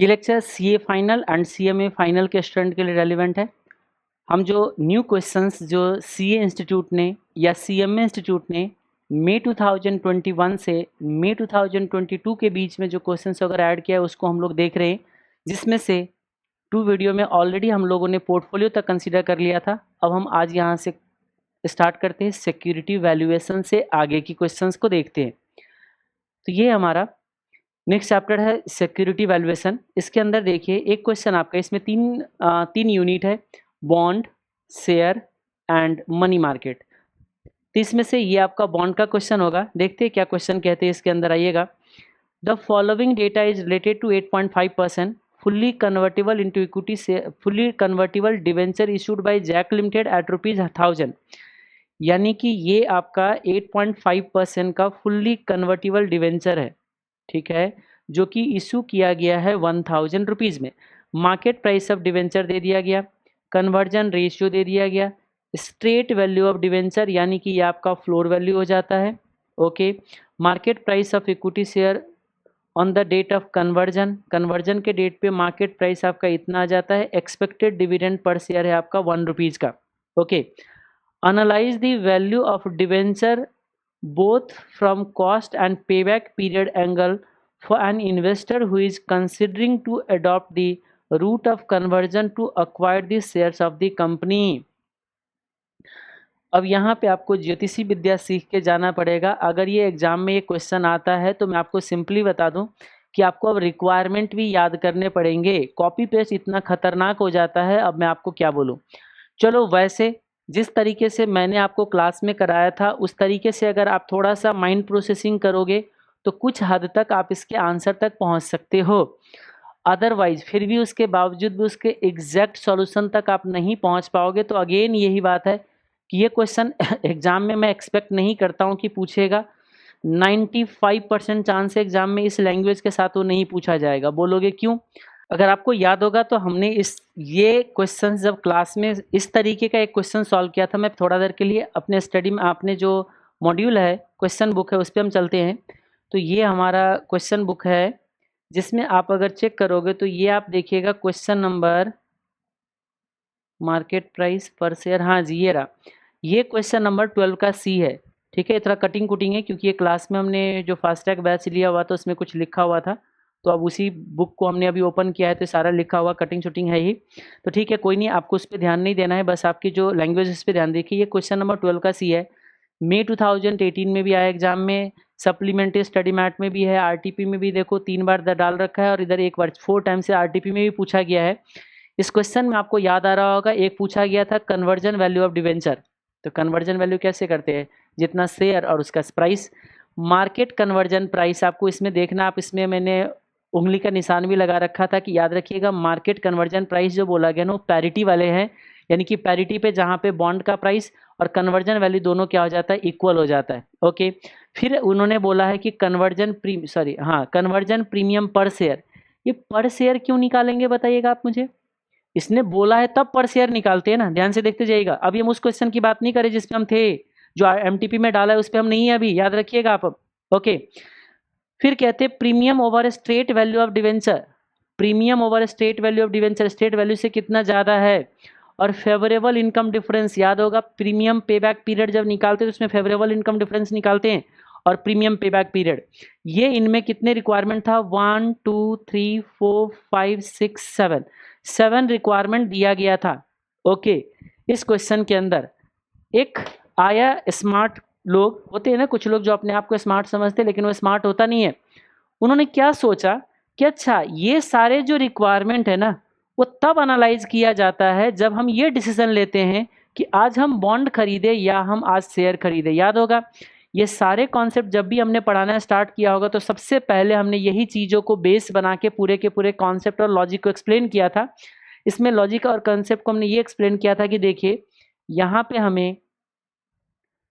ये lecture CA final and CMA final के student के लिए रेलिवेंट है। हम जो न्यू क्वेश्चंस जो सीए इंस्टीट्यूट ने या सीएमए इंस्टीट्यूट ने मई 2021 से मई 2022 के बीच में जो क्वेश्चंस अगर ऐड किया है उसको हम लोग देख रहे हैं, जिसमें से 2 वीडियो में ऑलरेडी हम लोगों ने पोर्टफोलियो तक कंसीडर कर लिया था। अब हम आज यहाँ से स्टार्ट करते हैं, सिक्योरिटी वैल्यूएशन से आगे की क्वेश्चंस को देखते हैं। तो ये हमारा नेक्स्ट चैप्टर है सिक्योरिटी वैल्यूएशन। इसके अंदर देखिए एक क्वेश्चन आपका, इसमें तीन यूनिट है, bond, share and money market. तो इसमें से ये आपका बॉन्ड का क्वेश्चन होगा। देखते हैं क्या क्वेश्चन कहते हैं इसके अंदर, आइएगा। The following data is related to 8.5% fully convertible into equity से fully convertible debenture issued by Jack limited at ₹1000। यानी कि ये आपका 8.5% का फुल्ली कन्वर्टेबल डिवेंचर है, ठीक है, जो कि इशू किया गया है 1000 रुपीज़ में। मार्केट प्राइस ऑफ डिवेंचर दे दिया गया, कन्वर्जन रेशियो दे दिया गया, स्ट्रेट वैल्यू ऑफ डिवेंचर यानी कि ये आपका फ्लोर वैल्यू हो जाता है, okay. Market price of equity share on the date of conversion, conversion के डेट पे मार्केट प्राइस आपका इतना आ जाता है। एक्सपेक्टेड डिविडेंड पर शेयर है आपका 1 रुपीज़ का, okay. Analyse the value of debenture both from cost and payback period angle for an investor who is considering to adopt the route of conversion to acquire the shares of the company। अब यहाँ पे आपको ज्योतिषी विद्या सीख के जाना पड़ेगा। अगर ये एग्जाम में ये क्वेश्चन आता है तो मैं आपको सिंपली बता दूं कि आपको अब रिक्वायरमेंट भी याद करने पड़ेंगे। कॉपी पेस्ट इतना खतरनाक हो जाता है, अब मैं आपको क्या बोलूं। चलो, वैसे जिस तरीके से मैंने आपको क्लास में कराया था उस तरीके से अगर आप थोड़ा सा माइंड प्रोसेसिंग करोगे तो कुछ हद तक आप इसके आंसर तक पहुंच सकते हो। अदरवाइज फिर भी उसके बावजूद भी उसके एग्जैक्ट सॉल्यूशन तक आप नहीं पहुंच पाओगे। तो अगेन यही बात है कि ये क्वेश्चन एग्जाम में मैं एक्सपेक्ट नहीं करता हूं कि पूछेगा। 95% चांस है एग्जाम में इस लैंग्वेज के साथ वो नहीं पूछा जाएगा। बोलोगे क्यों? अगर आपको याद होगा तो हमने ये क्वेश्चन जब क्लास में इस तरीके का एक क्वेश्चन सॉल्व किया था। मैं थोड़ा देर के लिए अपने स्टडी में, आपने जो मॉड्यूल है, क्वेश्चन बुक है, उस पर हम चलते हैं। तो ये हमारा क्वेश्चन बुक है, जिसमें आप अगर चेक करोगे तो ये आप देखिएगा क्वेश्चन नंबर मार्केट प्राइस पर शेयर, हाँ जी ये रहा। ये क्वेश्चन नंबर 12 का सी है, ठीक है। थोड़ा कटिंग कुटिंग है क्योंकि ये क्लास में हमने जो फास्टैग बैच लिया हुआ था उसमें कुछ लिखा हुआ था, तो अब उसी बुक को हमने अभी ओपन किया है तो सारा लिखा हुआ कटिंग शूटिंग है ही। तो ठीक है, कोई नहीं, आपको उस पर ध्यान नहीं देना है, बस आपकी जो लैंग्वेज उस पर ध्यान देखिए। ये क्वेश्चन नंबर 12 का सी है, मई 2018 में भी आया एग्जाम में, सप्लीमेंट्री स्टडी मैट में भी है, आरटीपी में भी देखो 3 बार डाल रखा है और इधर एक बार 4 टाइम से आरटीपी में भी पूछा गया है। इस क्वेश्चन में आपको याद आ रहा होगा, एक पूछा गया था कन्वर्जन वैल्यू ऑफ डिवेंचर। तो कन्वर्जन वैल्यू कैसे करते हैं, जितना शेयर और उसका प्राइस। मार्केट कन्वर्जन प्राइस आपको इसमें देखना, आप इसमें मैंने उंगली का निशान भी लगा रखा था कि याद रखिएगा मार्केट कन्वर्जन प्राइस जो बोला गया ना वो पैरिटी वाले हैं, यानी कि पैरिटी पे जहाँ पे बॉन्ड का प्राइस और कन्वर्जन वैल्यू दोनों क्या हो जाता है, इक्वल हो जाता है, ओके। फिर उन्होंने बोला है कि कन्वर्जन प्रीमियम पर शेयर। ये पर शेयर क्यों निकालेंगे बताइएगा आप मुझे। इसने बोला है तब पर शेयर निकालते हैं ना, ध्यान से देखते जाइएगा। अभी हम उस क्वेश्चन की बात नहीं करें जिसपे हम थे, जो एमटीपी में डाला है उस पर हम नहीं है अभी, याद रखिएगा आप, ओके। फिर कहते हैं premium over straight value of debenture, premium over straight value of debenture straight value से कितना ज़्यादा है। और फेवरेबल इनकम डिफरेंस, याद होगा प्रीमियम पेबैक पीरियड जब निकालते हैं तो उसमें फेवरेबल इनकम डिफरेंस निकालते हैं और प्रीमियम पेबैक पीरियड। ये इनमें कितने रिक्वायरमेंट था, 1 2 3 4 5 6 7 रिक्वायरमेंट दिया गया था, ओके। इस क्वेश्चन के अंदर एक आया, स्मार्ट लोग होते हैं ना, कुछ लोग जो अपने आप को स्मार्ट समझते हैं लेकिन वो स्मार्ट होता नहीं है। उन्होंने क्या सोचा कि अच्छा ये सारे जो रिक्वायरमेंट है ना वो तब एनालाइज किया जाता है जब हम ये डिसीजन लेते हैं कि आज हम बॉन्ड खरीदे या हम आज शेयर खरीदे। याद होगा ये सारे कॉन्सेप्ट जब भी हमने पढ़ाना स्टार्ट किया होगा तो सबसे पहले हमने यही चीज़ों को बेस बना के पूरे के पूरे कॉन्सेप्ट और लॉजिक को एक्सप्लेन किया था। इसमें लॉजिक और कॉन्सेप्ट को हमने ये एक्सप्लेन किया था कि देखिए यहाँ पे हमें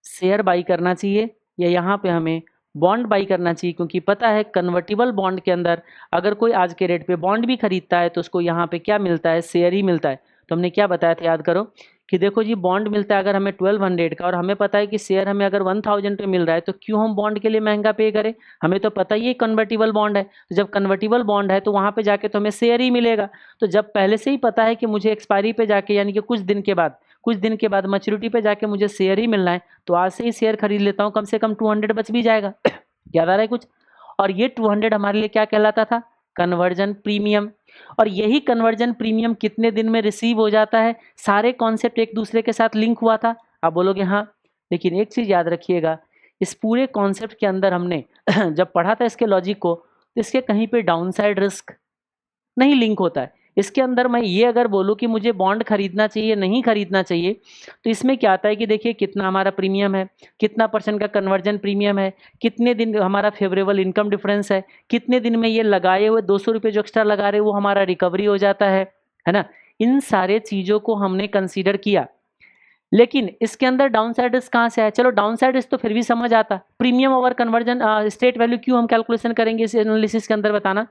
शेयर बाई करना चाहिए या यहाँ पे हमें बॉन्ड बाई करना चाहिए, क्योंकि पता है कन्वर्टिबल बॉन्ड के अंदर अगर कोई आज के रेट पे बॉन्ड भी खरीदता है तो उसको यहाँ पे क्या मिलता है, शेयर ही मिलता है। तो हमने क्या बताया था, याद करो कि देखो जी बॉन्ड मिलता है अगर हमें 1200 का और हमें पता है कि शेयर हमें अगर 1000 पे मिल रहा है तो क्यों हम बॉन्ड के लिए महंगा पे करें। हमें तो पता ही है कन्वर्टिबल बॉन्ड है, तो जब कन्वर्टिबल बॉन्ड है तो वहाँ पे जाके तो हमें शेयर ही मिलेगा। तो जब पहले से ही पता है कि मुझे एक्सपायरी पे जाके यानी कि कुछ दिन के बाद मैच्योरिटी पे जाके मुझे शेयर ही मिलना है, तो आज से ही शेयर खरीद लेता हूँ, कम से कम 200 बच भी जाएगा। याद आ रहा है कुछ। और ये 200 हमारे लिए क्या कहलाता था, कन्वर्जन प्रीमियम। और यही कन्वर्जन प्रीमियम कितने दिन में रिसीव हो जाता है, सारे कॉन्सेप्ट एक दूसरे के साथ लिंक हुआ था। आप बोलोगे हाँ, लेकिन एक चीज याद रखिएगा, इस पूरे कॉन्सेप्ट के अंदर हमने जब पढ़ा था इसके लॉजिक को, तो इसके कहीं पे डाउन साइड रिस्क नहीं लिंक होता है। इसके अंदर मैं ये अगर बोलूँ कि मुझे बॉन्ड खरीदना चाहिए नहीं खरीदना चाहिए, तो इसमें क्या आता है कि देखिए कितना हमारा प्रीमियम है, कितना परसेंट का कन्वर्जन प्रीमियम है, कितने दिन हमारा फेवरेबल इनकम डिफरेंस है, कितने दिन में ये लगाए हुए 200 रुपये जो एक्स्ट्रा लगा रहे वो हमारा रिकवरी हो जाता है ना। इन सारे चीज़ों को हमने कंसीडर किया। लेकिन इसके अंदर डाउन साइड रिस्क कहाँ से आया, चलो डाउन साइड रिस्क तो फिर भी समझ आता, premium over conversion state value क्यों हम कैलकुलेशन करेंगे इस एनालिसिस के अंदर, बताना।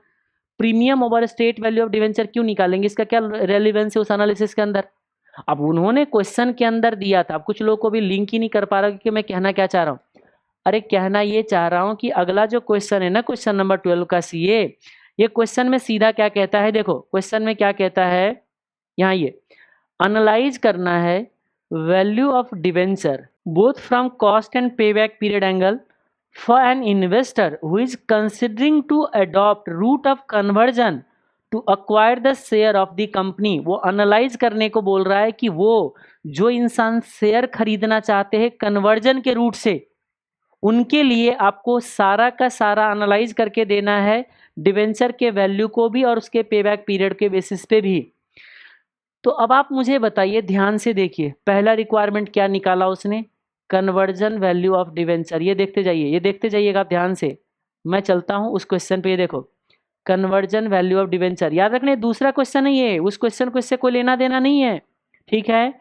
Premium over state value of debenture क्यों निकालेंगे, इसका क्या रेलिवेंस है उस एनालिसिस के अंदर। अब उन्होंने क्वेश्चन के अंदर दिया था, अब कुछ लोगों को भी लिंक ही नहीं कर पा रहा कि मैं कहना क्या चाह रहा हूँ। अरे कहना ये चाह रहा हूँ कि अगला जो क्वेश्चन है ना, क्वेश्चन नंबर 12 का सीए, ये क्वेश्चन में सीधा क्या कहता है, देखो क्वेश्चन में क्या कहता है, यहाँ ये एनालाइज करना है value of debenture both from cost and payback period angle for an investor who is considering to adopt route of conversion to acquire the share of the company। वो analyse करने को बोल रहा है कि वो जो इंसान शेयर खरीदना चाहते हैं कन्वर्जन के रूट से, उनके लिए आपको सारा का सारा एनालाइज करके देना है, डिवेंचर के वैल्यू को भी और उसके पेबैक पीरियड के बेसिस पे भी। तो अब आप मुझे बताइए, ध्यान से देखिए, पहला रिक्वायरमेंट क्या निकाला उसने, कन्वर्जन वैल्यू ऑफ डिवेंचर। ये देखते जाइए, ये देखते जाइएगा आप ध्यान से, मैं चलता हूं उस क्वेश्चन पे। ये देखो कन्वर्जन वैल्यू ऑफ डिवेंचर, याद रखना दूसरा क्वेश्चन है ये, उस क्वेश्चन को इससे कोई लेना देना नहीं है, ठीक है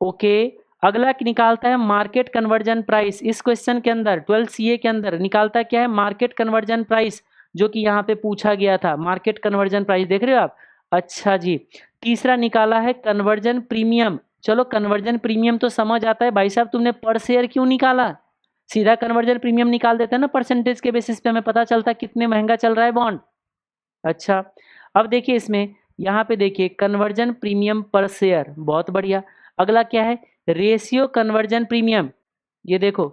ओके। अगला निकालता है मार्केट कन्वर्जन प्राइस। इस क्वेश्चन के अंदर 12 सीए के अंदर निकालता क्या है, मार्केट कन्वर्जन प्राइस, जो कि यहाँ पे पूछा गया था, मार्केट कन्वर्जन प्राइस देख रहे हो आप। अच्छा जी, तीसरा निकाला है कन्वर्जन प्रीमियम। चलो कन्वर्जन प्रीमियम तो समझ आता है, भाई साहब तुमने पर शेयर क्यों निकाला, सीधा कन्वर्जन प्रीमियम निकाल देते हैं ना, परसेंटेज के बेसिस पे हमें पता चलता है कितने महंगा चल रहा है बॉन्ड। अच्छा अब देखिए इसमें, यहाँ पे देखिए कन्वर्जन प्रीमियम पर शेयर, बहुत बढ़िया। अगला क्या है, रेशियो कन्वर्जन प्रीमियम, ये देखो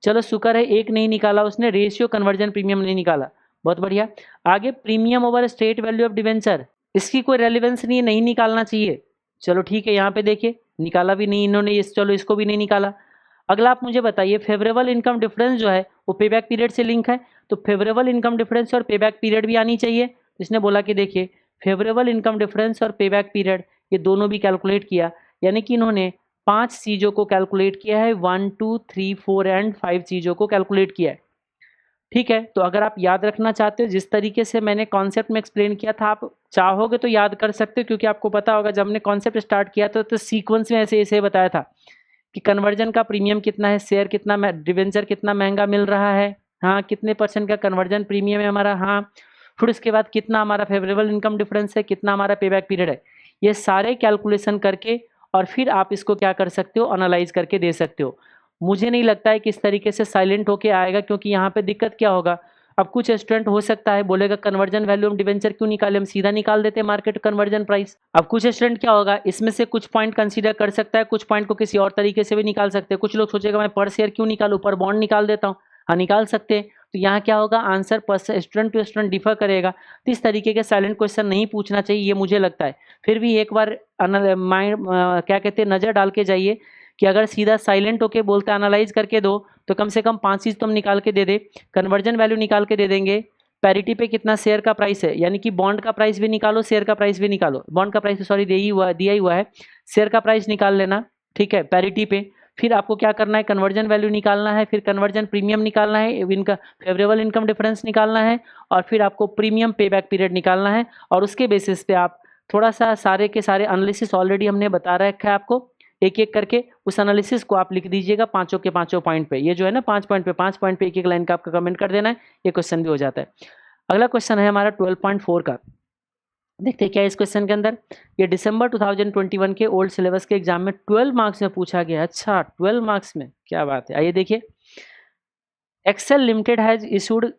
चलो शुक्र है एक नहीं निकाला उसने, रेशियो कन्वर्जन प्रीमियम नहीं निकाला, बहुत बढ़िया। आगे premium over state value of debenture, इसकी कोई रेलिवेंस नहीं है, नहीं निकालना चाहिए, चलो ठीक है। यहाँ पे देखिए निकाला भी नहीं इन्होंने, चलो इसको भी नहीं निकाला। अगला आप मुझे बताइए, फेवरेबल इनकम डिफरेंस जो है वो पेबैक पीरियड से लिंक है, तो फेवरेबल इनकम डिफरेंस और पेबैक पीरियड भी आनी चाहिए। इसने बोला कि देखिए फेवरेबल इनकम डिफरेंस और पेबैक पीरियड ये दोनों भी कैलकुलेट किया, यानी कि इन्होंने 5 चीज़ों को कैलकुलेट किया है, 1 2 3 4 एंड 5 चीज़ों को कैलकुलेट किया है, ठीक है। तो अगर आप याद रखना चाहते हो, जिस तरीके से मैंने कॉन्सेप्ट में एक्सप्लेन किया था, आप चाहोगे तो याद कर सकते हो, क्योंकि आपको पता होगा जब हमने कॉन्सेप्ट स्टार्ट किया था तो सीक्वेंस में ऐसे ऐसे बताया था कि कन्वर्जन का प्रीमियम कितना है, शेयर कितना, डिवेंचर कितना महंगा मिल रहा है, हाँ कितने परसेंट का कन्वर्जन प्रीमियम है हमारा, हाँ फिर उसके बाद कितना हमारा फेवरेबल इनकम डिफरेंस है, कितना हमारा पेबैक पीरियड है, ये सारे कैलकुलेशन करके और फिर आप इसको क्या कर सकते हो, एनालाइज करके दे सकते हो। मुझे नहीं लगता है कि इस तरीके से साइलेंट होके आएगा, क्योंकि यहाँ पे दिक्कत क्या होगा, अब कुछ स्टूडेंट हो सकता है बोलेगा कन्वर्जन वैल्यू ऑफ डिवेंचर क्यों निकाले, हम सीधा निकाल देते हैं मार्केट कन्वर्जन प्राइस। अब कुछ स्टूडेंट क्या होगा, इसमें से कुछ पॉइंट कंसीडर कर सकता है, कुछ पॉइंट को किसी और तरीके से भी निकाल सकते हैं। कुछ लोग सोचेगा मैं पर शेयर क्यों निकालूं, पर बॉन्ड निकाल देता हूँ, हाँ निकाल सकते हैं। तो यहाँ क्या होगा, answer student to student differ करेगा, तो इस तरीके के साइलेंट क्वेश्चन नहीं पूछना चाहिए, ये मुझे लगता है। फिर भी एक बार माइंड क्या कहते हैं, नज़र डाल के जाइए कि अगर सीधा साइलेंट होके बोलते एनालाइज करके दो, तो कम से कम 5 चीज़ तो हम निकाल के दे दे, कन्वर्जन वैल्यू निकाल के दे देंगे, पैरिटी पे कितना शेयर का प्राइस है, यानी कि बॉन्ड का प्राइस भी निकालो, शेयर का प्राइस भी निकालो, बॉन्ड का प्राइस सॉरी दिया ही हुआ है, शेयर का प्राइस निकाल लेना, ठीक है पैरिटी पे। फिर आपको क्या करना है, कन्वर्जन वैल्यू निकालना है, फिर कन्वर्जन प्रीमियम निकालना है, इनका फेवरेबल इनकम डिफरेंस निकालना है, और फिर आपको प्रीमियम पेबैक पीरियड निकालना है, और उसके बेसिस पे आप थोड़ा सा सारे के सारे एनालिसिस ऑलरेडी हमने बता रखा है आपको, एक एक करके उस एनालिसिस को आप लिख दीजिएगा पांचों के पांचों पॉइंट पे। ये जो है ना 5 पॉइंट पे एक एक लाइन का आपका कमेंट कर देना है, ये क्वेश्चन भी हो जाता है। अगला क्वेश्चन है हमारा 12.4 का, देखते हैं क्या है इस क्वेश्चन के अंदर। ये दिसंबर 2021 के ओल्ड सिलेबस के एग्जाम में 12 मार्क्स में पूछा गया। अच्छा 12 मार्क्स में, क्या बात है। आइए देखिए, Excel limited has issued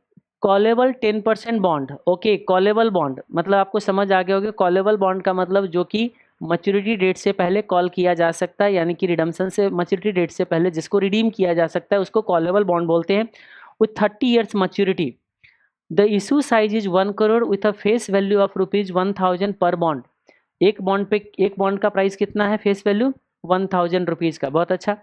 callable 10% bond. Okay, callable bond मतलब आपको समझ आ गया होगा। कॉलेबल बॉन्ड का मतलब जो कि मैच्योरिटी डेट से पहले कॉल किया जा सकता है, यानी कि रिडम्पशन से मैच्योरिटी डेट से पहले जिसको रिडीम किया जा सकता है उसको कॉलेबल बॉन्ड बोलते हैं, with 30 years maturity. The issue size is 1 crore with a face value of ₹1000 पर बॉन्ड। एक बॉन्ड पे, एक बॉन्ड का प्राइस कितना है, फेस वैल्यू 1000 रुपीज का। बहुत अच्छा।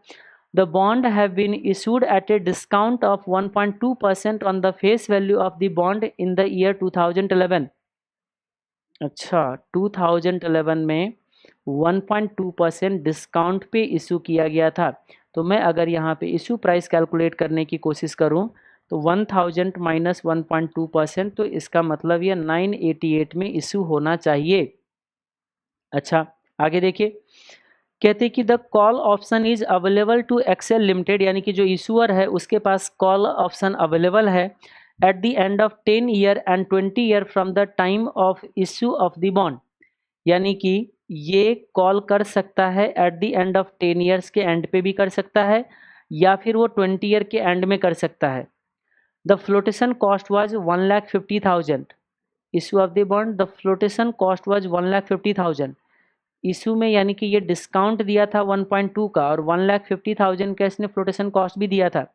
The bond have been issued at a discount of 1.2% on the face value of the bond in the year 2011। अच्छा, 2011 में 1.2% डिस्काउंट पे इशू किया गया था। तो मैं अगर यहाँ पे इशू प्राइस कैलकुलेट करने की कोशिश करूँ तो 1000 माइनस 1.2%, तो इसका मतलब ये 988 में इशू होना चाहिए। अच्छा, आगे देखिए, कहते हैं कि the call option is available to Excel limited, यानी कि जो इशूअर है उसके पास कॉल ऑप्शन अवेलेबल है at the end of 10 year and 20 year from the time of issue of the bond. यानी कि ये कॉल कर सकता है at the end of 10 years के एंड पे भी कर सकता है, या फिर वो 20 ईयर के एंड में कर सकता है। The flotation cost was 1,50,000। Issue of the bond, the flotation cost was 1,50,000। Issue में यानी कि ये डिस्काउंट दिया था 1.2 का, और 1,50,000 का इसने फ्लोटेशन कॉस्ट भी दिया था।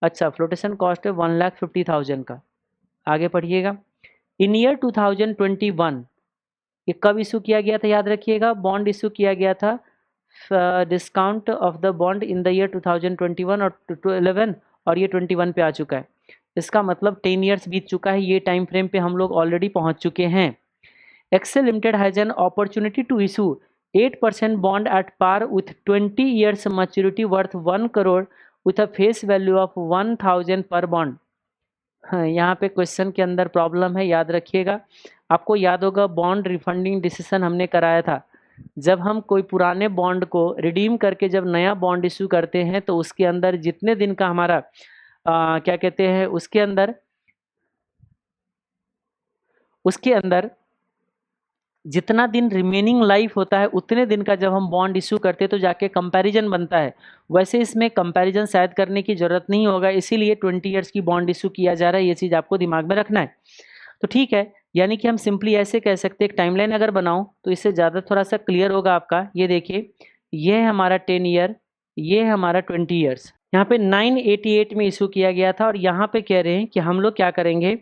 अच्छा, फ्लोटेशन कॉस्ट है 1,50,000 का। आगे पढ़िएगा। इन ईयर 2021, ये कब इशू किया गया था, याद रखिएगा। बॉन्ड इशू किया गया था, discount of the bond in the year 2021 और 11, और ये 21 पे आ चुका है। इसका मतलब 10 ईयर्स बीत चुका है, ये टाइम फ्रेम पे हम लोग ऑलरेडी पहुंच चुके हैं। Excel Limited has an opportunity to issue 8% bond at par with 20 years maturity worth 1 crore with a face value of 1000 per bond। हाँ, यहाँ पे क्वेश्चन के अंदर प्रॉब्लम है, याद रखिएगा। आपको याद होगा बॉन्ड रिफंडिंग डिसीजन हमने कराया था। जब हम कोई पुराने बॉन्ड को रिडीम करके जब नया बॉन्ड इशू करते हैं तो उसके अंदर जितने दिन का हमारा क्या कहते हैं, उसके अंदर जितना दिन रिमेनिंग लाइफ होता है उतने दिन का जब हम बॉन्ड इशू करते हैं तो जाके कंपैरिजन बनता है। वैसे इसमें कंपैरिजन शायद करने की ज़रूरत नहीं होगा, इसीलिए 20 ईयर्स की बॉन्ड इशू किया जा रहा है। ये चीज़ आपको दिमाग में रखना है। तो ठीक है, यानी कि हम सिंपली ऐसे कह सकते हैं, एक टाइमलाइन अगर बनाऊं तो इससे ज़्यादा थोड़ा सा क्लियर होगा आपका। ये देखिए, ये है हमारा 10 ईयर, ये है हमारा 20 ईयर्स। यहाँ पे 988 में इशू किया गया था, और यहाँ पे कह रहे हैं कि हम लोग क्या करेंगे,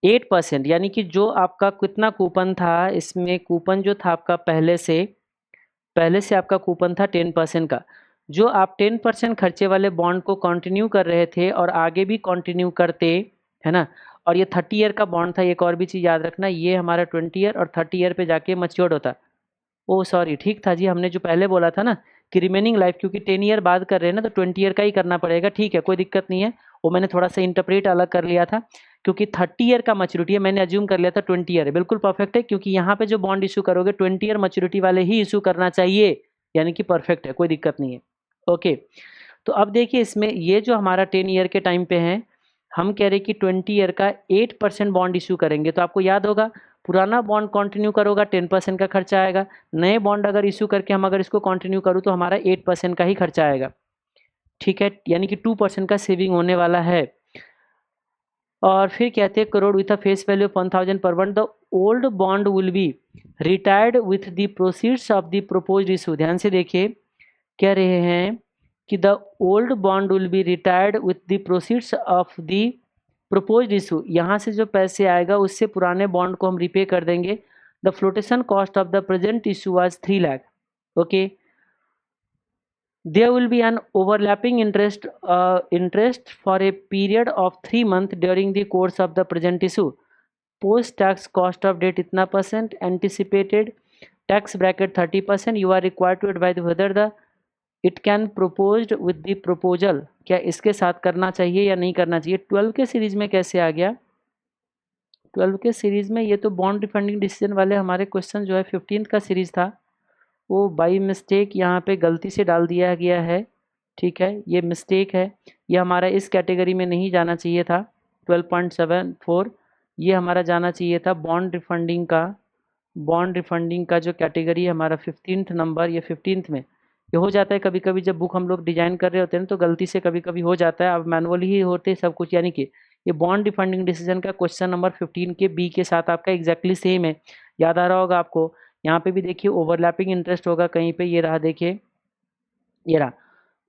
8%, यानी कि जो आपका कितना कूपन था, इसमें कूपन जो था आपका पहले से आपका कूपन था 10% का। जो आप 10% खर्चे वाले बॉन्ड को कंटिन्यू कर रहे थे और आगे भी कंटिन्यू करते, है ना। और ये 30 ईयर का बॉन्ड था। एक और भी चीज़ याद रखना, ये हमारा 20 ईयर और 30 ईयर पे जाके मच्योर्ड होता। ओ सॉरी, ठीक था जी, हमने जो पहले बोला था ना कि रिमेनिंग लाइफ, क्योंकि 10 ईयर बाद कर रहे हैं ना तो 20 ईयर का ही करना पड़ेगा। ठीक है, कोई दिक्कत नहीं है। वो मैंने थोड़ा सा इंटरप्रेट अलग कर लिया था, क्योंकि 30 ईयर का मैच्योरिटी है, मैंने अज्यूम कर लिया था 20 ईयर है। बिल्कुल परफेक्ट है, क्योंकि यहाँ पे जो बॉन्ड इशू करोगे 20 ईयर मैच्योरिटी वाले ही इशू करना चाहिए, यानी कि परफेक्ट है, कोई दिक्कत नहीं है। ओके, तो अब देखिए इसमें ये जो हमारा 10 ईयर के टाइम पे है, हम कह रहे हैं कि 20 ईयर का 8% बॉन्ड इशू करेंगे। तो आपको याद होगा, पुराना बॉन्ड कंटिन्यू करोगा 10% का खर्चा आएगा, नए बॉन्ड अगर इशू करके हम अगर इसको कंटिन्यू करूँ तो हमारा 8% का ही खर्चा आएगा। ठीक है, यानी कि 2% का सेविंग होने वाला है। और फिर कहते हैं crore with a face value of 1000 पर bond, the old bond will be retired with the proceeds of the proposed issue. ध्यान से देखिए, कह रहे हैं कि the old bond will be retired with the proceeds of the proposed issue. यहाँ से जो पैसे आएगा उससे पुराने बॉन्ड को हम रिपे कर देंगे। The flotation cost of the present issue was 3 lakh. Okay, there will be an overlapping interest for a period of 3 months during the course of the present issue. Post tax cost of debt इतना percent, anticipated tax bracket 30%. You are required to advise whether the it can proposed with the proposal, क्या इसके साथ करना चाहिए या नहीं करना चाहिए। 12 के सीरीज में कैसे आ गया, 12 के सीरीज में ये तो बॉन्ड रिफंडिंग डिसीजन वाले हमारे क्वेश्चन जो है 15 का सीरीज था, वो बाई मिस्टेक यहाँ पे गलती से डाल दिया गया है। ठीक है, ये मिस्टेक है, ये हमारा इस कैटेगरी में नहीं जाना चाहिए था। 12.74 ये हमारा जाना चाहिए था बॉन्ड रिफंडिंग का बॉन्ड रिफंडिंग का जो कैटेगरी है हमारा 15th नंबर, ये 15th में ये हो जाता है। कभी कभी जब बुक हम लोग डिजाइन कर रहे होते हैं ना, तो गलती से कभी कभी हो जाता है, अब मैनुअली ही होते सब कुछ, यानी कि ये बॉन्ड रिफंडिंग डिसीजन का क्वेश्चन नंबर 15 के बी के साथ आपका एग्जैक्टली सेम है। याद आ रहा होगा आपको। यहाँ पे भी देखिए ओवरलैपिंग इंटरेस्ट होगा कहीं पे, ये रहा देखिए, ये रहा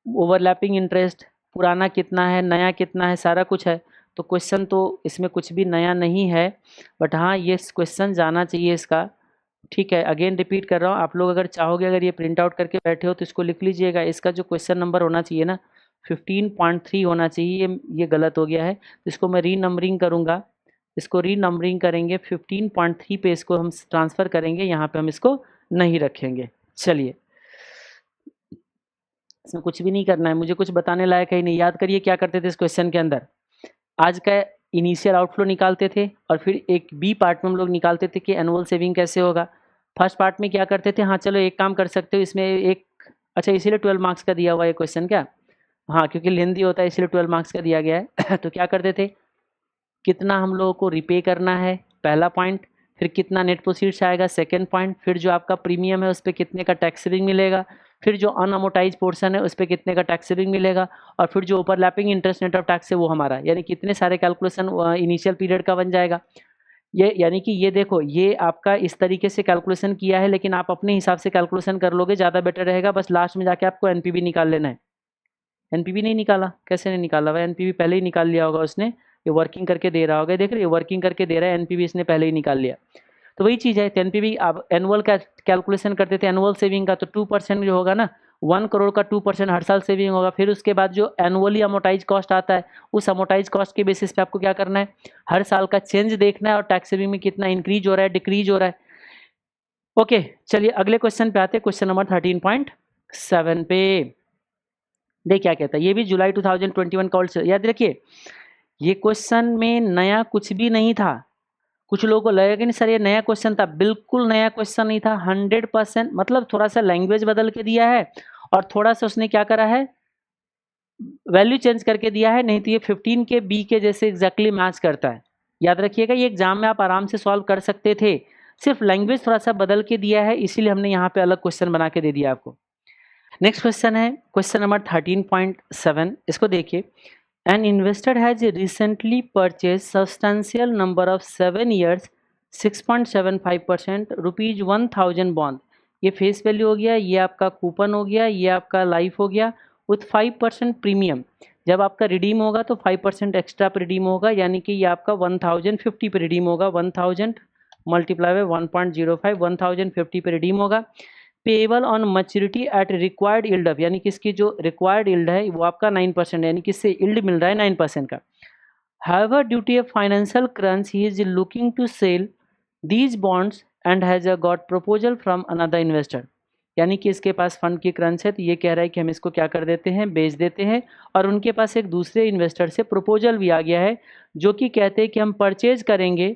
ओवरलैपिंग इंटरेस्ट, पुराना कितना है नया कितना है सारा कुछ है। तो क्वेश्चन तो इसमें कुछ भी नया नहीं है, बट हाँ ये क्वेश्चन जाना चाहिए इसका। ठीक है, अगेन रिपीट कर रहा हूँ, आप लोग अगर चाहोगे, अगर ये प्रिंट आउट करके बैठे हो तो इसको लिख लीजिएगा। इसका जो क्वेश्चन नंबर होना चाहिए ना 15.3 होना चाहिए, ये गलत हो गया है, तो इसको मैं री नंबरिंग करूँगा। इसको री नंबरिंग करेंगे 15.3 पे, इसको हम ट्रांसफ़र करेंगे, यहाँ पे हम इसको नहीं रखेंगे। चलिए, इसमें कुछ भी नहीं करना है, मुझे कुछ बताने लायक है ही नहीं। याद करिए क्या करते थे इस क्वेश्चन के अंदर, आज का इनिशियल आउटफ्लो निकालते थे और फिर एक बी पार्ट में हम लोग निकालते थे कि एनुअल सेविंग कैसे होगा। फर्स्ट पार्ट में क्या करते थे, हाँ चलो एक काम कर सकते हो इसमें एक, अच्छा इसीलिए 12 मार्क्स का दिया हुआ है क्वेश्चन क्या, हाँ क्योंकि लेंदी होता है इसलिए 12 मार्क्स का दिया गया है। तो क्या करते थे, कितना हम लोगों को रिपे करना है पहला पॉइंट, फिर कितना नेट प्रोसीड्स आएगा सेकंड पॉइंट, फिर जो आपका प्रीमियम है उस पर कितने का टैक्स सेविंग मिलेगा, फिर जो अनअमोटाइज पोर्शन है उस पर कितने का टैक्स सेविंग मिलेगा, और फिर जो overlapping interest net of tax है वो हमारा, यानी कितने सारे कैलकुलेशन इनिशियल पीरियड का बन जाएगा। ये यानी कि ये देखो, ये आपका इस तरीके से कैलकुलेशन किया है, लेकिन आप अपने हिसाब से कैलकुलेशन कर लोगे, ज़्यादा बेटर रहेगा। बस लास्ट में जाके आपको एनपीवी निकाल लेना है। एनपीवी नहीं निकाला, कैसे नहीं निकाला भाई, एनपीवी पहले ही निकाल लिया होगा उसने, ये वर्किंग करके दे रहा होगा, देख रहे वर्किंग करके दे रहा है, एनपीवी इसने पहले ही निकाल लिया। तो वही चीज़ है, एनपीवी आप एनुअल का कैलकुलेशन करते थे एनुअल सेविंग का, तो 2% जो होगा ना 1 करोड़ का 2% हर साल सेविंग होगा। फिर उसके बाद जो एनुअली अमोटाइज कॉस्ट आता है, उस अमोटाइज कॉस्ट के बेसिस पे आपको क्या करना है, हर साल का चेंज देखना है और टैक्स सेविंग में कितना इंक्रीज हो रहा है डिक्रीज हो रहा है। ओके चलिए अगले क्वेश्चन पे आते हैं, क्वेश्चन नंबर 13.7 पे देख क्या कहता है। ये भी जुलाई 2021 का ऑल्सो याद रखिए, ये क्वेश्चन में नया कुछ भी नहीं था। कुछ लोगों को लगेगा कि नहीं सर ये नया क्वेश्चन था, बिल्कुल नया क्वेश्चन नहीं था, 100%। मतलब थोड़ा सा लैंग्वेज बदल के दिया है और थोड़ा सा उसने क्या करा है, वैल्यू चेंज करके दिया है, नहीं तो ये 15 के बी के जैसे एग्जैक्टली मैच करता है। याद रखिएगा, ये एग्जाम में आप आराम से सॉल्व कर सकते थे, सिर्फ लैंग्वेज थोड़ा सा बदल के दिया है, इसीलिए हमने यहाँ पे अलग क्वेश्चन बना के दे दिया आपको। नेक्स्ट क्वेश्चन है क्वेश्चन नंबर 13.7, इसको देखिए। An investor has recently purchased substantial number of 7 years 6.75% rupees 1000 bond. ये फेस वैल्यू हो गया, ये आपका कूपन हो गया, ये आपका लाइफ हो गया, विथ 5% प्रीमियम। जब आपका रिडीम होगा तो 5% एक्स्ट्रा पे रिडीम होगा, यानी कि ये आपका 1050 पे रिडीम होगा। 1000 मल्टीप्लाई बाय 1.05, 1050 पे रिडीम होगा। Payable on maturity at required yield of, यानी कि इसकी जो रिक्वायर्ड यील्ड है वो आपका 9%, यानी कि इससे यील्ड मिल रहा है 9% का। However due to a financial crunch he is looking to sell these bonds and has got proposal from another investor. यानी कि इसके पास फंड की क्रंच है, तो ये कह रहा है कि हम इसको क्या कर देते हैं, बेच देते हैं। और उनके पास एक दूसरे इन्वेस्टर से प्रपोजल भी आ गया है, जो कि कहते हैं कि हम परचेज करेंगे,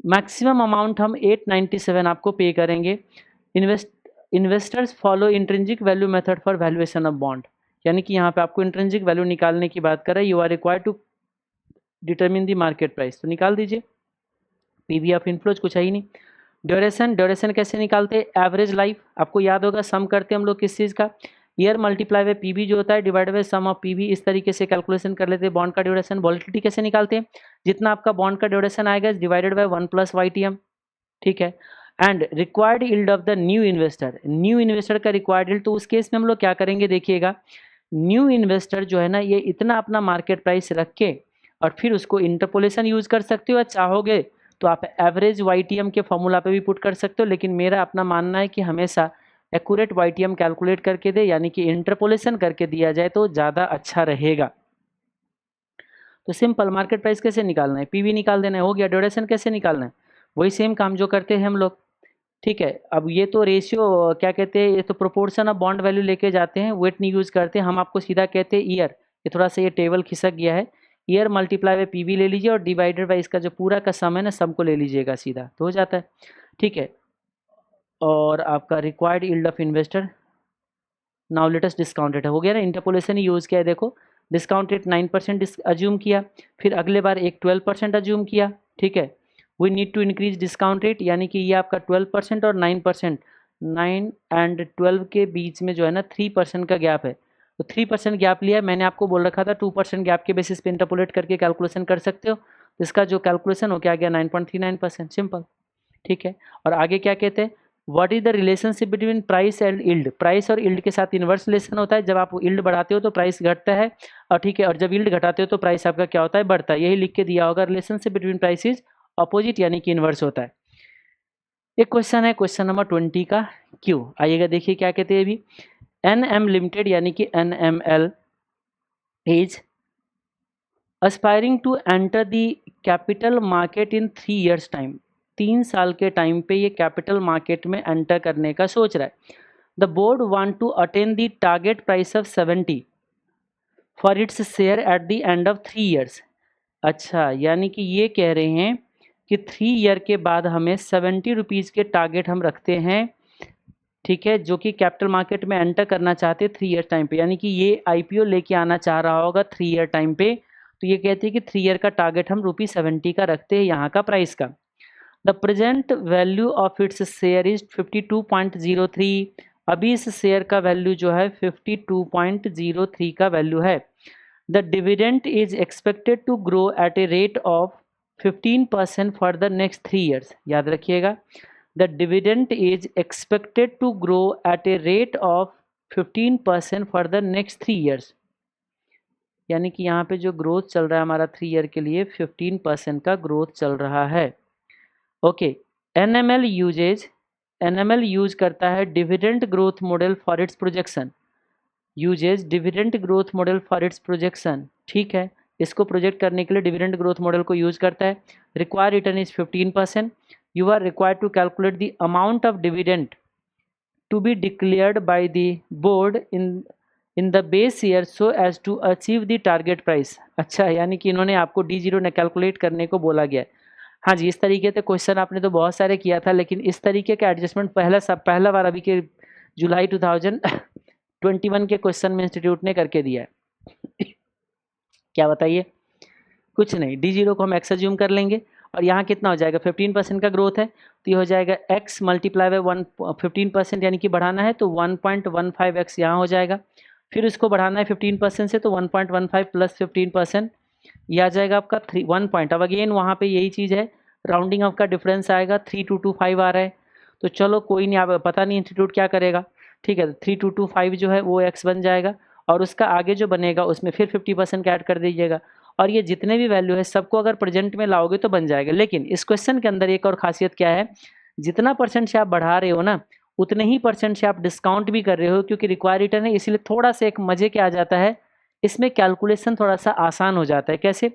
मैक्सिमम अमाउंट हम 897 आपको पे करेंगे। Investors follow intrinsic value method for valuation of bond, यानी कि यहाँ पे आपको इंट्रिंसिक वैल्यू निकालने की बात कर रहा है। You are required to determine the market price, तो निकाल दीजिए। पीवी ऑफ इनफ्लोज कुछ है ही नहीं। ड्यूरेशन कैसे निकालते हैं, एवरेज लाइफ आपको याद होगा, सम करते हैं हम लोग किस चीज़ का, ईयर मल्टीप्लाई बाय पीवी जो होता है divide by sum of PV, इस तरीके से कैलकुलेशन कर लेते हैं बॉन्ड का ड्यूरेशन। वॉलिटिलिटी कैसे निकालते हैं, जितना आपका बॉन्ड का ड्यूरेशन आएगा डिवाइडेड बाय 1 + YTM, ठीक है। And required yield of the new investor, new investor का रिक्वायर्ड यील्ड, तो उस केस में हम लोग क्या करेंगे देखिएगा, न्यू इन्वेस्टर जो है ना ये इतना अपना मार्केट प्राइस रख के और फिर उसको इंटरपोलेशन यूज कर सकते हो, या चाहोगे तो आप एवरेज YTM के फॉर्मूला पे भी पुट कर सकते हो, लेकिन मेरा अपना मानना है कि हमेशा एक्यूरेट YTM कैलकुलेट करके दे, यानी कि इंटरपोलेशन करके दिया जाए तो ज़्यादा अच्छा रहेगा। तो सिंपल मार्केट प्राइस कैसे निकालना है, पीवी निकाल देना है, हो गया। ड्यूरेशन कैसे निकालना है, वही सेम काम जो करते हैं हम लोग, ठीक है। अब ये तो रेशियो क्या कहते हैं, ये तो प्रोपोर्शन ऑफ बॉन्ड वैल्यू लेके जाते हैं, वेट नहीं यूज करते, हम आपको सीधा कहते हैं ईयर। ये थोड़ा सा ये टेबल खिसक गया है, ईयर मल्टीप्लाई बाय पीवी ले लीजिए और डिवाइडेड बाय इसका जो पूरा का सम है ना, सम को ले लीजिएगा सीधा, तो हो जाता है, ठीक है। और आपका required yield of investor now latest discounted हो गया ना, इंटरपोलेशन ही यूज़ किया है, देखो डिस्काउंट रेट 9% अज्यूम किया, फिर अगले बार एक 12% अज्यूम किया, ठीक है। We need to increase discount rate, यानी कि ये आपका 12% और 9%, 9 एंड 12 के बीच में जो है ना 3% का गैप है, तो 3% गैप लिया है। मैंने आपको बोल रखा था 2% गैप के बेसिस पे इंटरपोलेट करके कैलकुलेशन कर सकते हो, तो इसका जो कैलकुलेशन हो क्या गया 9.39%, सिंपल, ठीक है। और आगे क्या कहते हैं, what is the relationship between price and yield, price और यील्ड के साथ इन्वर्स रिलेशन होता है, जब आप यील्ड बढ़ाते हो तो प्राइस घटता है, और ठीक है, और जब यील्ड घटाते हो तो प्राइस आपका क्या होता है, बढ़ता है। यही लिख के दिया होगा, relationship between price is opposite, यानी कि इन्वर्स होता है। एक क्वेश्चन है, क्वेश्चन नंबर 20 का क्यू, आइएगा देखिए क्या कहते हैं अभी। NM लिमिटेड यानी कि NML is aspiring to enter the capital market in 3 years time, 3 साल के टाइम पे ये कैपिटल मार्केट में एंटर करने का सोच रहा है। The board want to attain the target price of 70 for its share at the end of 3 years। अच्छा, यानी कि ये कह रहे हैं कि 3 ईयर के बाद हमें 70 रुपीज़ के टारगेट हम रखते हैं, ठीक है, जो कि कैपिटल मार्केट में एंटर करना चाहते 3 ईयर टाइम पे, यानी कि ये IPO लेके आना चाह रहा होगा 3 ईयर टाइम पे। तो ये कहते हैं कि 3 ईयर का टारगेट हम ₹70 का रखते हैं यहाँ का प्राइस का। The present value of its share is 52.03, अभी इस शेयर का वैल्यू जो है 52.03 का वैल्यू है। The dividend is expected to grow at a rate of 15% for the next 3 years, याद रखिएगा। The dividend is expected to grow at a rate of 15% for the next 3 years, यानी कि यहाँ पे जो ग्रोथ चल रहा है हमारा 3 ईयर के लिए 15% का ग्रोथ चल रहा है। ओके, NML यूज करता है dividend growth model for its projection, uses dividend growth model for its projection, ठीक है, इसको प्रोजेक्ट करने के लिए डिविडेंड ग्रोथ मॉडल को यूज करता है। Require return is 15%। You are required to calculate the amount of dividend to be declared by the board in the base year so as to achieve the target price। अच्छा, यानी कि इन्होंने आपको D0 ने calculate करने को बोला गया है। हाँ जी, इस तरीके से क्वेश्चन आपने तो बहुत सारे किया था, लेकिन इस तरीके का एडजस्टमेंट पहला बार अभी के जुलाई 2021 के क्वेश्चन में इंस्टीट्यूट ने करके दिया है। क्या बताइए, कुछ नहीं, D0 को हम एक्स अज्यूम कर लेंगे, और यहाँ कितना हो जाएगा 15% का ग्रोथ है, तो ये हो जाएगा x मल्टीप्लाई बाय 15%, यानी कि बढ़ाना है तो 1.15x यहाँ हो जाएगा। फिर इसको बढ़ाना है 15% से, तो 1.15 प्लस 15%, ये आ जाएगा आपका 1 पॉइंट। अब अगेन वहाँ पे यही चीज़ है, राउंडिंग ऑफ का डिफरेंस आएगा, 3225 आ रहा है, तो चलो कोई नहीं, आप पता नहीं इंस्टीट्यूट क्या करेगा, ठीक है, 3225 जो है वो x बन जाएगा, और उसका आगे जो बनेगा उसमें फिर 50% का ऐड कर दीजिएगा, और ये जितने भी वैल्यू है सबको अगर प्रेजेंट में लाओगे तो बन जाएगा। लेकिन इस क्वेश्चन के अंदर एक और खासियत क्या है, जितना परसेंट से आप बढ़ा रहे हो ना, उतने ही परसेंट से आप डिस्काउंट भी कर रहे हो, क्योंकि रिक्वायर रिटर्न है, इसलिए थोड़ा सा एक मजे के आ जाता है, इसमें कैलकुलेशन थोड़ा सा आसान हो जाता है। कैसे,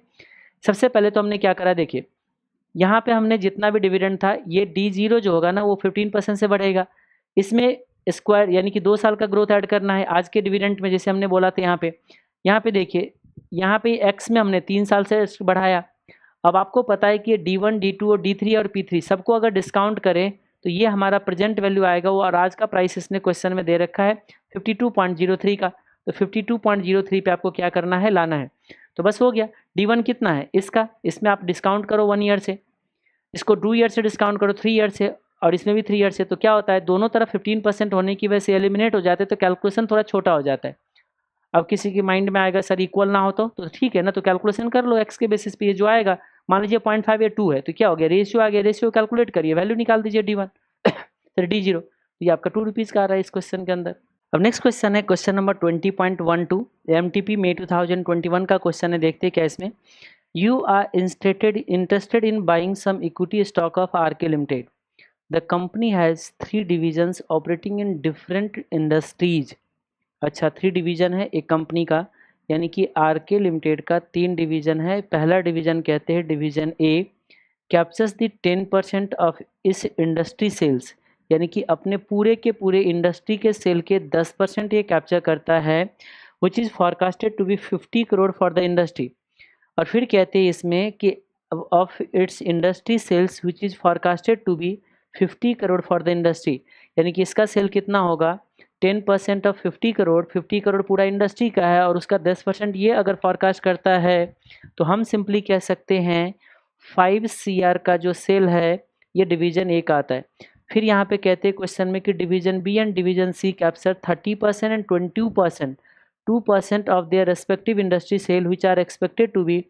सबसे पहले तो हमने क्या करा, देखिए यहाँ पे हमने जितना भी डिविडेंड था, ये D0 जो होगा ना वो 15% से बढ़ेगा, इसमें स्क्वायर यानी कि 2 साल का ग्रोथ ऐड करना है आज के डिविडेंड में, जैसे हमने बोला था यहाँ पे देखिए, यहाँ पे x में हमने 3 साल से बढ़ाया। अब आपको पता है कि D1, D2 और D3 और P3 सबको अगर डिस्काउंट करें तो ये हमारा प्रेजेंट वैल्यू आएगा वो, और आज का प्राइस इसने क्वेश्चन में दे रखा है 52.03 का, तो 52.03 पे आपको क्या करना है, लाना है। तो बस हो गया। D1 कितना है इसका, इसमें आप डिस्काउंट करो 1 ईयर से, इसको 2 ईयर से डिस्काउंट करो 3 ईयर से, और इसमें भी 3 ईयर से, तो क्या होता है दोनों तरफ 15% होने की वजह से एलिमिनेट हो जाते हैं, तो कैलकुलेशन थोड़ा छोटा हो जाता है। अब किसी के माइंड में आएगा सर इक्वल ना हो तो ठीक है ना, तो कैलकुलेशन कर लो एक्स के बेसिस पे, ये जो आएगा मान लीजिए 0.5 या 2 है, तो क्या हो गया, रेशियो आ गया, रेशियो कैलकुलेट करिए, वैल्यू निकाल दीजिए D1 सर D0, तो ये आपका 2 रुपीज़ का आ रहा है इस क्वेश्चन के अंदर। अब नेक्स्ट क्वेश्चन है क्वेश्चन नंबर 20.12, MTP May 2021 का क्वेश्चन है, देखते हैं क्या इसमें। You are interested in buying some equity stock of RK limited, the company has 3 divisions operating in different industries. अच्छा, 3 डिवीज़न है एक कंपनी का, यानी कि RK लिमिटेड का 3 डिवीज़न है। पहला डिवीज़न कहते हैं division A, captures the 10% of इस इंडस्ट्री सेल्स, यानी कि अपने पूरे के पूरे इंडस्ट्री के सेल के 10% ये कैप्चर करता है, which is forecasted to be 50 crore for the industry. और फिर कहते हैं इसमें कि of its industry sales which is forecasted to be 50 crore for the industry, यानी कि इसका सेल कितना होगा, 10% ऑफ 50 करोड़, 50 करोड़ पूरा इंडस्ट्री का है, और उसका 10% ये अगर फॉरकास्ट करता है, तो हम सिंपली कह सकते हैं 5 CR का जो सेल है ये डिवीजन ए का आता है। फिर यहाँ पे कहते हैं क्वेश्चन में कि division B and division C capture 30% and 22% 2% of their respective industry sale which are expected to be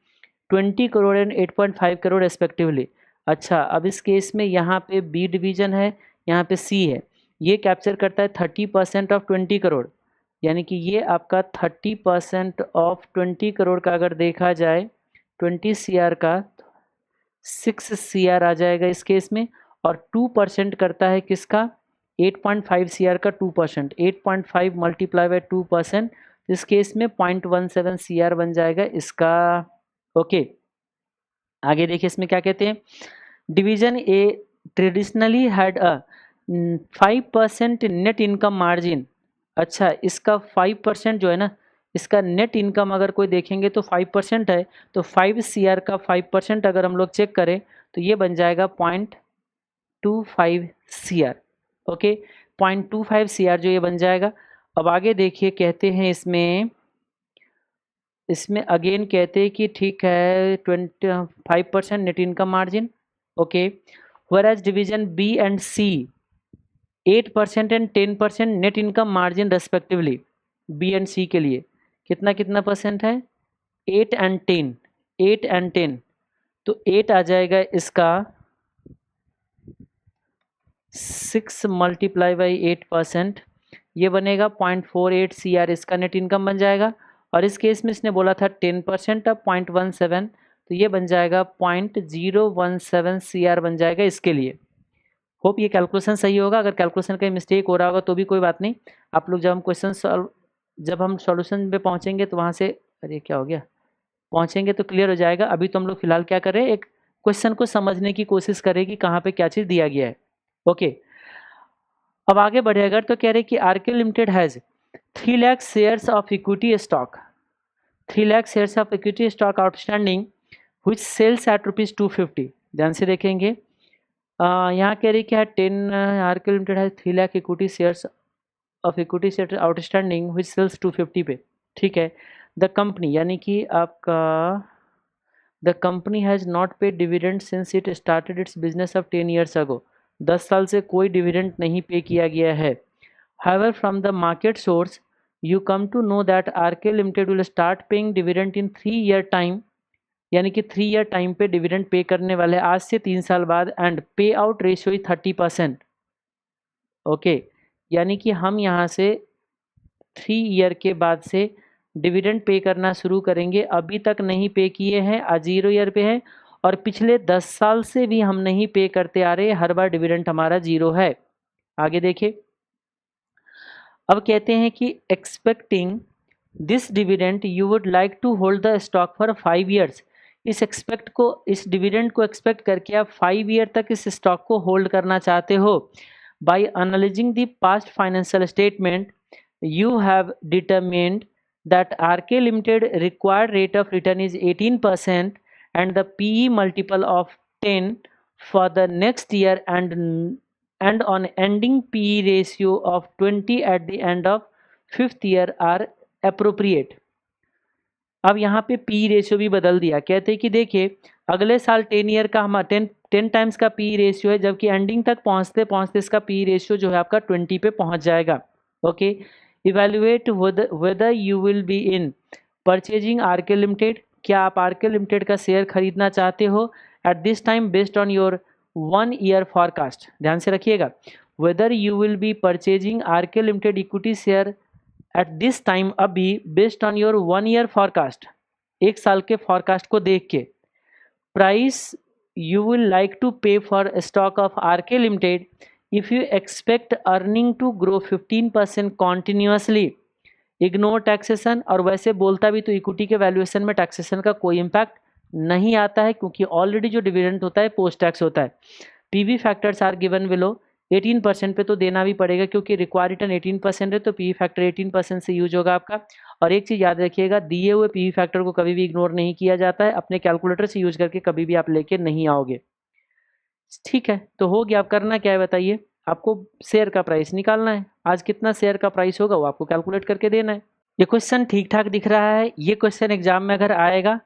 20 crore and 8.5 crore respectively. अच्छा, अब इस केस में यहाँ पे बी डिवीजन है, यहाँ पे सी है, ये कैप्चर करता है 30% ऑफ 20 करोड़, यानी कि ये आपका 30% ऑफ 20 करोड़ का अगर देखा जाए 20 CR का 6 CR आ जाएगा इस केस में, और 2% करता है किसका 8.5 CR का 2%, 8.5 मल्टीप्लाई बाय 2%, इस केस में 0.17 CR बन जाएगा इसका। ओके, आगे देखिए इसमें क्या कहते हैं, division A traditionally had a 5% net income margin. अच्छा, इसका 5% जो है ना, इसका नेट इनकम अगर कोई देखेंगे तो 5% है, तो 5 CR का 5% अगर हम लोग चेक करें तो ये बन जाएगा 0.25 CR। ओके, 0.25 CR जो ये बन जाएगा। अब आगे देखिए कहते हैं इसमें अगेन कहते हैं कि ठीक है 25% net income margin. Okay, whereas division B and C 8% and 10% net income margin respectively. B and C के लिए कितना कितना परसेंट है, 8 एंड 10, 8 एंड 10, तो 8 आ जाएगा इसका 6 मल्टीप्लाई बाई 8%, ये बनेगा 0.48 CR इसका नेट इनकम बन जाएगा। और इस केस में इसने बोला था 10%, अब 0.17, तो ये बन जाएगा 0.017 CR बन जाएगा इसके लिए। होप ये कैलकुलेशन सही होगा, अगर कैलकुलेशन का मिस्टेक हो रहा होगा तो भी कोई बात नहीं, आप लोग जब हम सॉल्यूशन पे पहुंचेंगे तो वहाँ से, अरे क्या हो गया, पहुंचेंगे तो क्लियर हो जाएगा। अभी तो हम लोग फिलहाल क्या कर रहे हैं, एक क्वेश्चन को समझने की कोशिश करें कि कहाँ पे क्या चीज़ दिया गया है। ओके, अब आगे बढ़े अगर तो कह रहे कि RK limited has 3 lakh shares of equity stock, 3 lakh shares of equity stock outstanding which sells at ₹250। ध्यान से देखेंगे, यहाँ कह रही क्या है, 10 RK limited has 3 lakh equity shares of equity share outstanding which sells 250 पे। ठीक है, द कंपनी यानी कि आपका the company has not paid dividend since it started its business of 10 years ago. 10 साल से कोई डिविडेंड नहीं पे किया गया है। However, from the market source, you come to know that RK Limited will start paying dividend in 3 year time, यानी कि 3 ईयर टाइम पे डिविडेंड पे करने वाले आज से 3 साल बाद, एंड पे आउट रेशियो इज 30%। ओके, यानी कि हम यहाँ से 3 ईयर के बाद से डिविडेंड पे करना शुरू करेंगे, अभी तक नहीं पे किए हैं, आज 0 ईयर पे है, और पिछले 10 साल से भी हम नहीं पे करते आ रहे, हर बार डिविडेंड हमारा 0 है। आगे देखिए, अब कहते हैं कि expecting this dividend you would like to hold the stock for 5 years. इस डिविडेंड को एक्सपेक्ट करके आप 5 ईयर तक इस स्टॉक को होल्ड करना चाहते हो। By analysing the past financial statement you have determined that RK limited required rate of return is 18% and the PE multiple of 10 for the next year and on ending PE ratio of 20 at the end of 5th year are appropriate। अब यहाँ पे PE ratio भी बदल दिया, कहते हैं कि देखिए अगले साल 10 ईयर का हमारा 10 टाइम्स का PE रेशियो है, जबकि एंडिंग तक पहुँचते पहुँचते इसका PE रेशियो जो है आपका 20 पे पहुँच जाएगा। Okay, evaluate whether you will be in purchasing RK limited, क्या आप आरके लिमिटेड का शेयर खरीदना चाहते हो at this time based on your 1 year forecast. ध्यान से रखिएगा, whether you will be purchasing RK limited equity share at this time अभी based on your 1 year forecast, 1 साल के फॉरकास्ट को देख के। Price you will like to pay for stock of RK limited if you expect earning to grow 15% continuously, ignore taxation. और वैसे बोलता भी तो इक्विटी के वैल्यूएशन में टैक्सेशन का कोई इम्पैक्ट नहीं आता है, क्योंकि ऑलरेडी जो डिविडेंड होता है पोस्ट टैक्स होता है। PV factors are given below, 18% पे तो देना भी पड़ेगा क्योंकि रिक्वायर्ड रिटर्न 18% है, तो पीवी फैक्टर 18% से यूज होगा आपका। और एक चीज़ याद रखिएगा, दिए हुए पीवी फैक्टर को कभी भी इग्नोर नहीं किया जाता है, अपने कैलकुलेटर से यूज करके कभी भी आप लेके नहीं आओगे। ठीक है, तो हो गया। आप करना क्या है बताइए, आपको शेयर का प्राइस निकालना है, आज कितना शेयर का प्राइस होगा वो आपको कैलकुलेट करके देना है। ये क्वेश्चन ठीक ठाक दिख रहा है, ये क्वेश्चन एग्जाम में अगर आएगा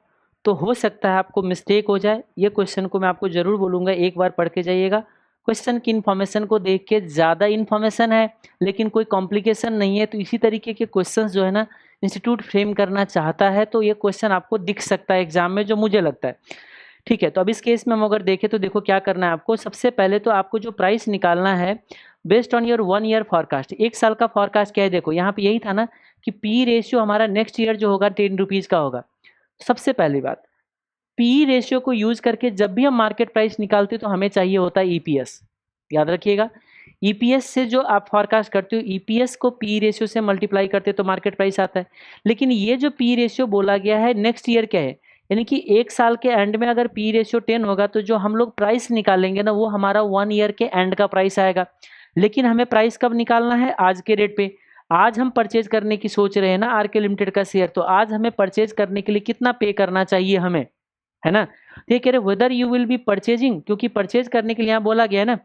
तो हो सकता है आपको मिस्टेक हो जाए। ये क्वेश्चन को मैं आपको ज़रूर बोलूँगा एक बार पढ़ के जाइएगा। क्वेश्चन की इन्फॉर्मेशन को देख के ज़्यादा इन्फॉर्मेशन है लेकिन कोई कॉम्प्लिकेशन नहीं है, तो इसी तरीके के क्वेश्चंस जो है ना इंस्टीट्यूट फ्रेम करना चाहता है, तो ये क्वेश्चन आपको दिख सकता है एग्जाम में, जो मुझे लगता है। ठीक है, तो अब इस केस में हम अगर देखें तो देखो क्या करना है आपको। सबसे पहले तो आपको जो प्राइस निकालना है based on your 1 year forecast. एक साल का फॉरकास्ट क्या है, देखो यहाँ पे यही था ना कि पी रेशियो हमारा नेक्स्ट ईयर जो होगा 10 रुपीज़ का होगा। सबसे पहली बात, पी रेशियो को यूज करके जब भी हम मार्केट प्राइस निकालते हैं तो हमें चाहिए होता है ईपीएस। याद रखिएगा, ईपीएस से जो आप फॉरकास्ट करते हो, ईपीएस को पी रेशियो से मल्टीप्लाई करते हो तो मार्केट प्राइस आता है। लेकिन ये जो पी रेशियो बोला गया है नेक्स्ट ईयर क्या है, यानी कि एक साल के एंड में अगर पी रेशियो 10 होगा तो जो हम लोग प्राइस निकालेंगे ना वो हमारा 1 ईयर के एंड का प्राइस आएगा। लेकिन हमें प्राइस कब निकालना है, आज के रेट पे। आज हम परचेज करने की सोच रहे हैं ना आरके लिमिटेड का शेयर, तो आज हमें परचेज करने के लिए कितना पे करना चाहिए हमें, है ना। तो ये कह रहे weather you will be purchasing, क्योंकि परचेज करने के लिए यहाँ बोला गया है ना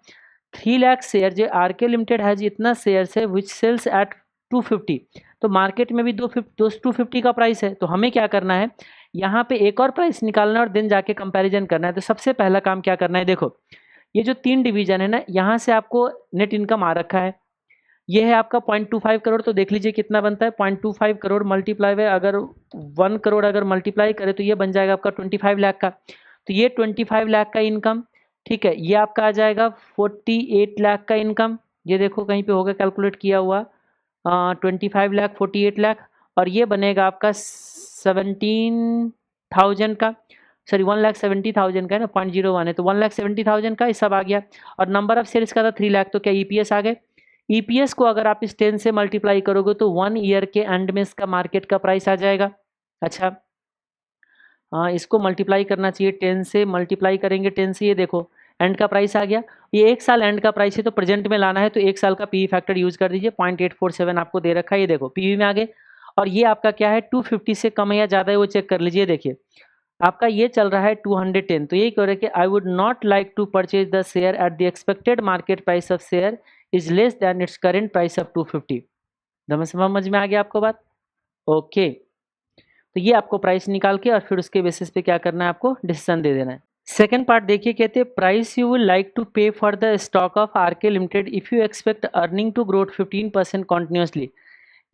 3 लाख शेयर जो आरके लिमिटेड हैज इतना शेयर्स है विच सेल्स एट 250, तो मार्केट में भी 250 का प्राइस है। तो हमें क्या करना है, यहाँ पे एक और प्राइस निकालना है और देन जाके कंपैरिजन करना है। तो सबसे पहला काम क्या करना है, देखो ये जो 3 डिवीजन है ना, यहाँ से आपको नेट इनकम आ रखा है, ये है आपका 0.25 करोड़। तो देख लीजिए कितना बनता है, 0.25 करोड़ मल्टीप्लाई है, अगर 1 करोड़ अगर मल्टीप्लाई करें तो ये बन जाएगा आपका 25 लाख का। तो ये 25 लाख का इनकम, ठीक है। ये आपका आ जाएगा 48 लाख का इनकम, ये देखो कहीं पे होगा कैलकुलेट किया हुआ, 25 लाख 48 लाख, और ये बनेगा आपका 17,000 का, सॉरी 1,70,000 का है ना, 0.01 है तो 1,70,000 का ये सब आ गया। और नंबर ऑफ शेयर्स का था 3 लाख, तो क्या ईपीएस आ गए। ईपीएस को अगर आप इस 10 से मल्टीप्लाई करोगे तो 1 ईयर के एंड में इसका मार्केट का प्राइस आ जाएगा। अच्छा हाँ, इसको मल्टीप्लाई करना चाहिए, 10 से मल्टीप्लाई करेंगे 10 से, ये देखो एंड का प्राइस आ गया। ये एक साल एंड का प्राइस है तो प्रेजेंट में लाना है, तो एक साल का पीवी फैक्टर यूज कर दीजिए, 0.847 आपको दे रखा है, ये देखो पीवी में आ गए। और ये आपका क्या है 250 से कम है या ज़्यादा है वो चेक कर लीजिए। देखिए आपका ये चल रहा है 210, तो यही कह रहे हैं कि I would not like to purchase the share at the expected market price of share is less than its current price of 250। समझ में आ गया आपको बात, ओके। तो ये आपको प्राइस निकाल के और फिर उसके बेसिस पे क्या करना है, आपको डिसीजन दे देना है। सेकेंड पार्ट देखिए, कहते हैं price you will like to pay for the stock of RK limited if you expect earning to growth 15% continuously.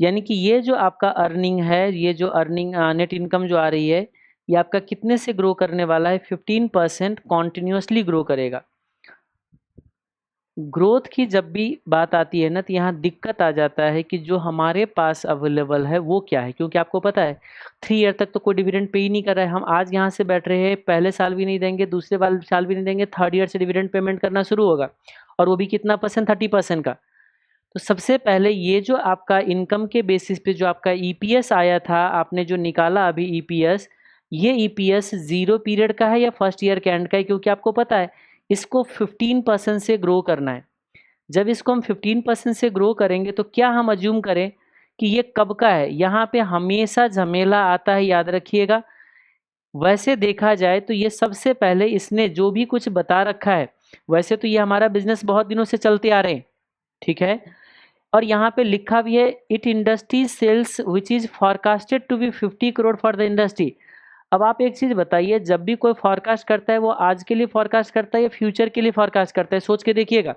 यानी कि ये जो आपका अर्निंग है, ये जो अर्निंग नेट इनकम जो आ रही है, ये आपका कितने से ग्रो करने वाला है, 15% कॉन्टिन्यूसली ग्रो करेगा। ग्रोथ की जब भी बात आती है ना तो यहाँ दिक्कत आ जाता है कि जो हमारे पास अवेलेबल है वो क्या है, क्योंकि आपको पता है 3 ईयर तक तो कोई डिविडेंड पे ही नहीं कर रहा है। हम आज यहाँ से बैठ रहे हैं, पहले साल भी नहीं देंगे, दूसरे साल भी नहीं देंगे, थर्ड ईयर से डिविडेंड पेमेंट करना शुरू होगा, और वो भी कितना परसेंट, 30% का। तो सबसे पहले ये जो आपका इनकम के बेसिस पे जो आपका ईपीएस आया था, आपने जो निकाला अभी ईपीएस, ये ईपीएस 0 पीरियड का है या फर्स्ट ईयर के एंड का है, क्योंकि आपको पता है इसको 15% से ग्रो करना है। जब इसको हम 15% से ग्रो करेंगे तो क्या हम अज्यूम करें कि ये कब का है, यहाँ पे हमेशा झमेला आता है, याद रखिएगा। वैसे देखा जाए तो ये सबसे पहले इसने जो भी कुछ बता रखा है, वैसे तो ये हमारा बिजनेस बहुत दिनों से चलते आ रहे हैं, ठीक है। और यहाँ पे लिखा भी है it industry sales which is forecasted to be 50 crore for the industry. अब आप एक चीज बताइए, जब भी कोई फॉरकास्ट करता है वो आज के लिए फॉरकास्ट करता है या फ्यूचर के लिए फॉरकास्ट करता है, सोच के देखिएगा।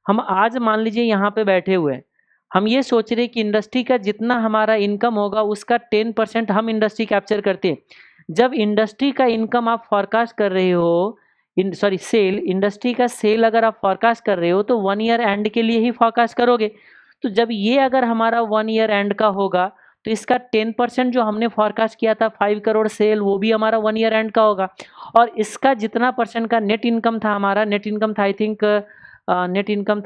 हम आज मान लीजिए यहाँ पे बैठे हुए हैं, हम ये सोच रहे हैं कि इंडस्ट्री का जितना हमारा इनकम होगा उसका 10% हम इंडस्ट्री कैप्चर करते हैं। जब इंडस्ट्री का इनकम आप फॉरकास्ट कर रहे हो, सेल, इंडस्ट्री का सेल अगर आप फॉरकास्ट कर रहे हो तो 1 ईयर एंड के लिए ही फॉरकास्ट करोगे। तो जब ये अगर हमारा 1 ईयर एंड का होगा तो इसका 10% जो हमने फॉरकास्ट किया था 5 करोड़ सेल, वो भी हमारा 1 ईयर एंड का होगा। और इसका जितना परसेंट का नेट इनकम था, हमारा नेट इनकम था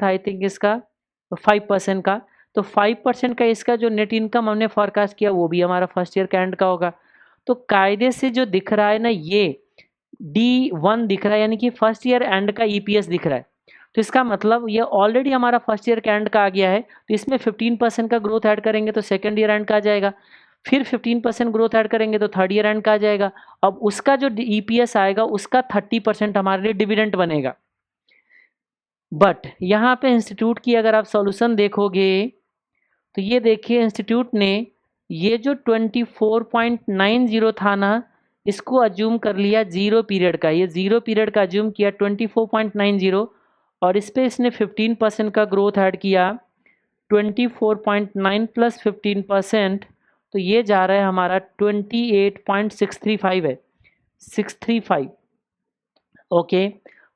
आई थिंक इसका 5% का, तो 5% का इसका जो नेट इनकम हमने फॉरकास्ट किया वो भी हमारा फर्स्ट ईयर का एंड का होगा। तो कायदे से जो दिख रहा है ना, ये D1 दिख रहा है, यानी कि फर्स्ट ईयर एंड का ईपीएस दिख रहा है। तो इसका मतलब ये ऑलरेडी हमारा फर्स्ट ईयर का एंड का आ गया है, तो इसमें 15% का ग्रोथ ऐड करेंगे तो सेकंड ईयर एंड का आ जाएगा, फिर 15% ग्रोथ ऐड करेंगे तो थर्ड ईयर एंड का आ जाएगा। अब उसका जो ईपीएस आएगा उसका 30% हमारे लिए डिविडेंड बनेगा। बट यहाँ पे इंस्टीट्यूट की अगर आप सॉल्यूशन देखोगे तो ये देखिए इंस्टीट्यूट ने ये जो 24.90 था ना, इसको अज्यूम कर लिया जीरो पीरियड का, ये जीरो पीरियड का अज्यूम किया 24.90 और इस पे इसने 15% का ग्रोथ ऐड किया 24.9 प्लस 15%, तो ये जा रहा है हमारा 28.635 है, 635। ओके,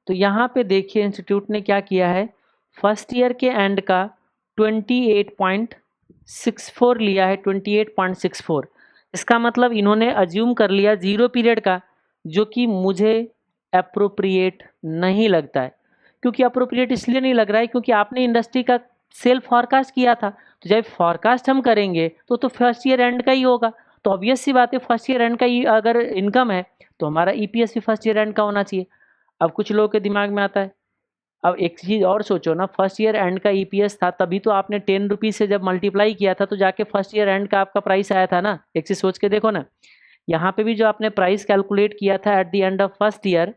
तो यहाँ पे देखिए इंस्टीट्यूट ने क्या किया है, फर्स्ट ईयर के एंड का 28.64 लिया है, 28.64। इसका मतलब इन्होंने अज्यूम कर लिया जीरो पीरियड का, जो कि मुझे अप्रोप्रिएट नहीं लगता है। क्योंकि अप्रोप्रिएट इसलिए नहीं लग रहा है क्योंकि आपने इंडस्ट्री का सेल्फ फॉरकास्ट किया था, तो जब फॉरकास्ट हम करेंगे तो फर्स्ट ईयर एंड का ही होगा। तो ऑब्वियस सी बात है, फर्स्ट ईयर एंड का ही अगर इनकम है तो हमारा ईपीएस भी फर्स्ट ईयर एंड का होना चाहिए। अब कुछ लोगों के दिमाग में आता है, अब एक चीज़ और सोचो ना, फर्स्ट ईयर एंड का ईपीएस था तभी तो आपने 10 रुपीज़ से जब मल्टीप्लाई किया था तो जाके फर्स्ट ईयर एंड का आपका प्राइस आया था ना। एक चीज़ सोच के देखो ना, यहाँ पे भी जो आपने प्राइस कैलकुलेट किया था eight the end of first year,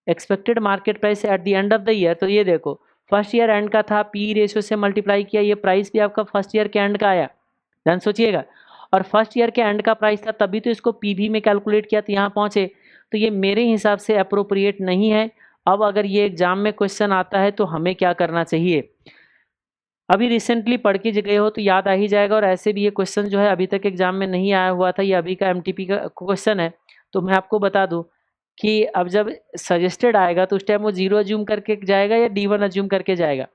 expected market price at the end of the year, तो ये देखो फर्स्ट ईयर एंड का था, पी रेशियो से मल्टीप्लाई किया, ये प्राइस भी आपका फर्स्ट ईयर के एंड का आया। ध्यान सोचिएगा, और फर्स्ट ईयर के एंड का प्राइस था तभी तो इसको पीवी में कैलकुलेट किया तो यहाँ पहुँचे। तो ये मेरे हिसाब से अप्रोप्रिएट नहीं है। अब अगर ये एग्जाम में क्वेश्चन आता है तो हमें क्या करना चाहिए, अभी रिसेंटली पढ़ के गए हो तो याद आ ही जाएगा, और ऐसे भी ये क्वेश्चन जो है अभी तक एग्जाम में नहीं आया हुआ था, ये अभी का एमटीपी का क्वेश्चन है। तो मैं आपको बता दूं कि अब जब सजेस्टेड आएगा तो उस टाइम वो जीरो अज्यूम करके जाएगा या D1 अज्यूम करके जाएगा।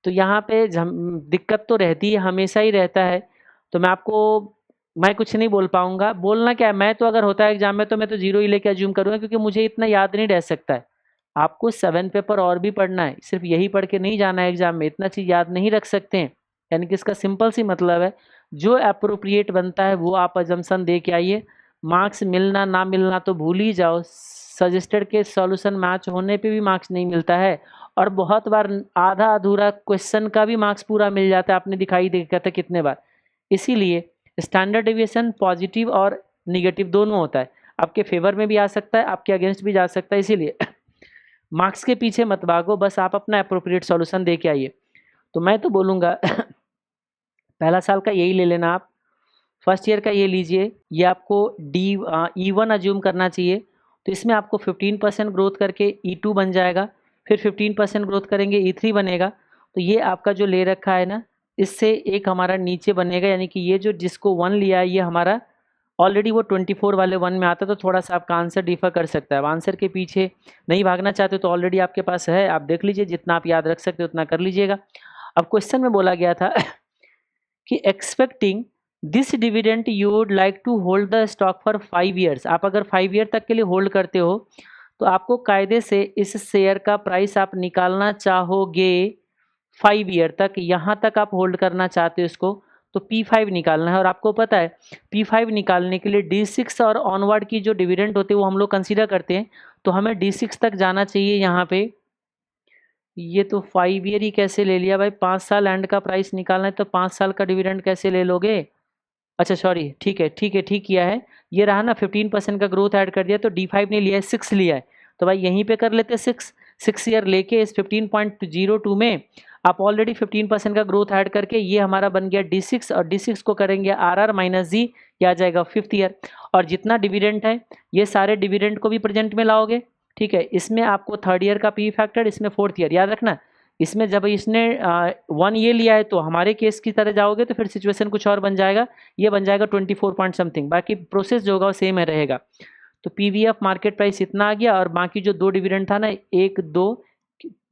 तो यहाँ पे दिक्कत तो रहती है, हमेशा ही रहता है। तो मैं कुछ नहीं बोल पाऊंगा, बोलना क्या है, मैं तो अगर होता है एग्जाम में तो मैं तो जीरो ही लेके अज्यूम करूंगा, क्योंकि मुझे इतना याद नहीं रह सकता है। आपको 7 पेपर और भी पढ़ना है, सिर्फ यही पढ़ के नहीं जाना है एग्जाम में, इतना चीज़ याद नहीं रख सकते हैं। यानी कि इसका सिंपल सी मतलब है, जो अप्रोप्रिएट बनता है वो आप अजम्पशन दे के आइए, मार्क्स मिलना ना मिलना तो भूल ही जाओ, सजेस्टेड के सॉल्यूशन मैच होने पे भी मार्क्स नहीं मिलता है, और बहुत बार आधा अधूरा क्वेश्चन का भी मार्क्स पूरा मिल जाता है, आपने दिखाई देखा था कितने बार। इसीलिए स्टैंडर्ड डेविएशन पॉजिटिव और निगेटिव दोनों होता है, आपके फेवर में भी आ सकता है, आपके अगेंस्ट भी जा सकता है। इसीलिए मार्क्स के पीछे मत भागो, बस आप अपना अप्रोप्रिएट सॉल्यूशन दे के आइए। तो मैं तो बोलूँगा पहला साल का यही ले लेना आप, फर्स्ट ईयर का ये लीजिए, ये आपको E1 अज्यूम करना चाहिए। तो इसमें आपको 15% ग्रोथ करके E2 बन जाएगा, फिर 15% ग्रोथ करेंगे E3 बनेगा। तो ये आपका जो ले रखा है ना, इससे एक हमारा नीचे बनेगा, यानी कि ये जो जिसको 1 लिया है ये हमारा ऑलरेडी वो 24 वाले 1 में आता, तो थोड़ा सा आपका आंसर डिफर कर सकता है। अब आंसर के पीछे नहीं भागना चाहते तो ऑलरेडी आपके पास है, आप देख लीजिए, जितना आप याद रख सकते हो उतना कर लीजिएगा। अब क्वेश्चन में बोला गया था कि expecting this dividend you would like to hold the stock for 5 years. आप अगर 5 ईयर तक के लिए होल्ड करते हो तो आपको कायदे से इस शेयर का प्राइस आप निकालना चाहोगे 5 ईयर तक, यहाँ तक आप होल्ड करना चाहते हो इसको, तो P5 निकालना है। और आपको पता है P5 निकालने के लिए D6 और ऑनवर्ड की जो डिविडेंड होते हैं वो हम लोग कंसीडर करते हैं, तो हमें D6 तक जाना चाहिए यहाँ पे। ये तो 5 ईयर ही कैसे ले लिया भाई, 5 साल एंड का प्राइस निकालना है तो 5 साल का डिविडेंड कैसे ले लोगे। अच्छा सॉरी, ठीक है ठीक किया है, ये रहा ना 15% का ग्रोथ ऐड कर दिया, तो D5 ने लिया है, 6 लिया है, तो भाई यहीं पे कर लेते 6 ईयर लेके इस 15.02 में आप ऑलरेडी 15% का ग्रोथ ऐड करके ये हमारा बन गया D6, और D6 को करेंगे RR माइनस G, ये आ जाएगा 5th ईयर। और जितना डिविडेंड है ये सारे डिविडेंड को भी प्रेजेंट में लाओगे, ठीक है। इसमें आपको 3rd ईयर का P फैक्टर, इसमें 4th ईयर, याद रखना। इसमें जब इसने 1 ये लिया है तो हमारे केस की तरह जाओगे तो फिर सिचुएशन कुछ और बन जाएगा, ये बन जाएगा 24 पॉइंट समथिंग, बाकी प्रोसेस जो होगा वो सेम है रहेगा। तो PVF मार्केट प्राइस इतना आ गया, और बाकी जो 2 डिविडेंड था ना, 1 2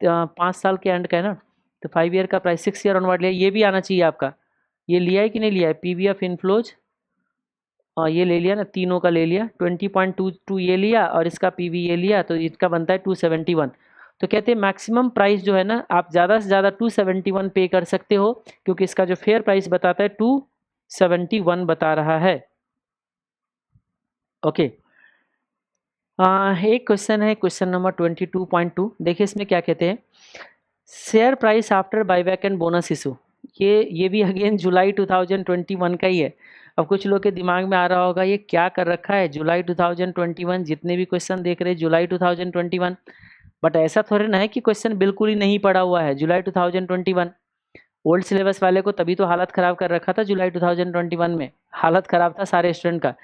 5 साल के एंड का है ना, तो 5 ईयर का प्राइस 6 ईयर ऑनवर्ड लिया, ये भी आना चाहिए आपका। ये लिया है कि नहीं लिया है PVF इनफ्लोज, और ये ले लिया ना, तीनों का ले लिया, 20.22 ये लिया और इसका PV ये लिया, तो इसका बनता है 271। तो कहते हैं मैक्सिमम प्राइस जो है ना, आप ज़्यादा से ज़्यादा 271 पे कर सकते हो, क्योंकि इसका जो फेयर प्राइस बताता है 271 बता रहा है। ओके, एक क्वेश्चन है, क्वेश्चन नंबर 22.2, देखिए इसमें क्या कहते हैं, share price after buyback and bonus issue. ये भी अगेन जुलाई 2021 का ही है। अब कुछ लोग के दिमाग में आ रहा होगा ये क्या कर रखा है, जुलाई 2021, जितने भी क्वेश्चन देख रहे हैं जुलाई 2021, बट ऐसा थोड़े ना है कि क्वेश्चन बिल्कुल ही नहीं पड़ा हुआ है जुलाई 2021। ओल्ड सिलेबस वाले को तभी तो हालत ख़राब कर रखा था जुलाई 2021 में, हालत ख़राब था सारे स्टूडेंट का।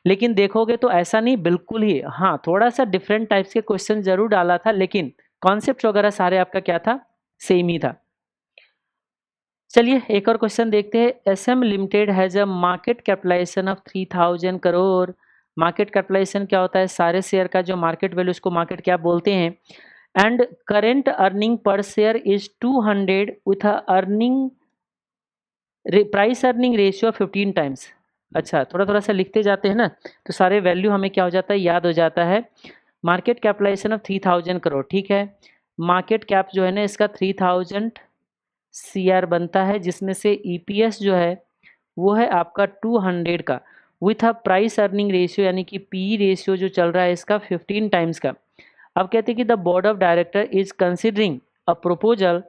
लेकिन देखोगे तो ऐसा नहीं बिल्कुल ही, हाँ थोड़ा सा डिफरेंट टाइप्स के क्वेश्चन जरूर डाला था, लेकिन कॉन्सेप्ट वगैरह सारे आपका क्या था, सेम ही था। चलिए एक और क्वेश्चन देखते हैं। SM limited has a market capitalisation of 3000 crore. Market capitalisation क्या होता है, सारे शेयर का जो मार्केट वैल्यू, उसको मार्केट कैप बोलते हैं। And current earning per share is 200 with earning price earning ratio 15 times. अच्छा थोड़ा थोड़ा सा लिखते जाते हैं ना, तो सारे वैल्यू हमें क्या हो जाता है, याद हो जाता है। मार्केट कैपिटलाइजेशन ऑफ 3000 करोड़, ठीक है। मार्केट कैप जो है ना इसका 3000 CR बनता है, जिसमें से EPS जो है वो है आपका 200 का, with a price earning ratio यानी कि PE रेशियो जो चल रहा है इसका 15 टाइम्स का। अब कहते हैं कि the board of director is considering a proposal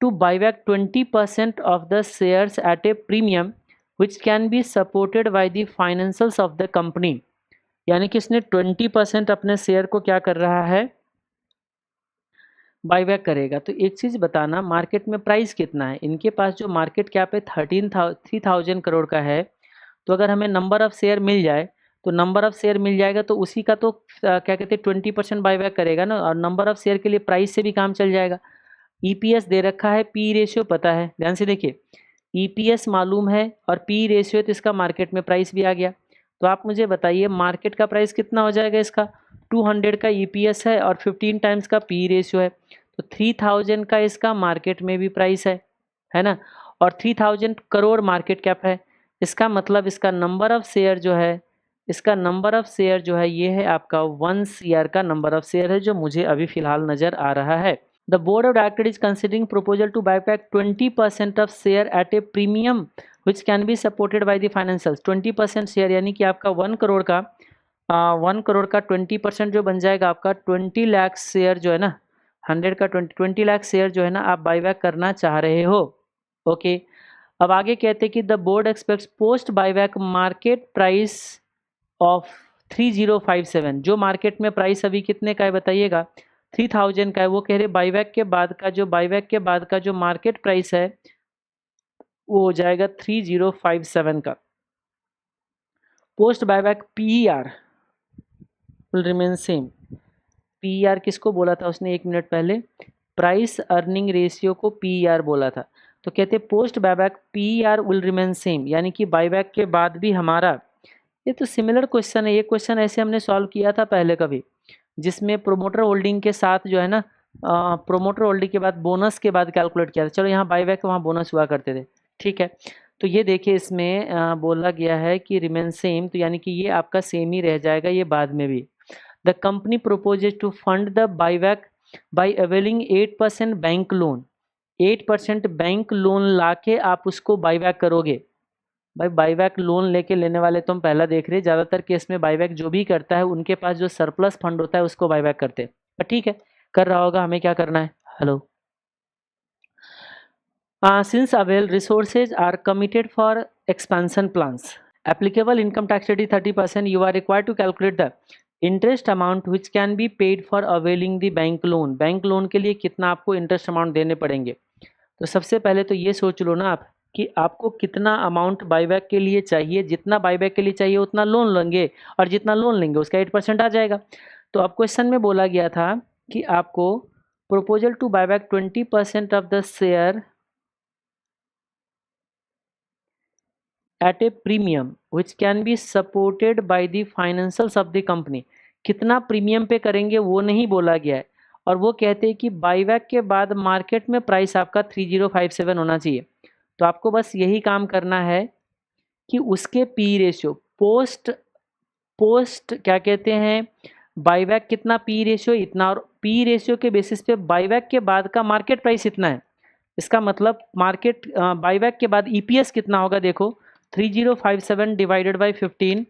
to buy back 20% of the shares at a premium which can be supported by the financials of the company। यानी कि इसने 20% अपने शेयर को क्या कर रहा है, बाई बैक करेगा। तो एक चीज़ बताना, मार्केट में प्राइस कितना है, इनके पास जो मार्केट कैप है 3000 करोड़ का है। तो अगर हमें नंबर ऑफ शेयर मिल जाए, तो नंबर ऑफ शेयर मिल जाएगा तो उसी का तो क्या कहते हैं 20% बाई बैक करेगा ना, और नंबर ऑफ शेयर के लिए प्राइस से भी काम चल जाएगा। EPS दे रखा है, पी रेशियो पता है, ध्यान से देखिए, EPS मालूम है और पी रेशियो है, तो इसका मार्केट में प्राइस भी आ गया। तो आप मुझे बताइए मार्केट का प्राइस कितना हो जाएगा इसका, 200 का EPS है और 15 टाइम्स का पी रेशियो है, तो 3000 का इसका मार्केट में भी प्राइस है ना, और 3000 करोड़ मार्केट कैप है। इसका मतलब इसका नंबर ऑफ शेयर जो है, इसका नंबर ऑफ शेयर जो है ये है आपका 1 CR का नंबर ऑफ शेयर है, जो मुझे अभी फिलहाल नज़र आ रहा है। The board of directors is considering proposal to buy back 20% of share at a premium which can be supported by the financials। 20% share यानी कि आपका 1 करोड़ का 1 करोड़ का 20% जो बन जाएगा आपका 20 लाख शेयर जो है ना, 100 का 20 लाख शेयर जो है ना आप बाई बैक करना चाह रहे हो। ओके, अब आगे कहते हैं कि the board aspects post by back market price of 3057। जो मार्केट में प्राइस अभी कितने का है बताइएगा, 3000 का है। वो कह रहे बाईबैक के बाद का जो, बाईबैक के बाद का जो मार्केट प्राइस है वो हो जाएगा 3057 का। Post buyback PER will remain same. PER किसको बोला था उसने 1 मिनट पहले, प्राइस अर्निंग रेशियो को PER बोला था। तो कहते post buyback PER will remain same, यानी कि बायबैक के बाद भी हमारा, ये तो सिमिलर क्वेश्चन है, ये क्वेश्चन ऐसे हमने सॉल्व किया था पहले कभी, जिसमें प्रोमोटर होल्डिंग के साथ जो है ना, प्रोमोटर होल्डिंग के बाद बोनस के बाद कैलकुलेट किया था। चलो यहाँ बाईबैक वहाँ बोनस हुआ करते थे, ठीक है। तो ये देखिए इसमें बोला गया है कि रिमेन सेम, तो यानी कि ये आपका सेम ही रह जाएगा ये बाद में भी। The company proposes to fund the buyback by availing 8% bank loan. 8% bank loan ला के आप उसको बाईबैक करोगे। भाई बाईबैक लोन लेके लेने वाले तो हम पहला देख रहे हैं, ज़्यादातर केस में बाईबैक जो भी करता है उनके पास जो सरप्लस फंड होता है उसको बाईबैक करते हैं। ठीक है, कर रहा होगा, हमें क्या करना है। Hello, since avail resources are committed for expansion plans, applicable income tax rate is 30%, you are required to calculate the interest amount which can be paid for availing the bank loan। Bank loan के लिए कितना आपको interest amount देने पड़ेंगे। तो सबसे पहले तो ये सोच लो ना आप कि आपको कितना अमाउंट बाईबैक के लिए चाहिए, जितना बाईबैक के लिए चाहिए उतना लोन लेंगे, और जितना लोन लेंगे उसका 8% आ जाएगा। तो अब क्वेश्चन में बोला गया था कि आपको proposal to buy back 20% of the share at a premium which can be supported by the financials of the company। कितना प्रीमियम पे करेंगे वो नहीं बोला गया है, और वो कहते हैं कि बाईबैक के बाद मार्केट में प्राइस आपका 3057 होना चाहिए। तो आपको बस यही काम करना है कि उसके पी रेशियो पोस्ट क्या कहते हैं, बाईबैक कितना, पी रेशियो इतना, और पी रेशियो के बेसिस पे बाईबैक के बाद का मार्केट प्राइस इतना है। इसका मतलब मार्केट बाईबैक के बाद EPS कितना होगा, देखो 3057 डिवाइडेड बाई 15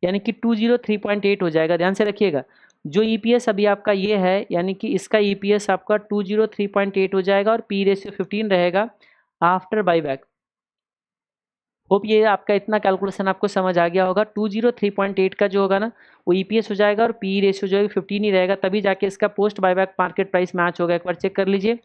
यानी कि 203.8 हो जाएगा। ध्यान से रखिएगा, जो EPS अभी आपका ये है यानी कि इसका EPS आपका 203.8 हो जाएगा, और पी रेशियो 15 रहेगा आफ्टर बाईबैक। होप ये आपका इतना कैलकुलेशन आपको समझ आ गया होगा। 203.8 का जो होगा ना वो EPS हो जाएगा, और पी रेशियो जो है 15 ही रहेगा, तभी जाके इसका post buyback market price match होगा। एक बार चेक कर लीजिए,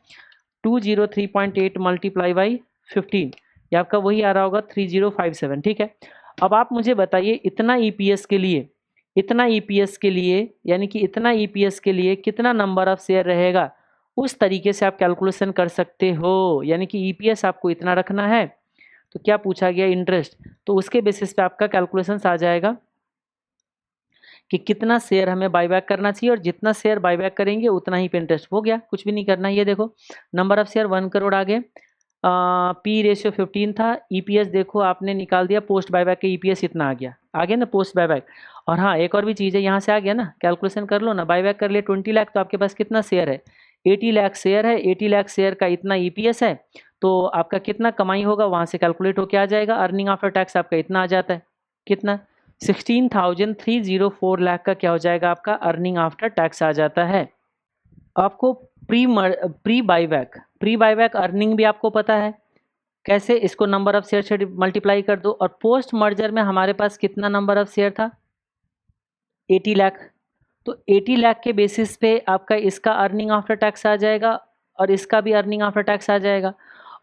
203.8 मल्टीप्लाई बाई 15, ये आपका वही आ रहा होगा 3057। ठीक है, अब आप मुझे बताइए इतना ईपीएस के लिए, इतना ईपीएस के लिए यानी कि इतना ईपीएस के लिए कितना नंबर ऑफ शेयर रहेगा, उस तरीके से आप कैलकुलेशन कर सकते हो। यानी कि ईपीएस आपको इतना रखना है, तो क्या पूछा गया, इंटरेस्ट, तो उसके बेसिस पे आपका कैलकुलेशन आ जाएगा कि कितना शेयर हमें बायबैक करना चाहिए, और जितना शेयर बायबैक करेंगे उतना ही पे इंटरेस्ट। हो गया, कुछ भी नहीं करना। ये देखो नंबर ऑफ शेयर 1 करोड़ आ गए, पी रेशियो 15 था, ईपीएस देखो आपने निकाल दिया, पोस्ट बायबैक के ईपीएस इतना आ गया, आगे ना पोस्ट बायबैक। और हाँ एक और भी चीज़ है, यहाँ से आ गया ना, कैलकुलेशन कर लो ना, बायबैक कर लिए 20 लाख, तो आपके पास कितना शेयर है, 80 लाख शेयर है, 80 लाख शेयर का इतना ईपीएस है, तो आपका कितना कमाई होगा वहाँ से कैलकुलेट होके आ जाएगा। अर्निंग आफ्टर टैक्स आपका इतना आ जाता है, कितना 16,304 लाख का क्या हो जाएगा, आपका अर्निंग आफ्टर टैक्स आ जाता है। आपको प्री बायबैक अर्निंग भी आपको पता है कैसे, इसको नंबर ऑफ शेयर से मल्टीप्लाई कर दो, और पोस्ट मर्जर में हमारे पास कितना नंबर ऑफ शेयर था, 80 लाख, तो 80 लाख के बेसिस पे आपका इसका अर्निंग आफ्टर टैक्स आ जाएगा और इसका भी अर्निंग आफ्टर टैक्स आ जाएगा।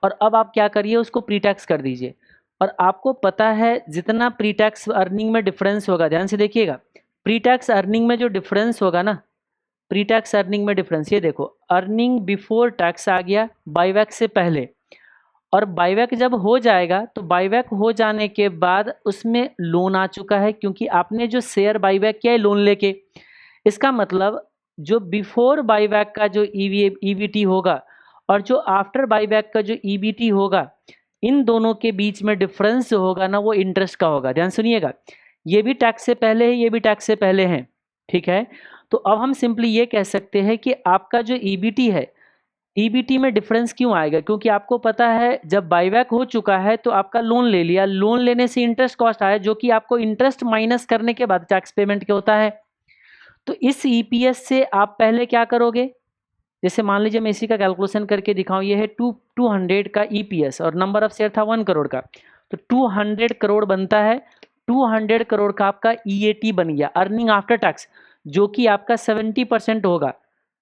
और अब आप क्या करिए, उसको प्री टैक्स कर दीजिए, और आपको पता है जितना प्री टैक्स अर्निंग में डिफरेंस होगा, ध्यान से देखिएगा, प्री टैक्स अर्निंग में जो डिफरेंस होगा ना, प्री टैक्स अर्निंग में डिफरेंस, ये देखो अर्निंग बिफोर टैक्स आ गया बायबैक से पहले, और बायबैक जब हो जाएगा तो बायबैक हो जाने के बाद उसमें लोन आ चुका है, क्योंकि आपने जो शेयर बायबैक किया है लोन लेके। इसका मतलब जो बिफोर बायबैक का जो ईवीटी होगा और जो आफ्टर बायबैक का जो ईबीटी होगा, इन दोनों के बीच में डिफरेंस जो होगा ना, वो इंटरेस्ट का होगा। ध्यान सुनिएगा, ये भी टैक्स से पहले है, ये भी टैक्स से पहले है, ठीक है। तो अब हम सिंपली ये कह सकते हैं कि आपका जो ईबीटी है, ईबीटी में डिफरेंस क्यों आएगा, क्योंकि आपको पता है जब बायबैक हो चुका है तो आपका लोन ले लिया, लोन लेने से इंटरेस्ट कॉस्ट आया, जो कि आपको इंटरेस्ट माइनस करने के बाद टैक्स पेमेंट के होता है। तो इस ईपीएस से आप पहले क्या करोगे, जैसे मान लीजिए मैं इसी का कैलकुलेशन करके दिखाऊं, ये है 200 का ईपीएस और नंबर ऑफ शेयर था 1 करोड़ का, तो 200 करोड़ बनता है, 200 करोड़ का आपका ईएटी बन गया, अर्निंग आफ्टर टैक्स, जो कि आपका 70% होगा।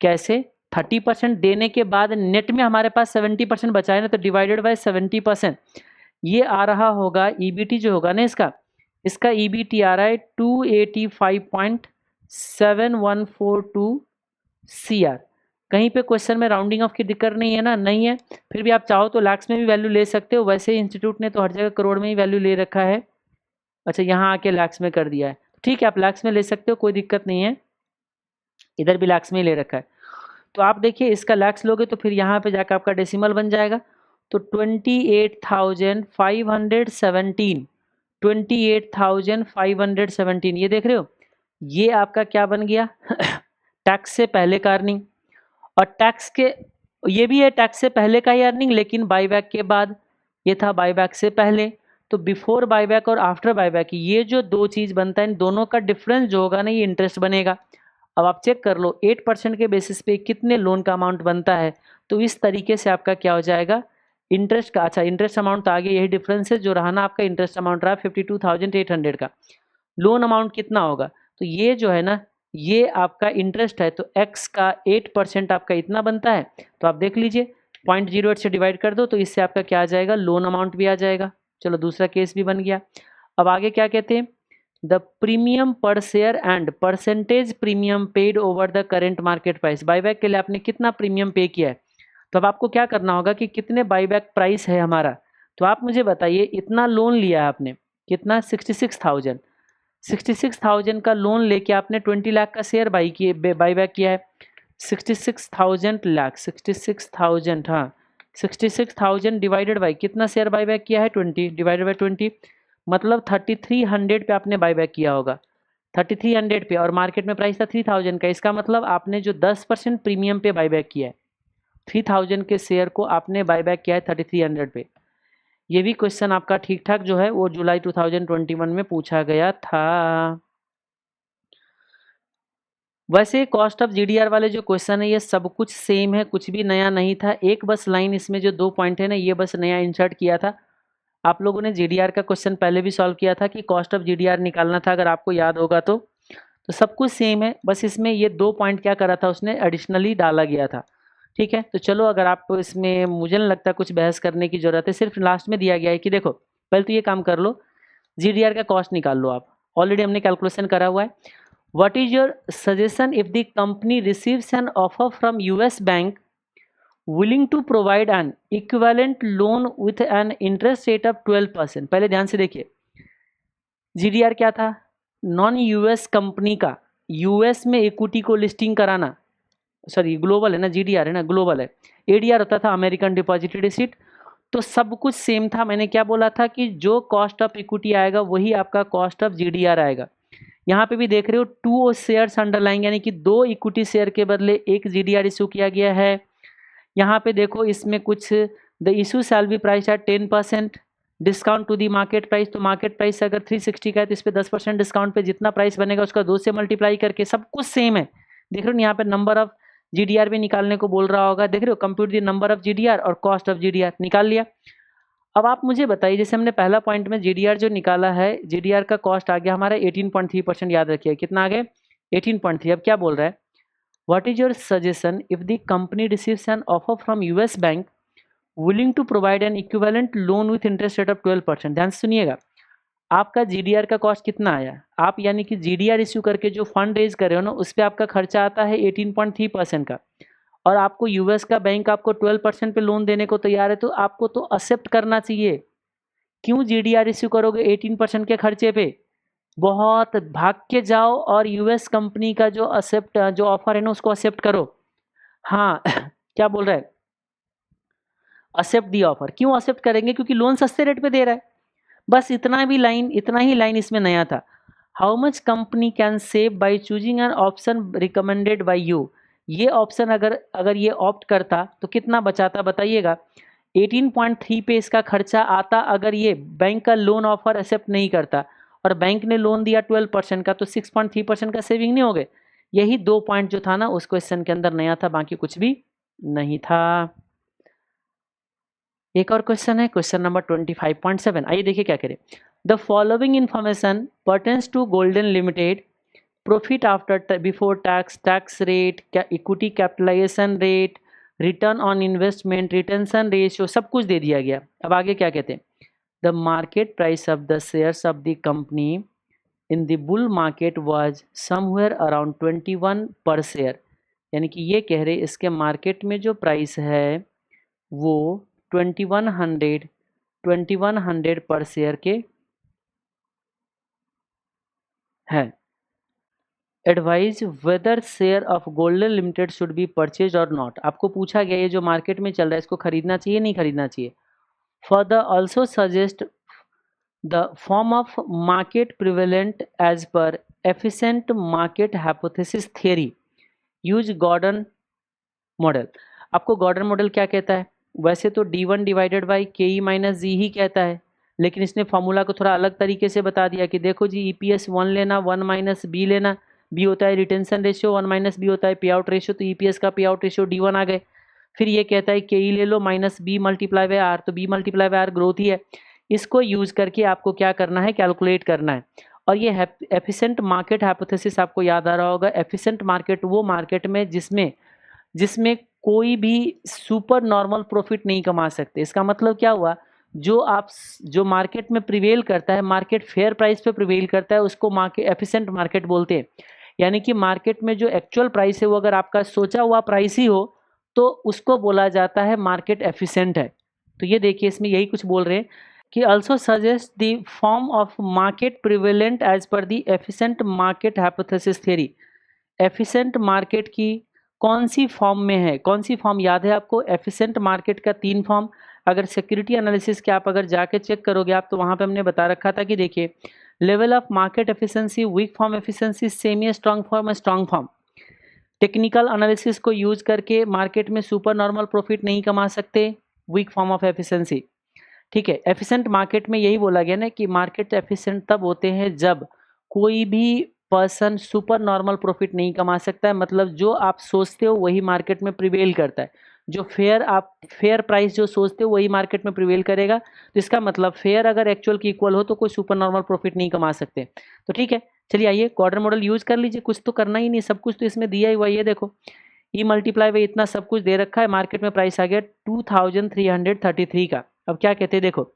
कैसे, 30% देने के बाद नेट में हमारे पास 70% बचा है ना, तो डिवाइडेड बाय 70%, ये आ रहा होगा ईबीटी जो होगा ना इसका, इसका ईबीटी आ रहा है 285.7142 CR। कहीं पे क्वेश्चन में राउंडिंग ऑफ की दिक्कत नहीं है ना, नहीं है, फिर भी आप चाहो तो लैक्स में भी वैल्यू ले सकते हो, वैसे इंस्टीट्यूट ने तो हर जगह करोड़ में ही वैल्यू ले रखा है। अच्छा यहाँ आके लैक्स में कर दिया है, ठीक है आप लैक्स में ले सकते हो, कोई दिक्कत नहीं है, इधर भी लैक्स में ही ले रखा है। तो आप देखिए इसका लैक्स लोगे तो फिर यहाँ पे जाकर आपका डेसिमल बन जाएगा, तो 28,517, 28,517, ये देख रहे हो, ये आपका क्या बन गया टैक्स से पहले का अर्निंग, और टैक्स के, ये भी है टैक्स से पहले का ही अर्निंग, लेकिन बायबैक के बाद, ये था बायबैक से पहले, तो बिफोर बायबैक और आफ्टर बायबैक ये जो दो चीज़ बनता है, इन दोनों का डिफरेंस जो होगा ना, ये इंटरेस्ट बनेगा। अब आप चेक कर लो 8% के बेसिस पे कितने लोन का अमाउंट बनता है, तो इस तरीके से आपका क्या हो जाएगा, इंटरेस्ट का, अच्छा इंटरेस्ट अमाउंट तो आगे यही डिफरेंस है, जो रहा ना आपका इंटरेस्ट अमाउंट रहा 52,800 का, लोन अमाउंट कितना होगा, तो ये जो है ना, ये आपका इंटरेस्ट है, तो x का 8% आपका इतना बनता है, तो आप देख लीजिए 0.08 से डिवाइड कर दो, तो इससे आपका क्या आ जाएगा, लोन अमाउंट भी आ जाएगा। चलो दूसरा केस भी बन गया। अब आगे क्या कहते हैं, द प्रीमियम पर share and percentage premium paid over the current market price, buyback के लिए आपने कितना प्रीमियम पे किया है, तो अब आपको क्या करना होगा कि कितने बायबैक प्राइस है हमारा, तो आप मुझे बताइए इतना लोन लिया है आपने, कितना 66,000, 66,000 का लोन लेके आपने 20 लाख का शेयर बाईबैक किया है, 66,000 लाख 66,000, हाँ 66,000 डिवाइडेड बाई कितना शेयर बाईबैक किया है 20, डिवाइडेड बाई 20, मतलब 3300 पे आपने बाईबैक किया होगा, 3300 पे, और मार्केट में प्राइस था 3000 का, इसका मतलब आपने जो 10% प्रीमियम पे बाईबैक किया है, 3000 के शेयर को आपने बाईबैक किया है 3300 पे। ये भी क्वेश्चन आपका ठीक ठाक जो है वो जुलाई 2021 में पूछा गया था। वैसे कॉस्ट ऑफ जीडीआर वाले जो क्वेश्चन है ये सब कुछ सेम है, कुछ भी नया नहीं था, एक बस लाइन इसमें जो 2 पॉइंट है ना, ये बस नया इंसर्ट किया था। आप लोगों ने जीडीआर का क्वेश्चन पहले भी सॉल्व किया था कि कॉस्ट ऑफ जीडीआर निकालना था, अगर आपको याद होगा तो सब कुछ सेम है, बस इसमें ये 2 पॉइंट क्या करा था उसने, एडिशनली डाला गया था, ठीक है। तो चलो अगर आप इसमें, मुझे नहीं लगता कुछ बहस करने की ज़रूरत है, सिर्फ लास्ट में दिया गया है कि देखो पहले तो ये काम कर लो, GDR का कॉस्ट निकाल लो आप, ऑलरेडी हमने कैलकुलेशन करा हुआ है। What is your suggestion if the company receives an offer from US bank willing to provide an equivalent loan with an interest rate of 12%। पहले ध्यान से देखिए, GDR क्या था? नॉन US कंपनी का US में इक्विटी को लिस्टिंग कराना, सॉरी ग्लोबल है ना, GDR है ना, ग्लोबल है। ADR होता था अमेरिकन डिपॉजिटरी रिसीट। तो सब कुछ सेम था। मैंने क्या बोला था कि जो कॉस्ट ऑफ इक्विटी आएगा वही आपका कॉस्ट ऑफ GDR आएगा। यहाँ पे भी देख रहे हो 2 शेयर्स अंडरलाइन, यानी कि 2 इक्विटी शेयर के बदले 1 GDR इशू किया गया है। यहाँ पे देखो इसमें कुछ the issue shall be price at 10% discount to the market price. तो मार्केट प्राइस अगर 360 का है तो इस पर 10% डिस्काउंट पे जितना प्राइस बनेगा उसका 2 से मल्टीप्लाई करके, सब कुछ सेम है। देख रहे हो यहाँ पे नंबर ऑफ GDR भी निकालने को बोल रहा होगा, देख रहे हो, compute the number of GDR और कॉस्ट ऑफ GDR निकाल लिया। अब आप मुझे बताइए, जैसे हमने पहला पॉइंट में GDR जो निकाला है, GDR का कॉस्ट आ गया हमारा 18.3%, याद रखिए कितना आ गया 18.3। अब क्या बोल रहा है, What is your suggestion if the company receives an offer from US bank willing to provide an equivalent loan with interest rate of 12%? ध्यान से सुनिएगा, आपका GDR का कॉस्ट कितना आया, आप यानी कि GDR इश्यू करके जो फंड रेज कर रहे हो ना, उस पर आपका खर्चा आता है 18.3% का, और आपको US का बैंक आपको 12% पे लोन देने को तैयार है, तो आपको तो एक्सेप्ट करना चाहिए। क्यों GDR इश्यू करोगे 18% के खर्चे पे? बहुत भाग के जाओ और US कंपनी का जो ऑफर है ना उसको एक्सेप्ट करो। हाँ क्या बोल रहा है, एक्सेप्ट दी ऑफर। क्यों एक्सेप्ट करेंगे? क्योंकि लोन सस्ते रेट पे दे रहा है। बस इतना ही लाइन इसमें नया था। How much company can save by choosing an option recommended by you. ये ऑप्शन अगर ये ऑप्ट करता तो कितना बचाता बताइएगा। 18.3 पे इसका खर्चा आता अगर ये बैंक का लोन ऑफर एक्सेप्ट नहीं करता, और बैंक ने लोन दिया 12% का, तो 6.3% का सेविंग नहीं हो गए। यही 2 पॉइंट जो था ना उस क्वेश्चन के अंदर नया था, बाकी कुछ भी नहीं था। एक और क्वेश्चन है, क्वेश्चन नंबर 25.7। आइए देखिए क्या करें। The following information pertains to Golden limited profit after before tax, tax rate, equity capitalisation rate, return on investment, retention ratio, सब कुछ दे दिया गया। अब आगे क्या कहते हैं, the market price of the shares of the company in the bull market was somewhere around 21 पर शेयर। यानी कि ये कह रहे इसके मार्केट में जो प्राइस है वो 2100 पर शेयर के है। Advise whether share of Golden limited should be purchase और नॉट। आपको पूछा गया ये जो मार्केट में चल रहा है इसको खरीदना चाहिए नहीं खरीदना चाहिए। Further also suggest the form of market prevalent as per efficient market hypothesis theory, use Gordon model. आपको गॉर्डन मॉडल क्या कहता है? वैसे तो D1 divided by KE minus g ही कहता है, लेकिन इसने फॉर्मूला को थोड़ा अलग तरीके से बता दिया कि देखो जी EPS 1 लेना, 1 माइनस बी लेना, बी होता है रिटेंशन रेशियो, 1 माइनस बी होता है पे आउट रेशियो, तो EPS का पे आउट रेशियो D1 आ गए। फिर ये कहता है KE ले लो minus b multiply by r, तो b multiply by r growth ही है। इसको यूज करके आपको क्या करना है, कैलकुलेट करना है। और ये एफिशिएंट मार्केट हाइपोथेसिस आपको याद आ रहा होगा। एफिशिएंट मार्केट वो मार्केट में जिसमें कोई भी सुपर नॉर्मल प्रॉफिट नहीं कमा सकते। इसका मतलब क्या हुआ, जो मार्केट में प्रिवेल करता है, मार्केट फेयर प्राइस पे प्रिवेल करता है, उसको मार्केट एफिशिएंट मार्केट बोलते हैं। यानी कि मार्केट में जो एक्चुअल प्राइस है वो अगर आपका सोचा हुआ प्राइस ही हो तो उसको बोला जाता है मार्केट एफिशिएंट है। तो ये देखिए इसमें यही कुछ बोल रहे हैं कि also suggest the form of market prevalent as per the efficient market hypothesis theory. Efficient market की कौन सी फॉर्म में है, कौन सी फॉर्म याद है आपको? एफिशिएंट मार्केट का 3 फॉर्म। अगर सिक्योरिटी एनालिसिस के आप अगर जाके चेक करोगे आप, तो वहाँ पे हमने बता रखा था कि देखिए level of market efficiency, weak form efficiency, semi strong form, strong form. Technical analysis को यूज करके मार्केट में सुपर नॉर्मल प्रॉफिट नहीं कमा सकते, वीक फॉर्म ऑफ एफिशिएंसी। ठीक है, एफिशिएंट मार्केट में यही बोला गया ना कि मार्केट एफिशिएंट तब होते हैं जब कोई भी पर्सन सुपर नॉर्मल प्रॉफिट नहीं कमा सकता है। मतलब जो आप सोचते हो वही मार्केट में प्रिवेल करता है, जो फेयर प्राइस जो सोचते हो वही मार्केट में प्रिवेल करेगा। तो इसका मतलब फेयर अगर एक्चुअल की इक्वल हो तो कोई सुपर नॉर्मल प्रॉफिट नहीं कमा सकते। तो ठीक है, चलिए आइए गॉर्डन मॉडल यूज कर लीजिए। कुछ तो करना ही नहीं, सब कुछ तो इसमें दिया ही हुआ। ये देखो ई मल्टीप्लाई बाई इतना सब कुछ दे रखा है, मार्केट में प्राइस आ गया 2333 का। अब क्या कहते हैं देखो,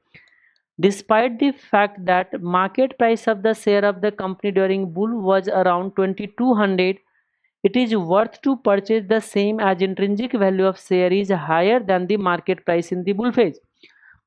Despite the fact that market price of the share of the company during bull was around 2200, it is worth to purchase the same as intrinsic value of share is higher than the market price in the bull phase.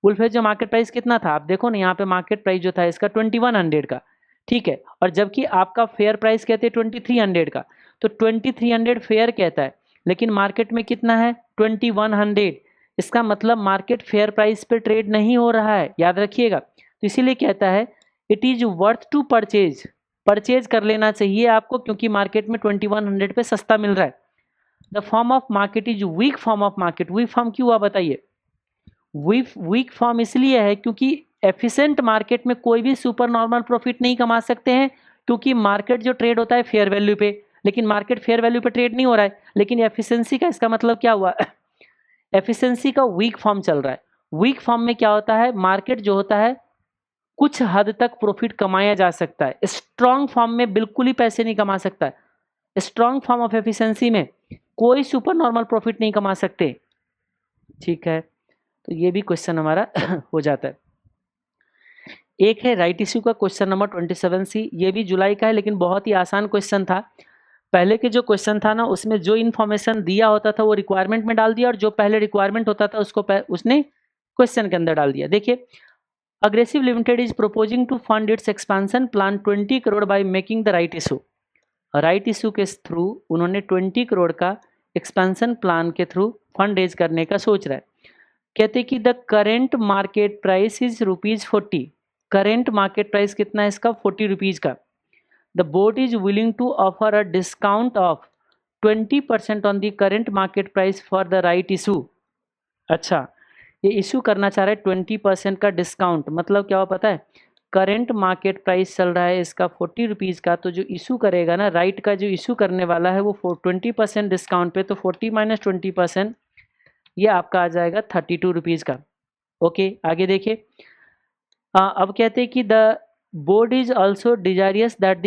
Bull phase जो market price कितना था, आप देखो ना यहाँ पे market price जो था इसका 2100 का, ठीक है, और जबकि आपका फेयर प्राइस कहते हैं 2300 का, तो 2300 फेयर कहता है लेकिन मार्केट में कितना है 2100, इसका मतलब मार्केट फेयर प्राइस पे ट्रेड नहीं हो रहा है, याद रखिएगा। तो इसीलिए कहता है it is worth to purchase कर लेना चाहिए आपको, क्योंकि मार्केट में 2100 पे सस्ता मिल रहा है। The form of market is weak form of market. Weak form क्यों हुआ बताइए? वीक फॉर्म इसलिए है क्योंकि एफिशिएंट मार्केट में कोई भी सुपर नॉर्मल प्रॉफिट नहीं कमा सकते हैं, क्योंकि मार्केट जो ट्रेड होता है फेयर वैल्यू पे, लेकिन मार्केट फेयर वैल्यू पे ट्रेड नहीं हो रहा है। लेकिन एफिशिएंसी का इसका मतलब क्या हुआ? एफिशिएंसी का वीक फॉर्म चल रहा है। वीक फॉर्म में क्या होता है, मार्केट जो होता है कुछ हद तक प्रॉफिट कमाया जा सकता है, स्ट्रॉन्ग फॉर्म में बिल्कुल ही पैसे नहीं कमा सकता है। स्ट्रॉन्ग फॉर्म ऑफ एफिशिएंसी में कोई सुपर नॉर्मल प्रॉफिट नहीं कमा सकते, ठीक है। तो ये भी क्वेश्चन हमारा हो जाता है। एक है राइट इश्यू का क्वेश्चन नंबर 27C, ये भी जुलाई का है लेकिन बहुत ही आसान क्वेश्चन था। पहले के जो क्वेश्चन था ना उसमें जो इन्फॉर्मेशन दिया होता था वो रिक्वायरमेंट में डाल दिया, और जो पहले रिक्वायरमेंट होता था उसको उसने क्वेश्चन के अंदर डाल दिया। देखिए, Aggressive limited is proposing to fund its expansion plan 20 crore by making the right issue. Right issue के थ्रू उन्होंने 20 करोड़ का एक्सपेंशन प्लान के थ्रू फंड रेज करने का सोच रहा है। कहते कि the current market price is ₹40। Current market price कितना है इसका? 40 रुपीज़ का। The board is willing to offer a discount of 20% on the current market price for the right issue. अच्छा, ये इशू करना चाह रहा है 20% का डिस्काउंट, मतलब क्या हो पता है? करेंट मार्केट प्राइस चल रहा है इसका 40 रुपीज़ का, तो जो इशू करेगा ना राइट का, जो इशू करने वाला है वो 20% डिस्काउंट पे, तो 40 - 20% ये आपका आ जाएगा 32 रुपीज़ का। ओके, आगे देखिए। अब कहते हैं कि the board is also desirous that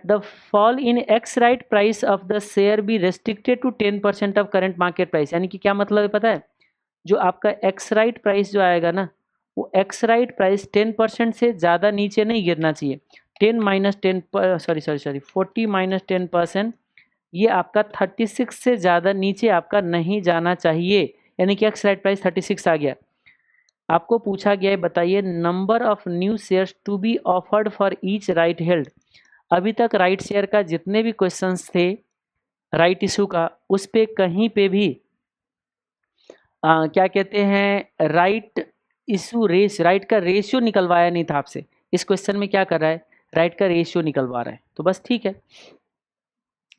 the fall in ex right price of the share be restricted to 10% of current market price. यानी कि क्या मतलब है पता है? जो आपका एक्स राइट प्राइस जो आएगा ना, वो एक्स राइट प्राइस 10% से ज़्यादा नीचे नहीं गिरना चाहिए। 40 - 10%, ये आपका 36 से ज़्यादा नीचे आपका नहीं जाना चाहिए। यानी कि एक्स राइट प्राइस 36 आ गया। आपको पूछा गया है, बताइए number of new shares to be offered for each right held. अभी तक राइट शेयर का जितने भी क्वेश्चंस थे राइट इशू का, उस पे कहीं पे भी क्या कहते हैं, राइट इशू राइट का रेशियो निकलवाया नहीं था आपसे। इस क्वेश्चन में क्या कर रहा है? राइट का रेशियो निकलवा रहा है। तो बस ठीक है,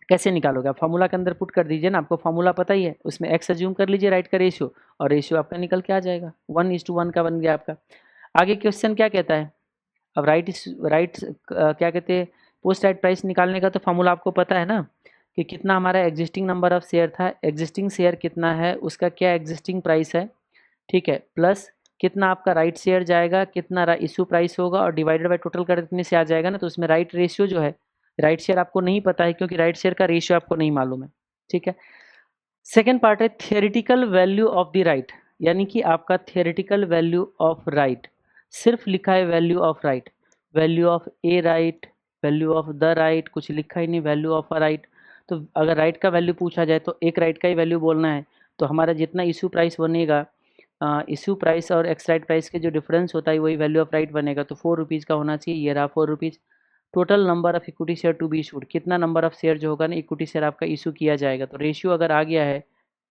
कैसे निकालोगे आप? फॉर्मूला के अंदर पुट कर दीजिए ना, आपको फॉर्मूला पता ही है, उसमें एक्स अज्यूम कर लीजिए राइट का रेशियो, और रेशियो आपका निकल के आ जाएगा, 1:1 का बन गया आपका। आगे क्वेश्चन क्या कहता है? अब राइट क्या कहते हैं, पोस्ट राइट प्राइस निकालने का तो फॉर्मूला आपको पता है ना, कि कितना हमारा एग्जिस्टिंग नंबर ऑफ शेयर था, एग्जिस्टिंग शेयर कितना है, उसका क्या एग्जिस्टिंग प्राइस है, ठीक है, प्लस कितना आपका राइट शेयर जाएगा, कितना इशू प्राइस होगा, और डिवाइडेड बाय टोटल करने से आ जाएगा ना। तो उसमें राइट रेशियो जो है, राइट शेयर आपको नहीं पता है क्योंकि राइट शेयर का रेशियो आपको नहीं मालूम है, ठीक है। सेकेंड पार्ट है theoretical value of the right, यानी कि आपका थियोरिटिकल वैल्यू ऑफ राइट, सिर्फ लिखा है value of right, value of A right, value of the right, कुछ लिखा ही नहीं वैल्यू ऑफ अ राइट। तो अगर राइट का वैल्यू पूछा जाए तो एक राइट का ही वैल्यू बोलना है। तो हमारा जितना इशू प्राइस बनेगा, इशू प्राइस और एक्स राइट प्राइस के जो डिफरेंस होता है वही वैल्यू ऑफ राइट बनेगा। तो 4 रुपीज़ का होना चाहिए, ये रहा 4 rupees. Total number of equity share to be issued, कितना नंबर ऑफ शेयर जो होगा ना इक्विटी शेयर आपका इशू किया जाएगा। तो रेशियो अगर आ गया है,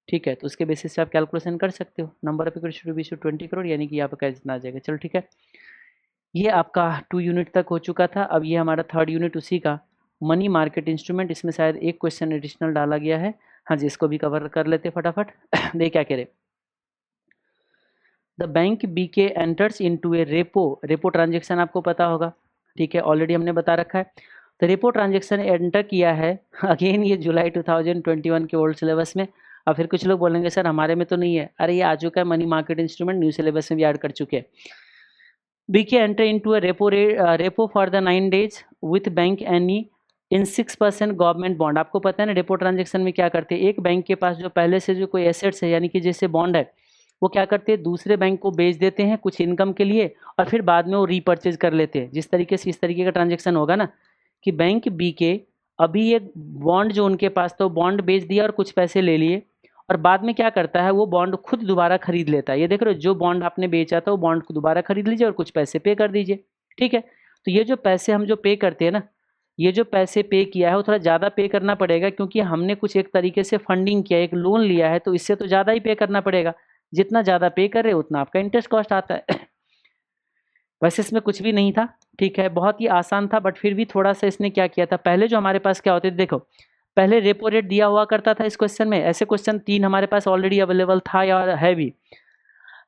ठीक है, तो उसके बेसिस से आप कैलकुलेशन कर सकते हो। Number of equity share to be issued 20 crore, यानी कि आपका जितना आ जाएगा। चलो ठीक है, ये आपका 2 यूनिट तक हो चुका था। अब ये हमारा 3rd यूनिट उसी का, मनी मार्केट इंस्ट्रूमेंट। इसमें शायद एक क्वेश्चन एडिशनल डाला गया है। हाँ जी, इसको भी कवर कर लेते फटाफट। देख क्या कह रहे, the bank BK enters into A repo transaction आपको पता होगा, ठीक है, ऑलरेडी हमने बता रखा है। तो रेपो ट्रांजेक्शन एंटर किया है, अगेन ये जुलाई 2021 के ओल्ड सिलेबस में। अब फिर कुछ लोग बोलेंगे सर हमारे में तो नहीं है, अरे ये आ चुका है, money market instrument new syllabus में भी ऐड कर चुके हैं। BK enter into A repo for the 9 days with bank any in 6% government bond. आपको पता है ना रेपो ट्रांजेक्शन में क्या करते हैं, एक बैंक के पास जो पहले से जो कोई एसेट्स है, यानी कि जैसे बॉन्ड है, वो क्या करते हैं, दूसरे बैंक को बेच देते हैं कुछ इनकम के लिए और फिर बाद में वो रीपर्चेज कर लेते हैं। जिस तरीके से इस तरीके का ट्रांजेक्शन होगा ना कि बैंक बी के अभी एक बॉन्ड जो उनके पास था वो बॉन्ड बेच दिया और कुछ पैसे ले लिए और बाद में क्या करता है वो बॉन्ड खुद दोबारा खरीद लेता है। ये देख रहे हो, जो बॉन्ड आपने बेचा था वो बॉन्ड को दोबारा खरीद लीजिए और कुछ पैसे पे कर दीजिए, ठीक है। तो ये जो पैसे हम जो पे करते हैं ना, ये जो पैसे पे किया है वो थोड़ा ज़्यादा पे करना पड़ेगा क्योंकि हमने कुछ एक तरीके से फंडिंग किया, एक लोन लिया है, तो इससे तो ज़्यादा ही पे करना पड़ेगा। जितना ज़्यादा पे कर रहे उतना आपका इंटरेस्ट कॉस्ट आता है। वैसे इसमें कुछ भी नहीं था, ठीक है, बहुत ही आसान था, बट फिर भी थोड़ा सा इसने क्या किया था, पहले जो हमारे पास क्या होते थे, देखो पहले रेपो रेट दिया हुआ करता था इस क्वेश्चन में। ऐसे क्वेश्चन 3 हमारे पास ऑलरेडी अवेलेबल था या है भी।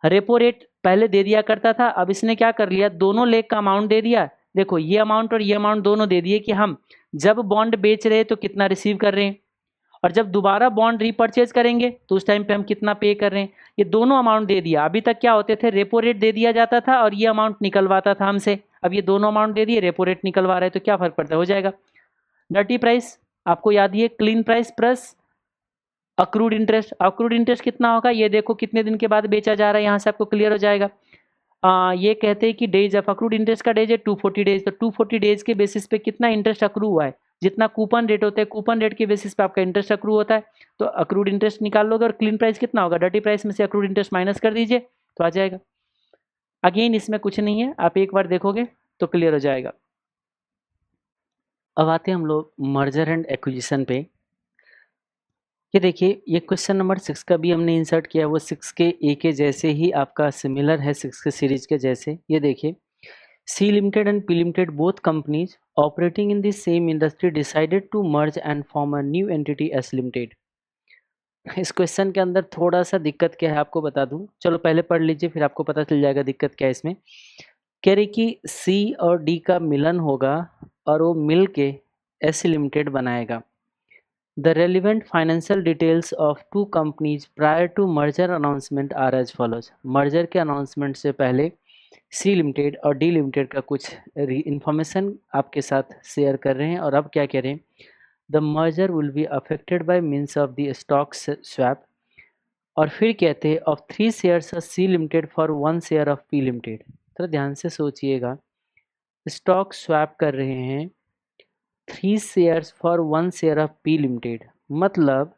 रेपो रेट पहले दे दिया करता था, अब इसने क्या कर लिया, दोनों लेग का अमाउंट दे दिया। देखो ये अमाउंट और ये अमाउंट दोनों दे दिए कि हम जब बॉन्ड बेच रहे हैं तो कितना रिसीव कर रहे हैं और जब दोबारा बॉन्ड रीपर्चेज करेंगे तो उस टाइम पे हम कितना पे कर रहे हैं, ये दोनों अमाउंट दे दिया। अभी तक क्या होते थे, रेपो रेट दे दिया जाता था और ये अमाउंट निकलवाता था हमसे। अब ये दोनों अमाउंट दे दिए, रेपो रेट निकलवा रहे हैं, तो क्या फर्क पड़ता है, हो जाएगा। डर्टी प्राइस आपको याद ही है, clean price plus accrued interest. Accrued interest कितना होगा, ये देखो कितने दिन के बाद बेचा जा रहा है, यहाँ से आपको क्लियर हो जाएगा। ये कहते हैं कि डेज ऑफ अक्रूड इंटरेस्ट का डेज है 240 डेज, तो 240 डेज के बेसिस पे कितना इंटरेस्ट अक्रू हुआ है, जितना कूपन रेट होता है कूपन रेट के बेसिस पे आपका इंटरेस्ट अक्रू होता है। तो अक्रूड इंटरेस्ट निकाल लोगे और क्लीन प्राइस कितना होगा, डर्टी प्राइस में से अक्रूड इंटरेस्ट माइनस कर दीजिए तो आ जाएगा। अगेन इसमें कुछ नहीं है, आप एक बार देखोगे तो क्लियर हो जाएगा। अब आते हैं हम लोग मर्जर एंड एक्विजिशन पे। ये देखिए, ये क्वेश्चन नंबर 6 का भी हमने इंसर्ट किया, वो 6 के ए के जैसे ही आपका सिमिलर है, 6 के सीरीज के जैसे। ये देखिए, C Limited and P Limited, both companies operating in the same industry, decided to merge and form a new entity S Limited. इस क्वेश्चन के अंदर थोड़ा सा दिक्कत क्या है आपको बता दूं, चलो पहले पढ़ लीजिए फिर आपको पता चल जाएगा दिक्कत क्या है इसमें। कह रही कि C और D का मिलन होगा और वो मिल के S Limited बनाएगा। The relevant financial details of two companies prior to merger announcement are as follows. Merger के अनाउंसमेंट से पहले सी लिमिटेड और डी लिमिटेड का कुछ इंफॉर्मेशन आपके साथ शेयर कर रहे हैं। और अब क्या कह रहे हैं, the merger will be affected by means of the stock swap. और फिर कहते हैं of 3 shares of C limited for 1 share of P limited. तो ध्यान से सोचिएगा, स्टॉक स्वैप कर रहे हैं 3 shares for 1 share of P limited, मतलब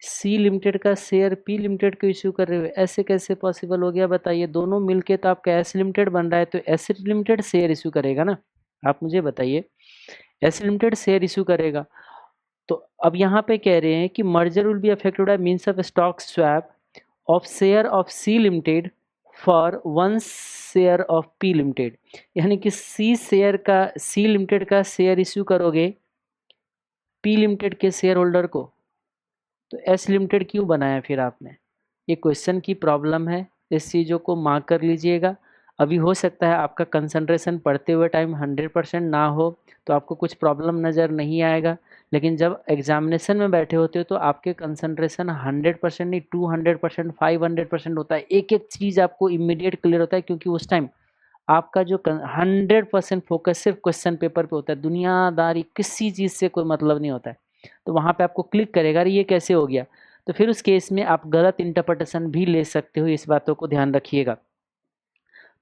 सी लिमिटेड का शेयर पी लिमिटेड को इश्यू कर रहे हो। ऐसे कैसे पॉसिबल हो गया बताइए, दोनों मिलके तो आपका एस लिमिटेड बन रहा है, तो एस लिमिटेड शेयर इश्यू करेगा ना, आप मुझे बताइए, एस लिमिटेड शेयर इश्यू करेगा। तो अब यहाँ पे कह रहे हैं कि merger will be affected by means of stock swap of share of C limited for 1 share of P limited. यानी कि सी लिमिटेड का शेयर इश्यू करोगे पी लिमिटेड के शेयर होल्डर को, तो एस लिमिटेड क्यों बनाया फिर आपने, ये क्वेश्चन की प्रॉब्लम है, इस चीज़ों को मार्क कर लीजिएगा। अभी हो सकता है आपका कंसंट्रेशन पढ़ते हुए टाइम 100% ना हो तो आपको कुछ प्रॉब्लम नज़र नहीं आएगा, लेकिन जब एग्जामिनेशन में बैठे होते हो तो आपके कंसंट्रेशन 100% नहीं 200% 500% होता है, एक एक चीज़ आपको इमीडिएट क्लियर होता है, क्योंकि उस टाइम आपका जो 100% फोकस सिर्फ क्वेश्चन पेपर पे होता है, दुनियादारी किसी चीज़ से कोई मतलब नहीं होता है। तो वहाँ पे आपको क्लिक करेगा अरे ये कैसे हो गया, तो फिर उस केस में आप गलत इंटरप्रिटेशन भी ले सकते हो, इस बातों को ध्यान रखिएगा।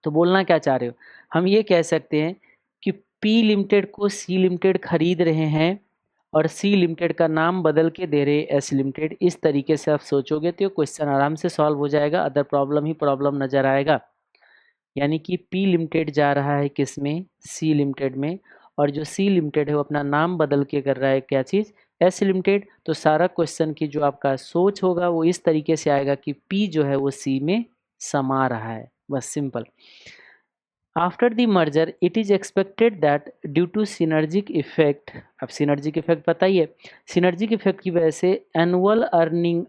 तो बोलना क्या चाह रहे हो, हम ये कह सकते हैं कि पी लिमिटेड को सी लिमिटेड खरीद रहे हैं और सी लिमिटेड का नाम बदल के दे रहे एस लिमिटेड। इस तरीके से आप सोचोगे तो क्वेश्चन आराम से सॉल्व हो जाएगा, अदर प्रॉब्लम ही प्रॉब्लम नज़र आएगा। यानी कि पी लिमिटेड जा रहा है किस में, सी लिमिटेड में, और जो सी लिमिटेड है वो अपना नाम बदल के कर रहा है क्या चीज़, एस लिमिटेड। तो सारा क्वेश्चन की जो आपका सोच होगा वो इस तरीके से आएगा कि पी जो है वो सी में समा रहा है, बस simple. After the merger it is expected that due to synergic effect, अब सिनर्जिक इफेक्ट बताइए, सिनर्जिक इफेक्ट की वजह से annual earning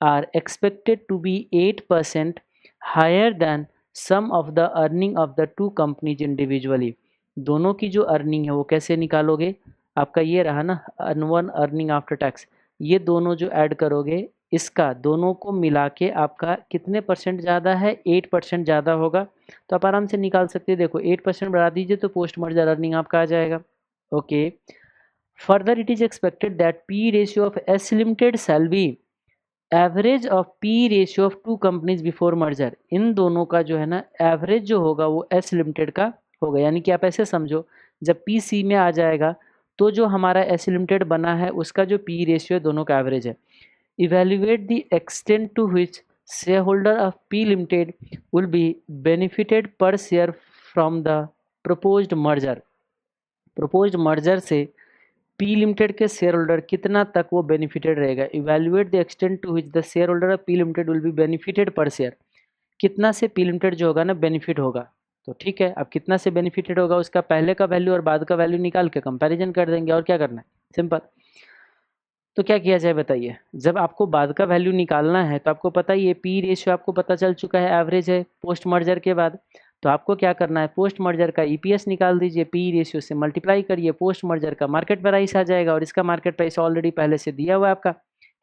are expected to be 8% higher than sum of the earning of the two companies individually. दोनों की जो earning है वो कैसे निकालोगे, आपका ये रहा ना एनुअल अर्निंग आफ्टर टैक्स, ये दोनों जो ऐड करोगे इसका दोनों को मिला के आपका कितने परसेंट ज़्यादा है, 8% ज़्यादा होगा। तो आप आराम से निकाल सकते हैं, देखो 8% बढ़ा दीजिए तो पोस्ट मर्जर अर्निंग आपका आ जाएगा। Okay, further it is expected that P ratio of S limited shall be, average of P ratio of two companies before merger, इन दोनों का जो है ना एवरेज जो होगा वो एस लिमिटेड का होगा। यानी कि आप ऐसे समझो, जब पी सी में आ जाएगा तो जो हमारा एस लिमिटेड बना है उसका जो पी रेशियो है दोनों का एवरेज है। Evaluate the extent to which share holder of P limited will be benefited per share from the proposed merger. Proposed merger से पी लिमिटेड के शेयर होल्डर कितना तक वो बेनिफिटेड रहेगा। Evaluate the extent to which the share holder of P limited will be benefited per share, कितना से P limited जो होगा ना बेनिफिट होगा। तो ठीक है, अब कितना से बेनिफिटेड होगा उसका पहले का वैल्यू और बाद का वैल्यू निकाल के कंपैरिजन कर देंगे, और क्या करना है, सिंपल। तो क्या किया जाए बताइए, जब आपको बाद का वैल्यू निकालना है तो आपको पता ही है पी रेशियो आपको पता चल चुका है एवरेज है पोस्ट मर्जर के बाद। तो आपको क्या करना है, पोस्ट मर्जर का ईपीएस निकाल दीजिए, पी रेशियो से मल्टीप्लाई करिए, पोस्ट मर्जर का मार्केट प्राइस आ जाएगा और इसका मार्केट प्राइस ऑलरेडी पहले से दिया हुआ है आपका।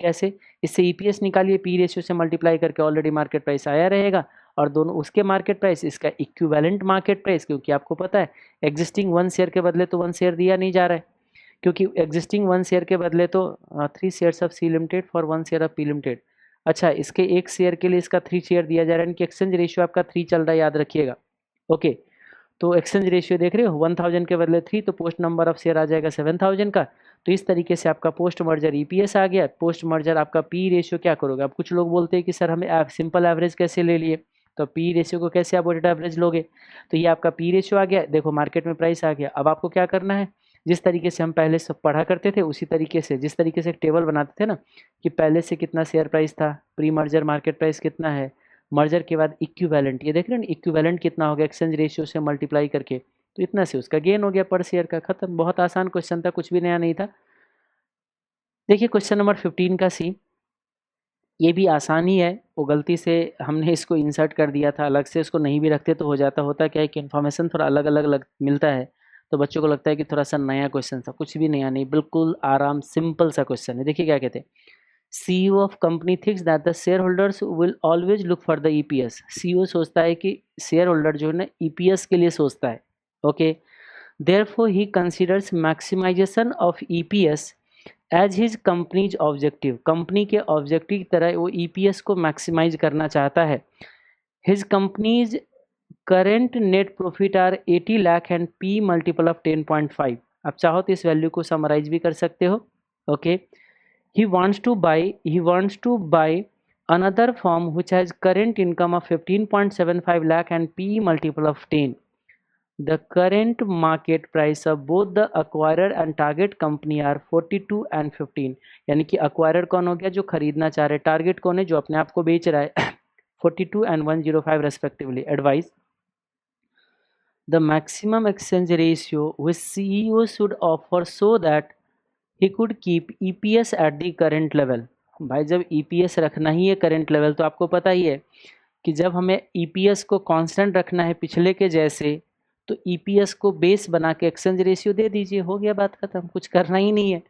कैसे, इससे ईपीएस निकालिए, पी रेशियो से मल्टीप्लाई करके ऑलरेडी मार्केट प्राइस आया रहेगा, और दोनों उसके मार्केट प्राइस इसका इक्विवेलेंट मार्केट प्राइस, क्योंकि आपको पता है एग्जिस्टिंग 1 शेयर के बदले तो 1 शेयर दिया नहीं जा रहा है, क्योंकि एग्जिस्टिंग 1 शेयर के बदले तो 3 shares of C limited for 1 share of P limited. अच्छा, इसके 1 शेयर के लिए इसका 3 शेयर दिया जा रहा है, यानी कि एक्सचेंज रेशियो आपका 3 चल रहा है, याद रखिएगा। ओके, तो एक्सचेंज रेशियो देख रहे हो, 1000 के बदले 3, तो पोस्ट नंबर ऑफ शेयर आ जाएगा 7000 का। तो इस तरीके से आपका पोस्ट मर्जर ईपीएस आ गया। पोस्ट मर्जर आपका पी रेशियो क्या करोगे, अब कुछ लोग बोलते हैं कि सर हमें सिंपल एवरेज कैसे ले लिए, तो पी रेशियो को कैसे आप वेटेड एवरेज लोगे। तो ये आपका पी रेशियो आ गया, देखो मार्केट में प्राइस आ गया। अब आपको क्या करना है, जिस तरीके से हम पहले सब पढ़ा करते थे उसी तरीके से, जिस तरीके से एक टेबल बनाते थे ना कि पहले से कितना शेयर प्राइस था, प्री मर्जर मार्केट प्राइस कितना है, मर्जर के बाद इक्विवेलेंट, ये देख रहे हैं इक्विवेलेंट कितना हो गया एक्सचेंज रेशियो से मल्टीप्लाई करके, तो इतना से उसका गेन हो गया पर शेयर का, खत्म। बहुत आसान क्वेश्चन था, कुछ भी नया नहीं था। देखिए क्वेश्चन नंबर 15 का सी, ये भी आसान ही है, वो गलती से हमने इसको इंसर्ट कर दिया था अलग से, इसको नहीं भी रखते तो हो जाता। होता क्या है कि इन्फॉर्मेशन थोड़ा अलग अलग मिलता है, तो बच्चों को लगता है कि थोड़ा सा नया क्वेश्चन था, कुछ भी नया नहीं, बिल्कुल आराम सिंपल सा क्वेश्चन है। देखिए क्या कहते हैं, CEO of company thinks that the share holders will always look for the EPS. CEO सोचता है कि शेयर होल्डर जो है ना ईपीएस के लिए सोचता है। Okay, therefore he considers maximisation of EPS as his company's objective. Company के ऑब्जेक्टिव की तरह वो ईपीएस को मैक्सिमाइज करना चाहता है। His company's current net profit are 80 lakh and P multiple of 10.5। आप चाहो तो इस वैल्यू को समराइज भी कर सकते हो। Okay, he wants to buy another firm which has current income of 15.75 lakh and PE multiple of 10. The current market price of both the acquirer and target company are 42 and 15। यानी कि acquirer कौन हो गया, जो खरीदना चाह रहे, target कौन है, जो अपने आप को बेच रहा है 42 and 105 respectively। Advice, the maximum exchange ratio which CEO should offer so that he could keep EPS at the current level। भाई जब EPS रखना ही है करंट लेवल, तो आपको पता ही है कि जब हमें EPS को कांस्टेंट रखना है पिछले के जैसे, तो EPS को बेस बना के एक्सचेंज रेशियो दे दीजिए, हो गया बात खत्म, कुछ करना ही नहीं है।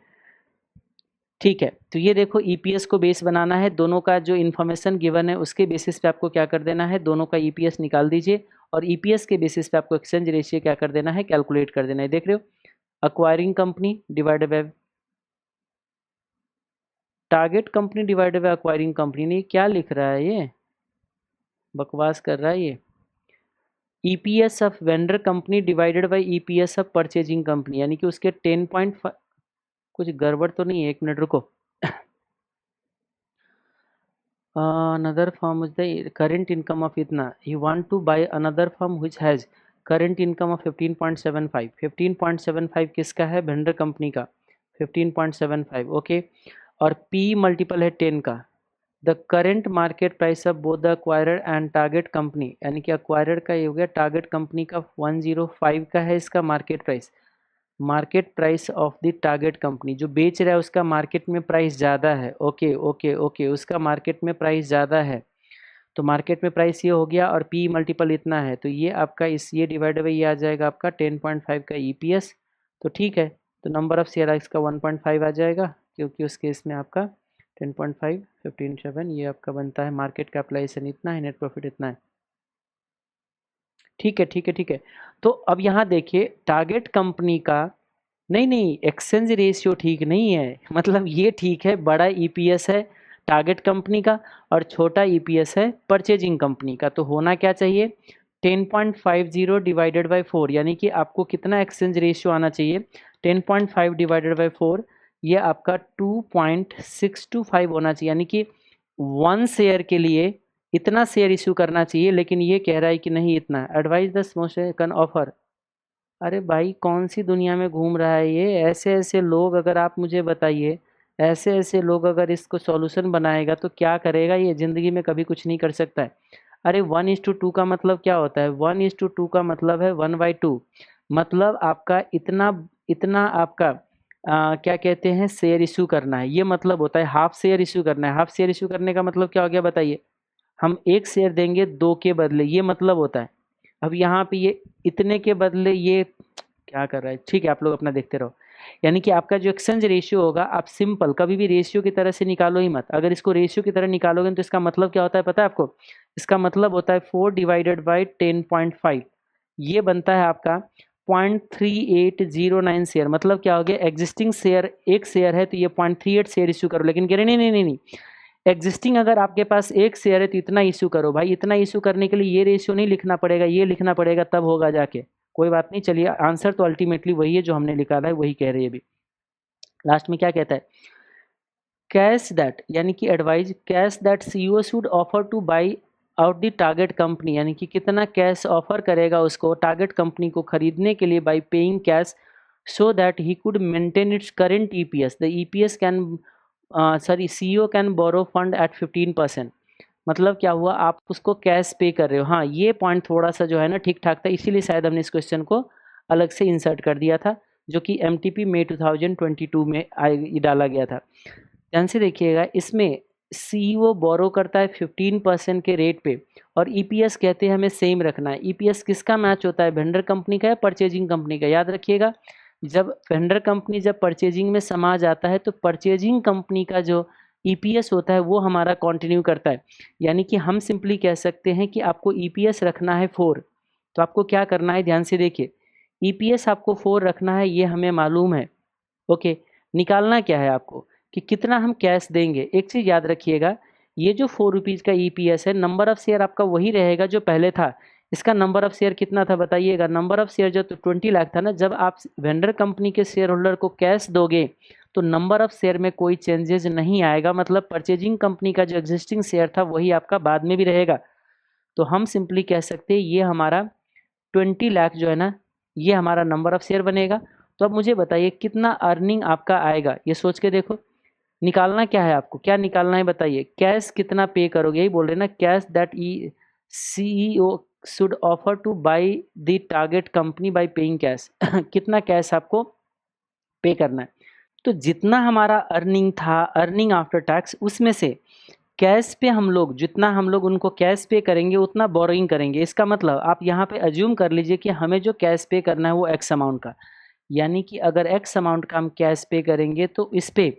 ठीक है, तो ये देखो EPS को बेस बनाना है, दोनों का जो इन्फॉर्मेशन गिवन है उसके बेसिस पे आपको क्या कर देना है, दोनों का EPS निकाल दीजिए, और EPS के बेसिस पे आपको एक्सचेंज रेशियो क्या कर देना है, कैलकुलेट कर देना है। देख रहे हो, acquiring company divided by target company divided by acquiring company. नहीं, क्या लिख रहा है ये, बकवास कर रहा है ये। EPS of vendor company divided by EPS of purchasing company, यानी कि उसके 10.5, कुछ गड़बड़ तो नहीं है, एक मिनट रुको। Another firm is the current income of इतना, you want to buy another firm which has current income of 15.75। 15.75 किसका है, वेंडर कंपनी का 15.75। ओके, और पी मल्टीपल है 10 का। The current market price of both the acquirer and target company, यानी कि acquirer का ये हो गया, टारगेट कंपनी का 105 का है इसका market price. Market price of the target company, जो बेच रहा है उसका मार्केट में प्राइस ज़्यादा है। ओके ओके ओके, उसका मार्केट में प्राइस ज़्यादा है, तो मार्केट में प्राइस ये हो गया, और पी मल्टीपल इतना है, तो ये आपका इस ये डिवाइड बाई ये आ जाएगा आपका 10.5 का ईपीएस। तो ठीक है, तो नंबर ऑफ शेयर इसका 1.5 आ जाएगा, क्योंकि उस केस में आपका 10.5 15.7 ये आपका बनता है, मार्केट कैपिटलाइजेशन इतना है, नेट प्रॉफिट इतना है। ठीक है ठीक है ठीक है, तो अब यहाँ देखिए टारगेट कंपनी का, नहीं नहीं एक्सचेंज रेशियो ठीक नहीं है, मतलब ये ठीक है, बड़ा ईपीएस है, टारगेट कंपनी का, और छोटा ईपीएस है परचेजिंग कंपनी का। तो होना क्या चाहिए, 10.50 डिवाइडेड बाई 4, यानी कि आपको कितना एक्सचेंज रेशियो आना चाहिए, 10.5 डिवाइडेड बाई 4, ये आपका 2.625 होना चाहिए, यानी कि 1 शेयर के लिए इतना शेयर इशू करना चाहिए, लेकिन ये कह रहा है कि नहीं इतना। Advice the most can offer. अरे भाई कौन सी दुनिया में घूम रहा है ये, ऐसे ऐसे लोग, अगर आप मुझे बताइए, ऐसे ऐसे लोग अगर इसको सॉल्यूशन बनाएगा तो क्या करेगा ये, ज़िंदगी में कभी कुछ नहीं कर सकता है। अरे 1:2 का मतलब क्या होता है, 1:2 का मतलब है 1/2, मतलब आपका इतना इतना आपका क्या कहते हैं, शेयर इशू करना है, ये मतलब होता है। हाफ शेयर इशू करना है, हाफ शेयर इशू करने का मतलब क्या हो गया बताइए, हम एक शेयर देंगे 2 के बदले, ये मतलब होता है। अब यहाँ पे ये इतने के बदले ये क्या कर रहा है, ठीक है आप लोग अपना देखते रहो। यानी कि आपका जो एक्सचेंज रेशियो होगा, आप सिंपल कभी भी रेशियो की तरह से निकालो ही मत। अगर इसको रेशियो की तरह निकालोगे तो इसका मतलब क्या होता है पता है आपको, इसका मतलब होता है 4 डिवाइडेड बाई 10.5, ये बनता है आपका 0.3809 शेयर। मतलब क्या हो गया, एग्जिस्टिंग शेयर एक शेयर है तो ये 0.38 शेयर इशू करो, लेकिन कह रहे नहीं नहीं नहीं नहीं, एग्जिस्टिंग अगर आपके पास एक शेयर है तो इतना इशू करो। भाई इतना इशू करने के लिए ये रेशियो नहीं लिखना पड़ेगा, ये लिखना पड़ेगा, तब होगा जाके। कोई बात नहीं, चलिए आंसर तो अल्टीमेटली वही है जो हमने निकाला है, वही कह रही है अभी। लास्ट में क्या कहता है, कैश दैट, यानी कि advise cash that CEO should offer two by out the target company, यानी कि कितना कैश ऑफर करेगा उसको टारगेट कंपनी को खरीदने के लिए, by paying cash, so that he could maintain its current EPS, the EPS can sorry CEO can borrow fund at 15%। मतलब क्या हुआ, आप उसको कैश पे कर रहे हो। हाँ ये पॉइंट थोड़ा सा जो है ना ठीक ठाक था, इसीलिए शायद हमने इस क्वेश्चन को अलग से इंसर्ट कर दिया था, जो कि एमटीपी मई 2022 में डाला गया था। ध्यान से देखिएगा, इसमें सीईओ बोरो करता है 15% के रेट पे, और ईपीएस कहते हैं हमें सेम रखना है। ईपीएस किसका मैच होता है, वेंडर कंपनी का या परचेजिंग कंपनी का। याद रखिएगा, जब वेंडर कंपनी जब परचेजिंग में समा जाता है तो परचेजिंग कंपनी का जो ईपीएस होता है वो हमारा कंटिन्यू करता है। यानी कि हम सिंपली कह सकते हैं कि आपको ईपीएस रखना है 4, तो आपको क्या करना है, ध्यान से देखिए, ईपीएस आपको 4 रखना है, ये हमें मालूम है। ओके, निकालना क्या है आपको कि कितना हम कैश देंगे। एक चीज़ याद रखिएगा, ये जो 4 रुपीज़ का ईपीएस है, नंबर ऑफ शेयर आपका वही रहेगा जो पहले था। इसका नंबर ऑफ शेयर कितना था बताइएगा, नंबर ऑफ शेयर जो 20 लाख था ना, जब आप वेंडर कंपनी के शेयर होल्डर को कैश दोगे तो नंबर ऑफ शेयर में कोई चेंजेज नहीं आएगा, मतलब परचेजिंग कंपनी का जो एग्जिस्टिंग शेयर था वही आपका बाद में भी रहेगा। तो हम सिंपली कह सकते हैं ये हमारा 20 लाख जो है ना, ये हमारा नंबर ऑफ शेयर बनेगा। तो अब मुझे बताइए कितना अर्निंग आपका आएगा, ये सोच के देखो। निकालना क्या है आपको, क्या निकालना है बताइए, कैश कितना पे करोगे, यही बोल रहे ना, cash that CEO should offer to buy the target company by paying cash. कितना कैश आपको पे करना है। तो जितना हमारा अर्निंग था, अर्निंग आफ्टर टैक्स, उसमें से कैश पे हम लोग जितना हम लोग उनको कैश पे करेंगे उतना बोरोइंग करेंगे। इसका मतलब आप यहाँ पे अज्यूम कर लीजिए कि हमें जो कैश पे करना है वो एक्स अमाउंट का, यानी कि अगर एक्स अमाउंट का हम कैश पे करेंगे तो इस पे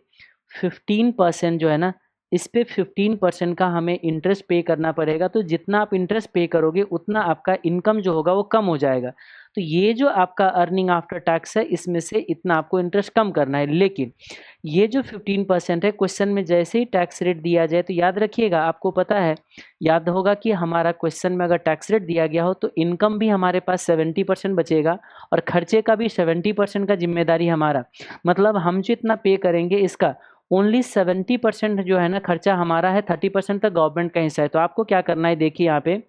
15% जो है ना, इस पे 15% का हमें इंटरेस्ट पे करना पड़ेगा। तो जितना आप इंटरेस्ट पे करोगे उतना आपका इनकम जो होगा वो कम हो जाएगा। तो ये जो आपका अर्निंग आफ्टर टैक्स है, इसमें से इतना आपको इंटरेस्ट कम करना है। लेकिन ये जो 15% है, क्वेश्चन में जैसे ही टैक्स रेट दिया जाए तो याद रखिएगा, आपको पता है, याद होगा कि हमारा क्वेश्चन में अगर टैक्स रेट दिया गया हो तो इनकम भी हमारे पास 70% बचेगा और खर्चे का भी 70% का जिम्मेदारी हमारा। मतलब हम जो इतना पे करेंगे इसका ओनली 70% जो है ना खर्चा हमारा है, 30% तक गवर्नमेंट का हिस्सा है। तो आपको क्या करना है, देखिए यहाँ पे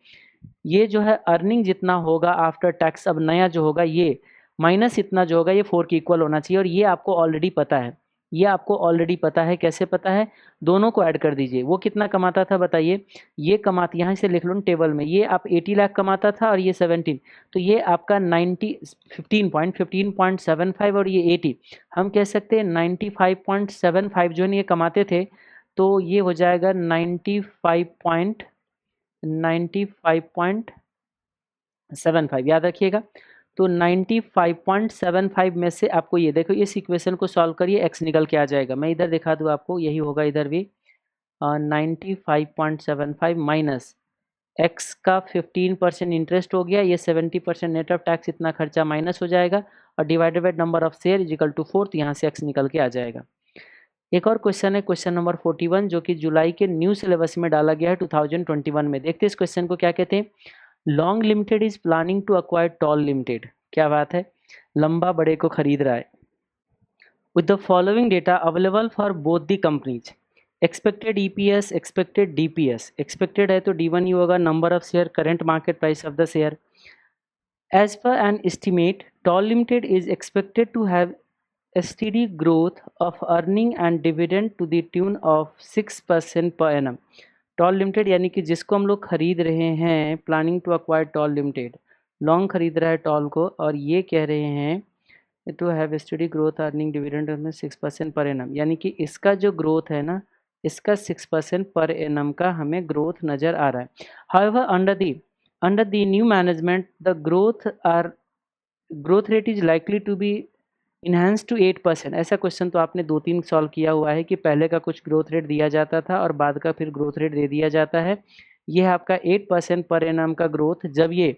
ये जो है अर्निंग जितना होगा आफ्टर टैक्स, अब नया जो होगा ये माइनस इतना जो होगा ये 4 के इक्वल होना चाहिए। और ये आपको ऑलरेडी पता है, ये आपको ऑलरेडी पता है। कैसे पता है, दोनों को ऐड कर दीजिए। वो कितना कमाता था बताइए, ये कमाता, यहाँ से लिख लो टेबल में, ये आप 80 लाख कमाता था और ये 17, तो ये आपका 15.75 और ये 80, हम कह सकते हैं 95.75 जो है ये कमाते थे। तो ये हो जाएगा 95.75 याद रखिएगा। तो 95.75 में से आपको ये देखो, इस इक्वेशन को सॉल्व करिए, एक्स निकल के आ जाएगा। मैं इधर दिखा दूँ आपको, यही होगा इधर भी। 95.75 माइनस एक्स का 15% इंटरेस्ट हो गया, ये 70% नेट ऑफ टैक्स, इतना खर्चा माइनस हो जाएगा, और divided by number of share equal to 4, तो यहाँ से एक्स निकल के आ जाएगा। एक और क्वेश्चन है क्वेश्चन नंबर 41 जो कि जुलाई के न्यू सिलेबस में डाला गया है 2021 में। देखते हैं इस क्वेश्चन को क्या कहते हैं। Long Limited is planning to acquire Tall Limited. क्या बात है, लंबा बड़े को खरीद रहा है। With the following data available for both the companies, expected EPS, expected DPS. Expected है तो D1 होगा, number of share, current market price of the share. As per an estimate Tall Limited is expected to have a steady growth of earning and dividend to the tune of 6% per annum। Tall Limited यानी कि जिसको हम लोग खरीद रहे हैं, planning to acquire Tall Limited, Long खरीद रहा है टॉल को, और ये कह रहे हैं to have steady growth earning dividend में 6% पर एनम, यानी कि इसका जो ग्रोथ है ना, इसका 6% पर एनम का हमें ग्रोथ नज़र आ रहा है। However under the new management the growth rate is likely to be enhance to 8%। ऐसा क्वेश्चन तो आपने 2-3 सॉल्व किया हुआ है कि पहले का कुछ ग्रोथ रेट दिया जाता था और बाद का फिर ग्रोथ रेट दे दिया जाता है। ये है आपका 8% पर एनम का ग्रोथ। जब ये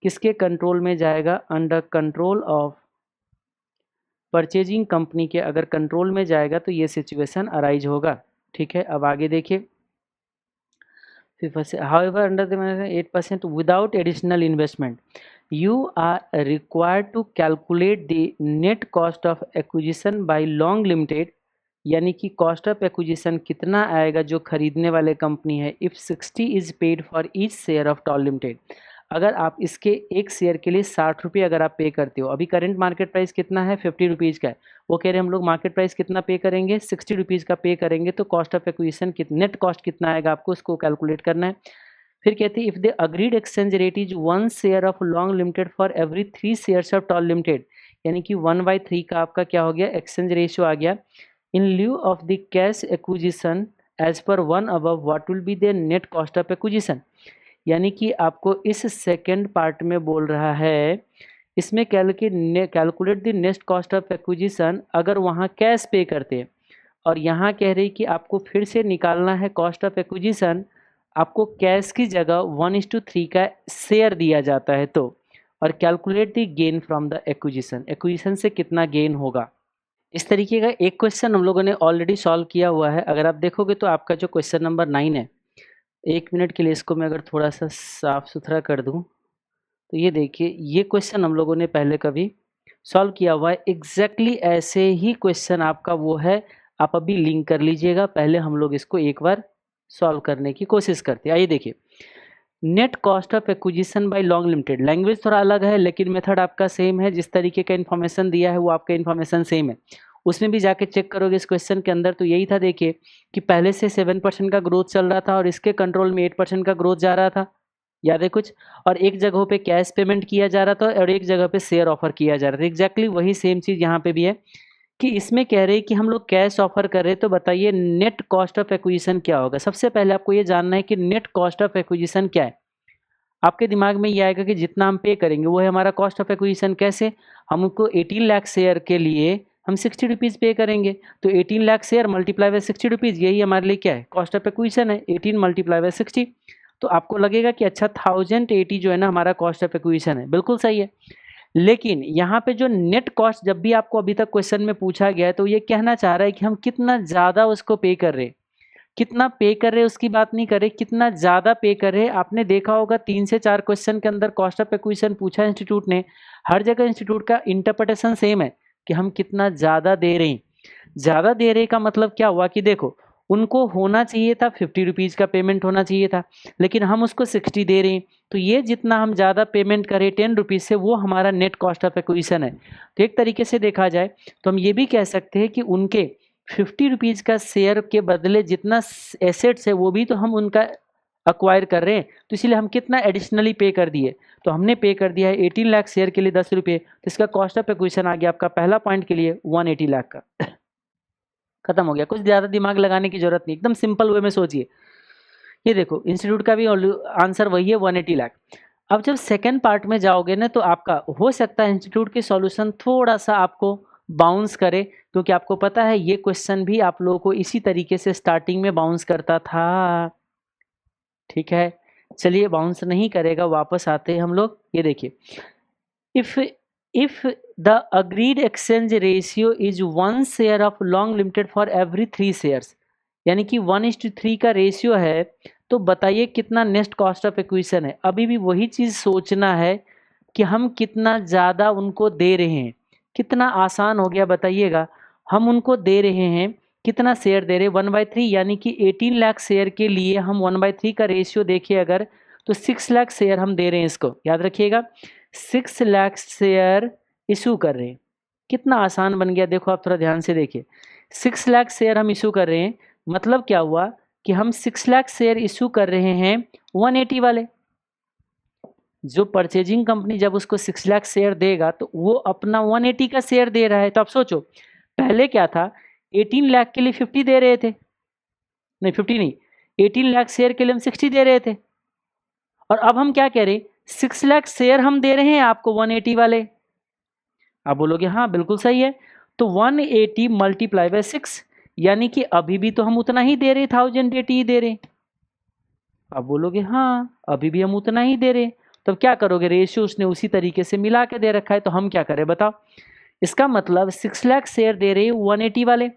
किसके कंट्रोल में जाएगा, under control of purchasing company के अगर कंट्रोल में जाएगा तो ये सिचुएशन अराइज होगा। ठीक है, अब आगे देखिए। However under the 8% without additional investment you are required to calculate the net cost of acquisition by long limited, यानी कि कॉस्ट ऑफ एक्विजिशन कितना आएगा जो खरीदने वाले कंपनी है, if 60 is paid for each share of tall limited. अगर आप इसके एक शेयर के लिए 60 रुपये अगर आप पे करते हो, अभी करंट मार्केट प्राइस कितना है, 50 रुपीज़ का है, वो कह रहे हैं हम लोग मार्केट प्राइस कितना पे करेंगे, 60 रुपीज़ का पे करेंगे, तो cost of acquisition net cost कितना आएगा आपको उसको कैलकुलेट करना है। फिर कहते हैं if the agreed exchange rate is 1 share of long limited for every 3 shares of tall Limited, यानी कि 1/3 का आपका क्या हो गया, एक्सचेंज रेशियो आ गया। In lieu of the cash acquisition as per 1 above what will be the net cost of acquisition, यानी कि आपको इस सेकेंड पार्ट में बोल रहा है, इसमें calculate the net cost of acquisition, अगर वहाँ कैश पे करते हैं और यहाँ कह रही कि आपको फिर से निकालना है कॉस्ट ऑफ एक्विजिशन, आपको कैश की जगह 1:3 का शेयर दिया जाता है तो, और calculate the gain from the acquisition से कितना गेन होगा। इस तरीके का एक क्वेश्चन हम लोगों ने ऑलरेडी सॉल्व किया हुआ है। अगर आप देखोगे तो आपका जो क्वेश्चन नंबर 9 है, 1 मिनट के लिए इसको मैं अगर थोड़ा सा साफ सुथरा कर दूं तो ये देखिए, ये क्वेश्चन हम लोगों ने पहले कभी सॉल्व किया हुआ है। एग्जैक्टली ऐसे ही क्वेश्चन आपका वो है, आप अभी लिंक कर लीजिएगा। पहले हम लोग इसको एक बार सॉल्व करने की कोशिश करते हैं। आइए देखिए, net cost of acquisition bye long limited, language थोड़ा अलग है लेकिन मेथड आपका सेम है, जिस तरीके का इन्फॉर्मेशन दिया है वो आपका इन्फॉर्मेशन सेम है। उसमें भी जाके चेक करोगे इस क्वेश्चन के अंदर तो यही था, देखिए कि पहले से 7% का ग्रोथ चल रहा था और इसके कंट्रोल में 8% का ग्रोथ जा रहा था, याद है कुछ, और एक जगह पे कैश पेमेंट किया जा रहा था और एक जगह पे शेयर ऑफर किया जा रहा था। एग्जैक्टली वही सेम चीज़ यहाँ पे भी है कि इसमें कह रहे हैं कि हम लोग कैश ऑफर कर रहे हैं, तो बताइए नेट कॉस्ट ऑफ एक्विजिशन क्या होगा। सबसे पहले आपको ये जानना है कि नेट कॉस्ट ऑफ एक्विजिशन क्या है। आपके दिमाग में ये आएगा कि जितना हम पे करेंगे वो है हमारा कॉस्ट ऑफ एक्विजिशन। कैसे, हमको 18 लाख शेयर के लिए हम 60 रुपीज़ पे करेंगे, तो 18 lakh share multiply by 60 rupees, यही हमारे लिए क्या है, कॉस्ट ऑफ एक्विजिशन है, 18 मल्टीप्लाई बाय 60। तो आपको लगेगा कि अच्छा 1080 जो है ना हमारा कॉस्ट ऑफ एक्विजिशन है, बिल्कुल सही है। लेकिन यहाँ पे जो नेट कॉस्ट जब भी आपको अभी तक क्वेश्चन में पूछा गया है तो ये कहना चाह रहा है कि हम कितना ज़्यादा उसको पे कर रहे हैं, कितना पे कर रहे हैं उसकी बात नहीं कर रहे, कितना ज़्यादा पे कर रहे हैं। आपने देखा होगा 3 से 4 क्वेश्चन के अंदर कॉस्ट ऑफ एक्विजिशन पूछा इंस्टीट्यूट ने, हर जगह इंस्टीट्यूट का इंटरप्रिटेशन सेम है कि हम कितना ज़्यादा दे रहे हैं। ज़्यादा दे रहे का मतलब क्या हुआ कि देखो, उनको होना चाहिए था 50 रुपीज़ का पेमेंट होना चाहिए था, लेकिन हम उसको 60 दे रहे हैं, तो ये जितना हम ज़्यादा पेमेंट करें 10 रुपीज़ से, वो हमारा नेट कॉस्ट ऑफ एक्विजिशन है। तो एक तरीके से देखा जाए तो हम ये भी कह सकते हैं कि उनके 50 रुपीज़ का शेयर के बदले जितना एसेट्स है वो भी तो हम उनका अक्वायर कर रहे हैं, तो इसलिए हम कितना एडिशनली पे कर दिए, तो हमने पे कर दिया है 18 लाख शेयर के लिए 10 रुपये, तो इसका कॉस्ट ऑफ एक्विजिशन आ गया आपका पहला पॉइंट के लिए 180 लाख का। खत्म हो गया, कुछ ज़्यादा दिमाग लगाने की जरूरत नहीं, एकदम सिंपल वे में सोचिए। ये देखो इंस्टीट्यूट का भी आंसर वही है 180 लाख। अब जब सेकेंड पार्ट में जाओगे ना तो आपका हो सकता है इंस्टीट्यूट के सॉल्यूशन थोड़ा सा आपको बाउंस करे, क्योंकि आपको पता है ये क्वेश्चन भी आप लोगों को इसी तरीके से स्टार्टिंग में बाउंस करता था। ठीक है, चलिए बाउंस नहीं करेगा, वापस आते हैं हम लोग। ये देखिए, if if the agreed exchange ratio is 1 share of long limited for every 3 shares, यानी कि 1:3 का रेशियो है, तो बताइए कितना नेट कॉस्ट ऑफ एक्विजिशन है। अभी भी वही चीज़ सोचना है कि हम कितना ज़्यादा उनको दे रहे हैं। कितना आसान हो गया बताइएगा। हम उनको दे रहे हैं, कितना शेयर दे रहे हैं, 1/3, यानी कि 18 लाख शेयर के लिए हम 1/3 का रेशियो देखिए अगर, तो 6 लाख शेयर हम दे रहे हैं इसको, याद रखिएगा 6 लाख शेयर इशू कर रहे हैं। कितना आसान बन गया देखो, आप थोड़ा ध्यान से देखिए। 6 लाख शेयर हम इशू कर रहे हैं, मतलब क्या हुआ कि हम 6 लाख शेयर इशू कर रहे हैं 180 वाले। जो परचेजिंग कंपनी जब उसको 6 लाख शेयर देगा तो वो अपना 180 का शेयर दे रहा है। तो आप सोचो पहले क्या था, 18 लाख के लिए 50 दे रहे थे, नहीं 50 नहीं, 18 लाख शेयर के लिए हम 60 दे रहे थे, और अब हम क्या कह रहे, 6 लाख शेयर हम दे रहे हैं आपको 180 वाले। आप बोलोगे हाँ बिल्कुल सही है, तो 180 मल्टीप्लाई बाय 6, यानी कि अभी भी तो हम उतना ही दे रहे, 1080 ही दे रहे। आप बोलोगे हाँ अभी भी हम उतना ही दे रहे, तो क्या करोगे, रेशियो उसने उसी तरीके से मिला के दे रखा है, तो हम क्या करें बताओ। इसका मतलब 6 लाख शेयर दे रहे 180 वाले,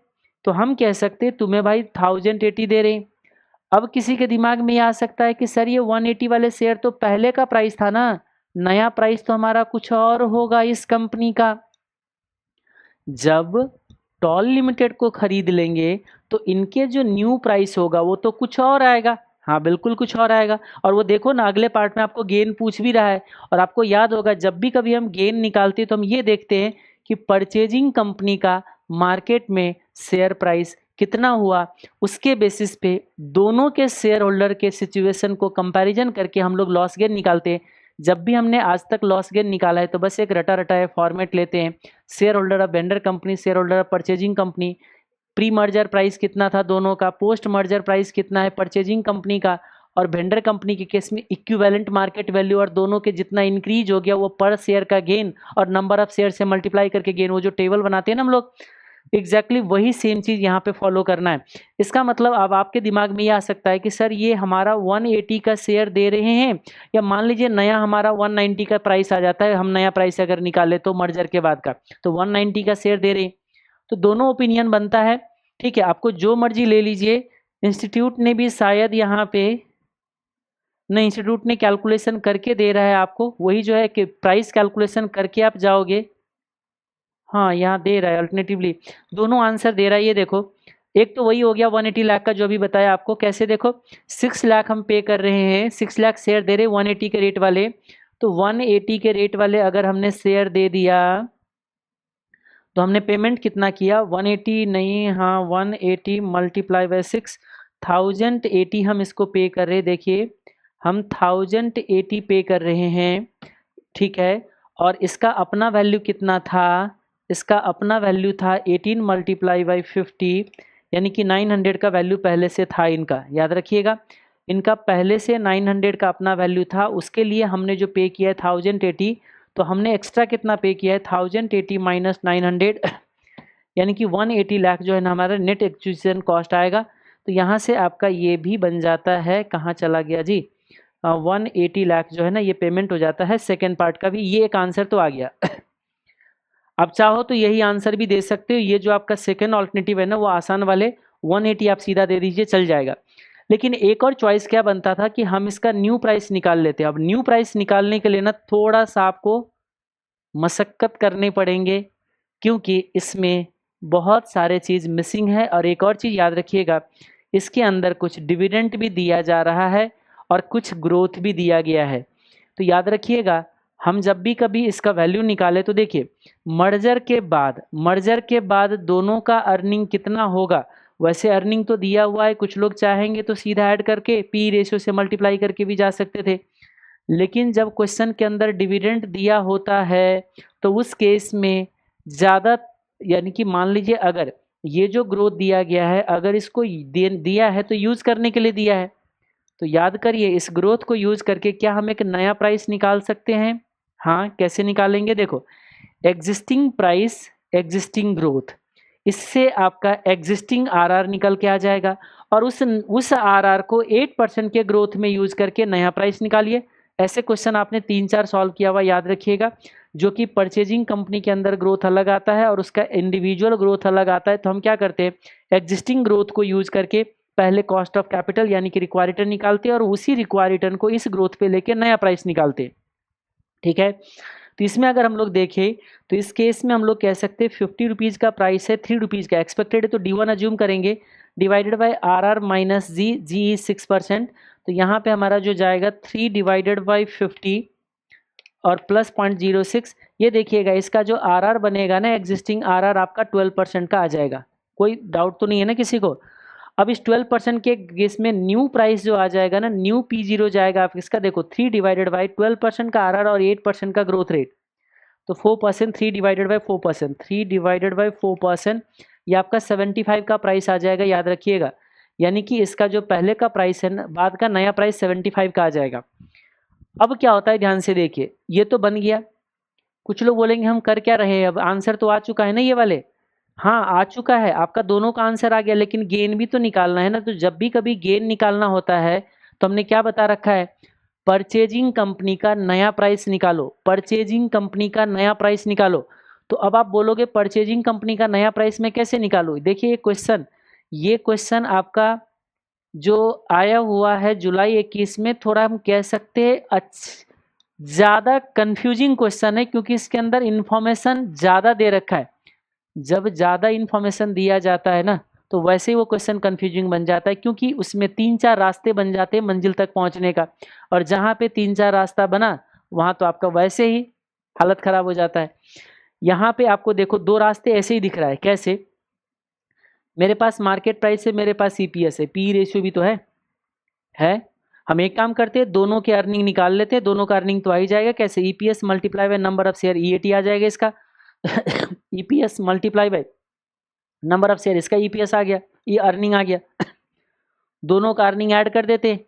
तो हम कह सकते तुम्हें भाई 1080 दे रहे। अब किसी के दिमाग में आ सकता है कि सर ये 180 वाले शेयर तो पहले का प्राइस था ना, नया प्राइस तो हमारा कुछ और होगा इस कंपनी का। जब टॉल लिमिटेड को खरीद लेंगे तो इनके जो न्यू प्राइस होगा वो तो कुछ और आएगा। हाँ बिल्कुल कुछ और आएगा। और वो देखो ना अगले पार्ट में आपको गेन पूछ भी रहा है, और आपको याद होगा जब भी कभी हम गेन निकालते हैं तो हम ये देखते हैं कि परचेजिंग कंपनी का मार्केट में शेयर प्राइस कितना हुआ, उसके बेसिस पे दोनों के शेयर होल्डर के सिचुएशन को कंपैरिजन करके हम लोग लॉस गेन निकालते हैं। जब भी हमने आज तक लॉस गेन निकाला है तो बस एक रटा रटाया फॉर्मेट लेते हैं, share holder of vendor company, share holder of purchasing company, pre merger price कितना था दोनों का, पोस्ट मर्जर प्राइस कितना है परचेजिंग कंपनी का, और वेंडर कंपनी के केस में इक्विवेलेंट मार्केट वैल्यू, और दोनों के जितना इंक्रीज हो गया वो पर शेयर का गेन और नंबर ऑफ शेयर से मल्टीप्लाई करके गेन, वो जो टेबल बनाते हैं ना हम लोग, एग्जैक्टली वही सेम चीज़ यहाँ पे फॉलो करना है। इसका मतलब अब आपके दिमाग में ये आ सकता है कि सर ये हमारा 180 का शेयर दे रहे हैं, या मान लीजिए नया हमारा 190 का प्राइस आ जाता है, हम नया प्राइस अगर निकाले तो मर्जर के बाद का, तो 190 का शेयर दे रहे हैं। तो दोनों ओपिनियन बनता है, ठीक है, आपको जो मर्जी ले लीजिए। इंस्टीट्यूट ने भी शायद यहाँ पे, नहीं इंस्टीट्यूट ने कैलकुलेशन करके दे रहा है आपको, वही जो है कि प्राइस कैलकुलेशन करके आप जाओगे। हाँ यहाँ दे रहा है अल्टरनेटिवली, दोनों आंसर दे रहा है। ये देखो एक तो वही हो गया 180 लाख का जो अभी बताया आपको, कैसे देखो 6 लाख हम पे कर रहे हैं, 6 लाख शेयर दे रहे 180 के रेट वाले, तो 180 के रेट वाले अगर हमने शेयर दे दिया तो हमने पेमेंट कितना किया, 180 नहीं, हाँ 180 मल्टीप्लाई बाय 6, 1080 हम इसको पे कर रहे, देखिए हम 1080 पे कर रहे हैं, ठीक है। और इसका अपना वैल्यू कितना था, इसका अपना वैल्यू था 18 मल्टीप्लाई बाई 50, यानी कि 900 का वैल्यू पहले से था इनका, याद रखिएगा इनका पहले से 900 का अपना वैल्यू था, उसके लिए हमने जो पे किया है 1080, तो हमने एक्स्ट्रा कितना पे किया है 1080 माइनस 900 यानी कि 180 लाख जो है ना हमारा नेट एक्विजिशन कॉस्ट आएगा। तो यहाँ से आपका ये भी बन जाता है, कहाँ चला गया जी, 180 लाख जो है ना ये पेमेंट हो जाता है। सेकेंड पार्ट का भी ये एक आंसर तो आ गया। आप चाहो तो यही आंसर भी दे सकते हो, ये जो आपका सेकेंड ऑल्टरनेटिव है ना वो आसान वाले 180 आप सीधा दे दीजिए चल जाएगा। लेकिन एक और चॉइस क्या बनता था कि हम इसका न्यू प्राइस निकाल लेते हैं। अब न्यू प्राइस निकालने के लिए ना थोड़ा सा आपको मशक्क़त करने पड़ेंगे, क्योंकि इसमें बहुत सारे चीज़ मिसिंग है। और एक और चीज़ याद रखिएगा, इसके अंदर कुछ डिविडेंड भी दिया जा रहा है और कुछ ग्रोथ भी दिया गया है। तो याद रखिएगा हम जब भी कभी इसका वैल्यू निकाले तो देखिए मर्जर के बाद दोनों का अर्निंग कितना होगा। वैसे अर्निंग तो दिया हुआ है, कुछ लोग चाहेंगे तो सीधा ऐड करके पी रेशियो से मल्टीप्लाई करके भी जा सकते थे, लेकिन जब क्वेश्चन के अंदर डिविडेंड दिया होता है तो उस केस में ज़्यादा, यानी कि मान लीजिए अगर ये जो ग्रोथ दिया गया है अगर इसको दिया है तो यूज़ करने के लिए दिया है, तो याद करिए इस ग्रोथ को यूज़ करके क्या हम एक नया प्राइस निकाल सकते हैं। हाँ कैसे निकालेंगे, देखो एग्जिस्टिंग प्राइस एग्जिस्टिंग ग्रोथ, इससे आपका एग्जिस्टिंग आरआर निकल के आ जाएगा, और उस आरआर को 8% के ग्रोथ में यूज करके नया प्राइस निकालिए। ऐसे क्वेश्चन आपने 3-4 सॉल्व किया हुआ याद रखिएगा। जो कि परचेजिंग कंपनी के अंदर ग्रोथ अलग आता है और उसका इंडिविजुअल ग्रोथ अलग आता है। तो हम क्या करते हैं, एग्जिस्टिंग ग्रोथ को यूज करके पहले कॉस्ट ऑफ कैपिटल यानी कि रिक्वायर्ड रिटर्न निकालते हैं और उसी रिक्वायर्ड रिटर्न को इस ग्रोथ पे लेके नया प्राइस निकालते हैं। ठीक है, तो इसमें अगर हम लोग देखें तो इस केस में हम लोग कह सकते हैं 50 रुपीज़ का प्राइस है, 3 रुपीज़ का एक्सपेक्टेड है, तो D1 अज्यूम करेंगे divided by RR minus g is 6%। तो यहाँ पे हमारा जो जाएगा 3 डिवाइडेड बाई 50 और प्लस 0.06। ये देखिएगा इसका जो RR बनेगा ना, एग्जिस्टिंग RR आपका 12% का आ जाएगा। कोई डाउट तो नहीं है ना किसी को। अब इस 12% के केस में न्यू प्राइस जो आ जाएगा ना, न्यू P0 जाएगा आप इसका देखो 3 डिवाइडेड बाई 12% का RR और 8% का ग्रोथ रेट, तो 4%, 3 डिवाइडेड बाई 4%, 3 डिवाइडेड बाई 4%, ये आपका 75 का प्राइस आ जाएगा, याद रखिएगा। यानी कि इसका जो पहले का प्राइस है ना, बाद का नया प्राइस 75 का आ जाएगा। अब क्या होता है ध्यान से देखिए, ये तो बन गया। कुछ लोग बोलेंगे हम कर क्या रहे हैं, अब आंसर तो आ चुका है ना ये वाले। हाँ आ चुका है, आपका दोनों का आंसर आ गया, लेकिन गेन भी तो निकालना है ना। तो जब भी कभी गेन निकालना होता है तो हमने क्या बता रखा है, परचेजिंग कंपनी का नया प्राइस निकालो, परचेजिंग कंपनी का नया प्राइस निकालो। तो अब आप बोलोगे परचेजिंग कंपनी का नया प्राइस में कैसे निकालो। देखिए ये क्वेश्चन आपका जो आया हुआ है जुलाई 21 में, थोड़ा हम कह सकते हैं ज़्यादा कंफ्यूजिंग क्वेश्चन है, क्योंकि इसके अंदर इंफॉर्मेशन ज़्यादा दे रखा है। जब ज़्यादा इंफॉर्मेशन दिया जाता है ना, तो वैसे ही वो क्वेश्चन कंफ्यूजिंग बन जाता है, क्योंकि उसमें 3-4 रास्ते बन जाते हैं मंजिल तक पहुंचने का, और जहाँ पे 3-4 रास्ता बना वहाँ तो आपका वैसे ही हालत ख़राब हो जाता है। यहाँ पे आपको देखो 2 रास्ते ऐसे ही दिख रहा है। कैसे, मेरे पास मार्केट प्राइस है, मेरे पास EPS है, PE रेशियो भी तो है। हम एक काम करते हैं, दोनों के अर्निंग निकाल लेते हैं, दोनों का अर्निंग तो आ ही जाएगा। कैसे, EPS multiply by number of share, EAT आ जाएगा इसका। EPS multiply by number of share, इसका EPS आ गया, ये अर्निंग आ गया। दोनों का अर्निंग ऐड कर देते हैं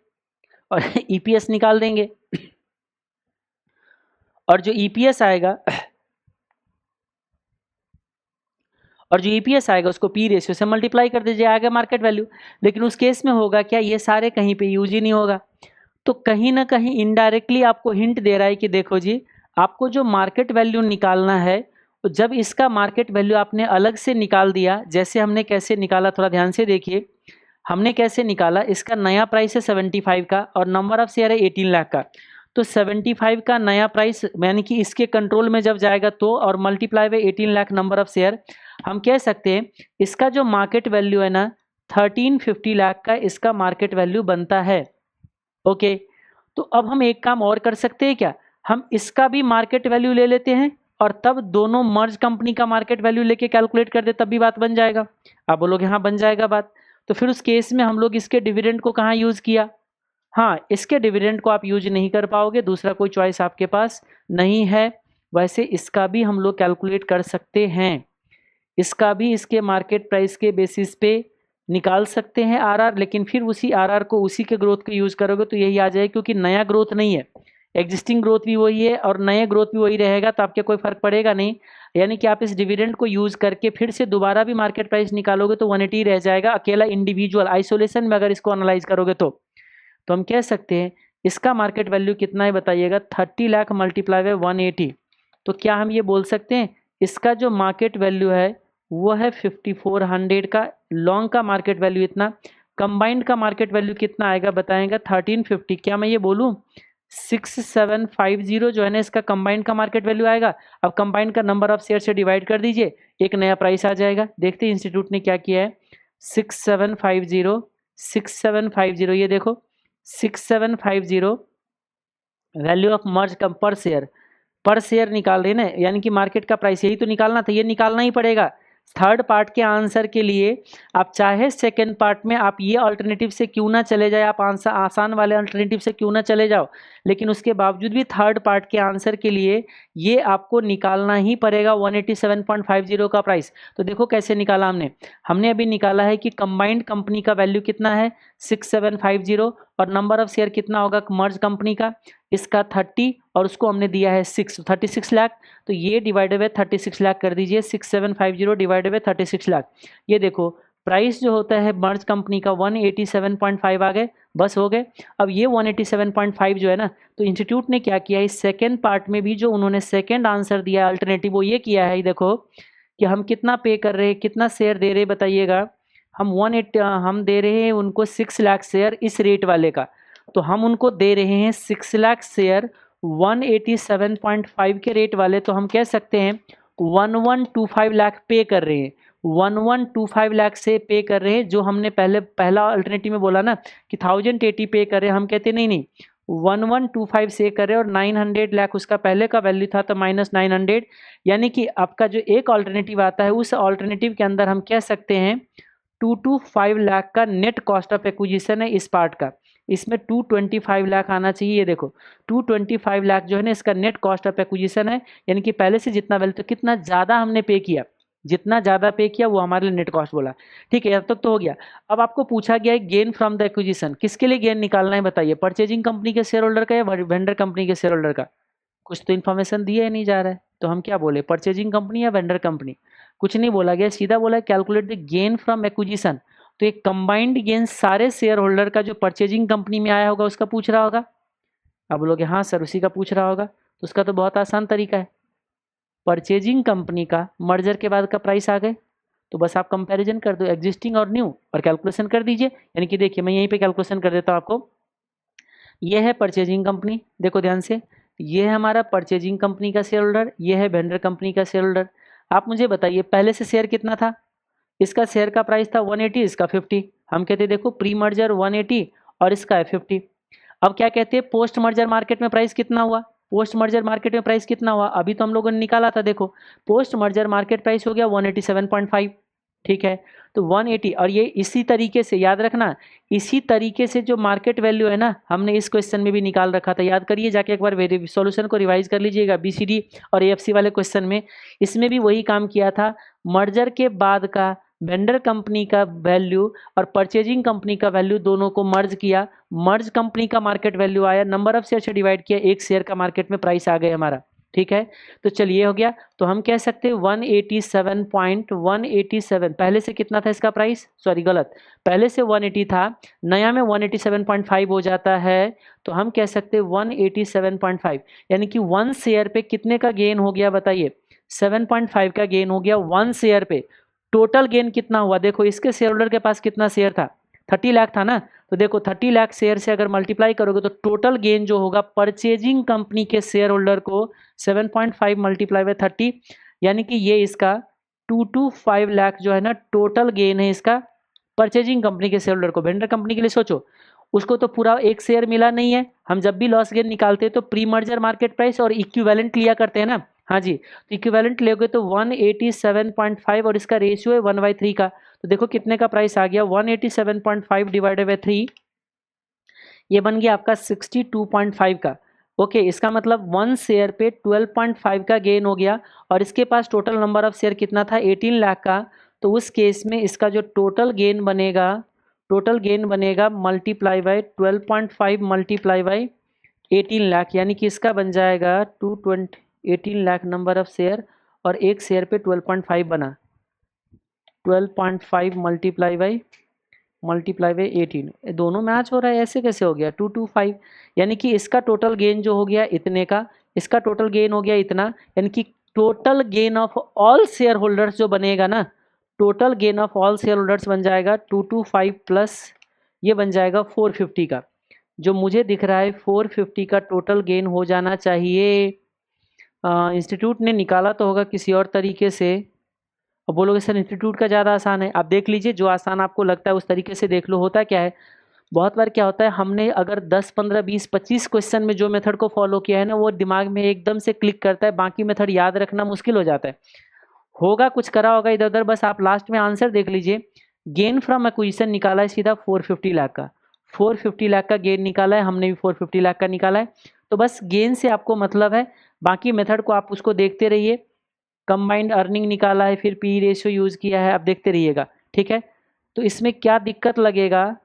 और EPS निकाल देंगे। और जो EPS आएगा उसको P रेशियो से मल्टीप्लाई कर दीजिए, आएगा मार्केट वैल्यू। लेकिन उस केस में होगा क्या, ये सारे कहीं पे यूज ही नहीं होगा। तो कहीं ना कहीं इनडायरेक्टली आपको हिंट दे रहा है कि देखो जी, आपको जो मार्केट वैल्यू निकालना है, तो जब इसका मार्केट वैल्यू आपने अलग से निकाल दिया, जैसे हमने कैसे निकाला थोड़ा ध्यान से देखिए। हमने कैसे निकाला, इसका नया प्राइस है 75 का और नंबर ऑफ शेयर है 18 लाख का। तो 75 का नया प्राइस यानी कि इसके कंट्रोल में जब जाएगा तो, और multiply by 18 lakh number of share, हम कह सकते हैं इसका जो मार्केट वैल्यू है ना 1350 लाख का इसका मार्केट वैल्यू बनता है। ओके, तो अब हम एक काम और कर सकते हैं क्या, हम इसका भी मार्केट वैल्यू ले लेते हैं और तब दोनों मर्ज कंपनी का मार्केट वैल्यू लेके कैलकुलेट कर दे, तब भी बात बन जाएगा। आप बोलोगे हाँ बन जाएगा बात। तो फिर उस केस में हम लोग इसके डिविडेंड को कहाँ यूज किया, हाँ इसके डिविडेंड को आप यूज नहीं कर पाओगे, दूसरा कोई चॉइस आपके पास नहीं है। वैसे इसका भी हम लोग कैलकुलेट कर सकते हैं, इसका भी इसके मार्केट प्राइस के बेसिस पे निकाल सकते हैं RR, लेकिन फिर उसी RR को उसी के ग्रोथ को यूज करोगे तो यही आ जाएगा, क्योंकि नया ग्रोथ नहीं है, एग्जिस्टिंग ग्रोथ भी वही है और नए ग्रोथ भी वही रहेगा, तो आपके कोई फर्क पड़ेगा नहीं। यानी कि आप इस डिविडेंड को यूज करके फिर से दोबारा भी मार्केट प्राइस निकालोगे तो 180 रह जाएगा, अकेला इंडिविजुअल आइसोलेशन में अगर इसको एनालाइज करोगे तो हम कह सकते हैं इसका मार्केट वैल्यू कितना है बताइएगा, 30 लाख मल्टीप्लाई बाय 180। तो क्या हम ये बोल सकते हैं इसका जो मार्केट वैल्यू है वो है 5400 का, लॉन्ग का मार्केट वैल्यू इतना, कंबाइंड का मार्केट वैल्यू कितना आएगा बताएगा 1350। क्या मैं ये बोलूँ 6750 जो है ना इसका कंबाइंड का मार्केट वैल्यू आएगा। अब कंबाइंड का नंबर ऑफ शेयर से डिवाइड कर दीजिए, एक नया प्राइस आ जाएगा। देखते हैं इंस्टीट्यूट ने क्या किया है, 6750 ये देखो 6750 वैल्यू ऑफ मर्ज कम पर शेयर निकाल रहे ना, यानी कि मार्केट का प्राइस यही तो निकालना था, ये निकालना ही पड़ेगा। थर्ड पार्ट के आंसर के लिए आप चाहे सेकंड पार्ट में आप ये अल्टरनेटिव से क्यों ना चले जाए, आप आंसर आसान वाले अल्टरनेटिव से क्यों ना चले जाओ, लेकिन उसके बावजूद भी थर्ड पार्ट के आंसर के लिए ये आपको निकालना ही पड़ेगा 187.50 का प्राइस। तो देखो कैसे निकाला हमने अभी निकाला है कि कंबाइंड कंपनी का वैल्यू कितना है 6750 और नंबर ऑफ शेयर कितना होगा मर्ज कंपनी का, इसका 30 और उसको हमने दिया है 36 लाख। तो ये डिवाइडेड बाय 36 लाख कर दीजिए, 6750 डिवाइडेड बाय 36 लाख। ये देखो प्राइस जो होता है मर्ज कंपनी का 187.5 आ गए, बस हो गए। अब ये 187.5 जो है ना, तो इंस्टीट्यूट ने क्या किया, इस सेकेंड पार्ट में भी जो उन्होंने सेकेंड आंसर दिया अल्टरनेटिव, वो ये किया है, देखो कि हम कितना पे कर रहे हैं, कितना शेयर दे रहे हैं बताइएगा। हम दे रहे हैं उनको 6 लाख शेयर इस रेट वाले का, तो हम उनको दे रहे हैं 6 लाख शेयर 187.5 के रेट वाले, तो हम कह सकते हैं 1125 लाख पे कर रहे हैं, 1125 लाख से पे कर रहे हैं। जो हमने पहला अल्टरनेटिव में बोला ना कि 1080 पे कर रहे हैं, हम कहते नहीं नहीं 1125 से कर रहे हैं, और 900 लाख उसका पहले का वैल्यू था, तो -900, यानी कि आपका जो एक अल्टरनेटिव आता है उस अल्टरनेटिव के अंदर हम कह सकते हैं 225 लाख का नेट कॉस्ट ऑफ एक्विजिशन है इस पार्ट का। इसमें 225 लाख आना चाहिए, ये देखो 225 लाख जो है ना इसका नेट कॉस्ट ऑफ एक्विजिशन है, यानी कि पहले से जितना वैल्यू, तो कितना ज़्यादा हमने पे किया, जितना ज़्यादा पे किया वो हमारे लिए नेट कॉस्ट बोला। ठीक है, अब तक तो हो गया। अब आपको पूछा गया है गेन फ्रॉम द एक्विजिशन, किसके लिए गेन निकालना है बताइए, परचेजिंग कंपनी के शेयर होल्डर का या वेंडर कंपनी के शेयर होल्डर का? कुछ तो इन्फॉर्मेशन दिया ही नहीं जा रहा है, तो हम क्या बोले, परचेजिंग कंपनी या वेंडर कंपनी? कुछ नहीं बोला गया, सीधा बोला calculate the gain from acquisition. तो एक कंबाइंड गेन सारे शेयर होल्डर का जो परचेजिंग कंपनी में आया होगा उसका पूछ रहा होगा। आप बोलोगे हाँ सर उसी का पूछ रहा होगा, तो उसका तो बहुत आसान तरीका है, परचेजिंग कंपनी का मर्जर के बाद का प्राइस आ गए, तो बस आप कंपैरिजन कर दो एग्जिस्टिंग और न्यू और कैलकुलेशन कर दीजिए। यानी कि देखिए मैं यहीं पे कैलकुलेशन कर देता हूँ आपको। ये है परचेजिंग कंपनी, देखो ध्यान से, ये है हमारा परचेजिंग कंपनी का शेयर होल्डर, ये है वेंडर कंपनी का शेयर होल्डर। आप मुझे बताइए पहले से शेयर कितना था, इसका शेयर का प्राइस था 180, इसका 50। हम कहते देखो प्री मर्जर 180 और इसका है 50। अब क्या कहते हैं पोस्ट मर्जर मार्केट में प्राइस कितना हुआ, पोस्ट मर्जर मार्केट में प्राइस कितना हुआ, अभी तो हम लोगों ने निकाला था, देखो पोस्ट मर्जर मार्केट प्राइस हो गया 187.5। ठीक है, तो 180, और ये इसी तरीके से याद रखना, इसी तरीके से जो मार्केट वैल्यू है ना हमने इस क्वेश्चन में भी निकाल रखा था, याद करिए जाके एक बार सॉल्यूशन को रिवाइज कर लीजिएगा, बीसीडी और एएफसी वाले क्वेश्चन में इसमें भी वही काम किया था। मर्जर के बाद का वेंडर कंपनी का वैल्यू और परचेजिंग कंपनी का वैल्यू दोनों को मर्ज किया, मर्ज कंपनी का मार्केट वैल्यू आया, नंबर ऑफ शेयर से डिवाइड किया, एक शेयर का मार्केट में प्राइस आ गया हमारा। ठीक है, तो चलिए हो गया, तो हम कह सकते हैं 187.187, पहले से कितना था इसका प्राइस, सॉरी गलत, पहले से 180 था, नया में 187.5 हो जाता है, तो हम कह सकते हैं 187.5, यानी कि 1 शेयर पे कितने का गेन हो गया बताइए, 7.5 का गेन हो गया 1 शेयर पे। टोटल गेन कितना हुआ, देखो इसके शेयर होल्डर के पास कितना शेयर था, 30 लाख था ना, तो देखो 30 लाख शेयर से अगर मल्टीप्लाई करोगे तो टोटल गेन जो होगा परचेजिंग कंपनी के शेयर होल्डर को 7.5 मल्टीप्लाई बाय 30, यानी कि ये इसका 225 लाख जो है ना टोटल गेन है इसका परचेजिंग कंपनी के शेयर होल्डर को। वेंडर कंपनी के लिए सोचो, उसको तो पूरा एक शेयर मिला नहीं है, हम जब भी लॉस गेन निकालते हैं तो प्री मर्जर मार्केट प्राइस और इक्विवेलेंट लिया करते हैं ना, हाँ जी, तो इक्विवेलेंट लोगे तो 187.5 और इसका रेशियो है 1/3 का, तो देखो कितने का प्राइस आ गया 187.5 डिवाइडेड बाय 3, ये बन गया आपका 62.5 का। ओके, इसका मतलब 1 शेयर पे 12.5 का गेन हो गया, और इसके पास टोटल नंबर ऑफ शेयर कितना था 18 लाख का, तो उस केस में इसका जो टोटल गेन बनेगा multiply by 12.5 multiply by 18 lakh, यानी कि इसका बन जाएगा 18 लाख नंबर ऑफ शेयर, और एक शेयर पे 12.5 बना, 12.5 मल्टीप्लाई बाय 18, दोनों मैच हो रहा है, ऐसे कैसे हो गया 225, यानी कि इसका टोटल गेन जो हो गया इतने का, इसका टोटल गेन हो गया इतना, यानी कि total gain of all share holders जो बनेगा ना, total gain of all share holders बन जाएगा 225 प्लस ये बन जाएगा 450 का, जो मुझे दिख रहा है 450 का टोटल गेन हो जाना चाहिए। इंस्टीट्यूट ने निकाला तो होगा किसी और तरीके से, और बोलोगे सर इंस्टीट्यूट का ज़्यादा आसान है, आप देख लीजिए जो आसान आपको लगता है उस तरीके से देख लो। होता क्या है, बहुत बार क्या होता है, हमने अगर 10 15 20 25 क्वेश्चन में जो मेथड को फॉलो किया है ना वो दिमाग में एकदम से क्लिक करता है, बाकी मेथड याद रखना मुश्किल हो जाता है, होगा कुछ करा होगा इधर उधर, बस आप लास्ट में आंसर देख लीजिए। गेन फ्रॉम एक्विजिशन निकाला है सीधा 450 लाख का, 450 लाख का गेन निकाला है, हमने भी 450 लाख का निकाला है, तो बस गेन से आपको मतलब है, बाकी मेथड को आप उसको देखते रहिए। कंबाइंड अर्निंग निकाला है, फिर पी रेशियो यूज़ किया है, आप देखते रहिएगा। ठीक है, तो इसमें क्या दिक्कत लगेगा,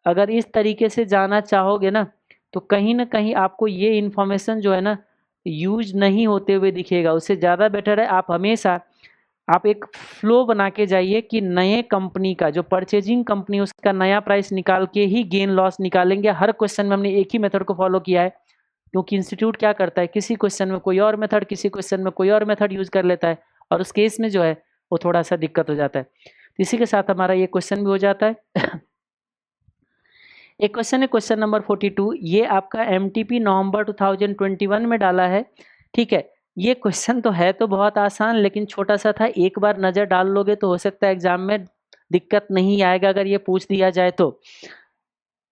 अगर इस तरीके से जाना चाहोगे ना तो कहीं ना कहीं आपको ये इन्फॉर्मेशन जो है ना यूज नहीं होते हुए दिखेगा, उससे ज़्यादा बेटर है आप हमेशा आप एक फ्लो बना के जाइए कि नए कंपनी का जो परचेजिंग कंपनी उसका नया प्राइस निकाल के ही गेन लॉस निकालेंगे। हर क्वेश्चन में हमने एक ही मेथड को फॉलो किया है, क्योंकि इंस्टीट्यूट क्या करता है, किसी क्वेश्चन में कोई और मेथड, किसी क्वेश्चन में कोई और मेथड यूज कर लेता है, और उस केस में जो है वो थोड़ा सा दिक्कत हो जाता है। इसी के साथ हमारा ये क्वेश्चन भी हो जाता है। एक क्वेश्चन है क्वेश्चन नंबर 42, ये आपका MTP नवंबर 2021 में डाला है। ठीक है, ये क्वेश्चन तो है तो बहुत आसान, लेकिन छोटा सा था, एक बार नज़र डाल लोगे तो हो सकता है एग्जाम में दिक्कत नहीं आएगा अगर ये पूछ दिया जाए तो।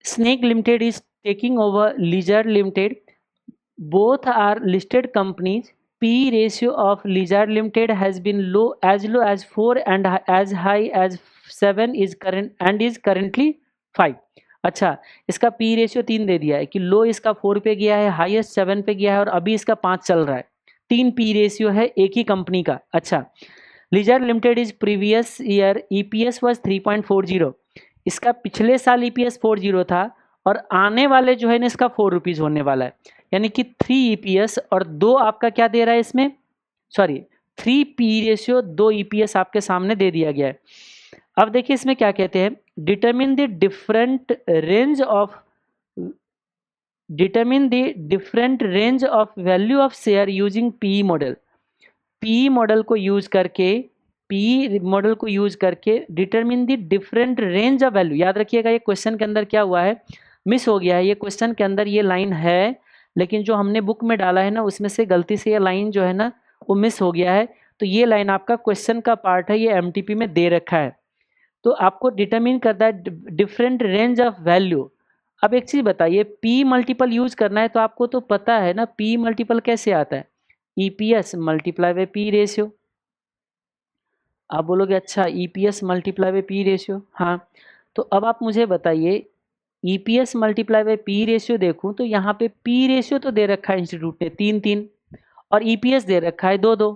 Snake Limited is taking over Leisure Limited, both are listed companies. P ratio of Lizard Limited has been low as 4 and as high as 7 is currently 5। अच्छा, इसका P रेशियो 3 दे दिया है कि लो इसका 4 पे गया है, हाईएस्ट 7 पे गया है, और अभी इसका 5 चल रहा है। 3 P रेशियो है एक ही कंपनी का। अच्छा, Lizard Limited is previous year EPS was 3.40, इसका पिछले साल EPS 40 था, और आने वाले जो है ना इसका 4 रुपीज़ होने वाला है, यानी कि 3 EPS और 2 आपका क्या दे रहा है इसमें, सॉरी 3 P रेशियो 2 EPS आपके सामने दे दिया गया है। अब देखिए इसमें क्या कहते हैं, determine the different range of value of share using PE model. PE model को यूज करके determine the different range of value. याद रखिएगा ये क्वेश्चन के अंदर क्या हुआ है, मिस हो गया है। ये क्वेश्चन के अंदर ये लाइन है, लेकिन जो हमने बुक में डाला है ना उसमें से गलती से ये लाइन जो है ना वो मिस हो गया है। तो ये लाइन आपका क्वेश्चन का पार्ट है, ये MTP में दे रखा है। तो आपको डिटरमिन करना है डिफरेंट रेंज ऑफ वैल्यू। अब एक चीज़ बताइए, P मल्टीपल यूज करना है तो आपको तो पता है ना P मल्टीपल कैसे आता है, EPS multiply by P ratio. आप बोलोगे अच्छा EPS multiply by P ratio, हाँ। तो अब आप मुझे बताइए EPS multiply by P ratio देखूं तो यहाँ पे P रेशियो तो दे रखा है इंस्टीट्यूट ने 3 और EPS दे रखा है 2।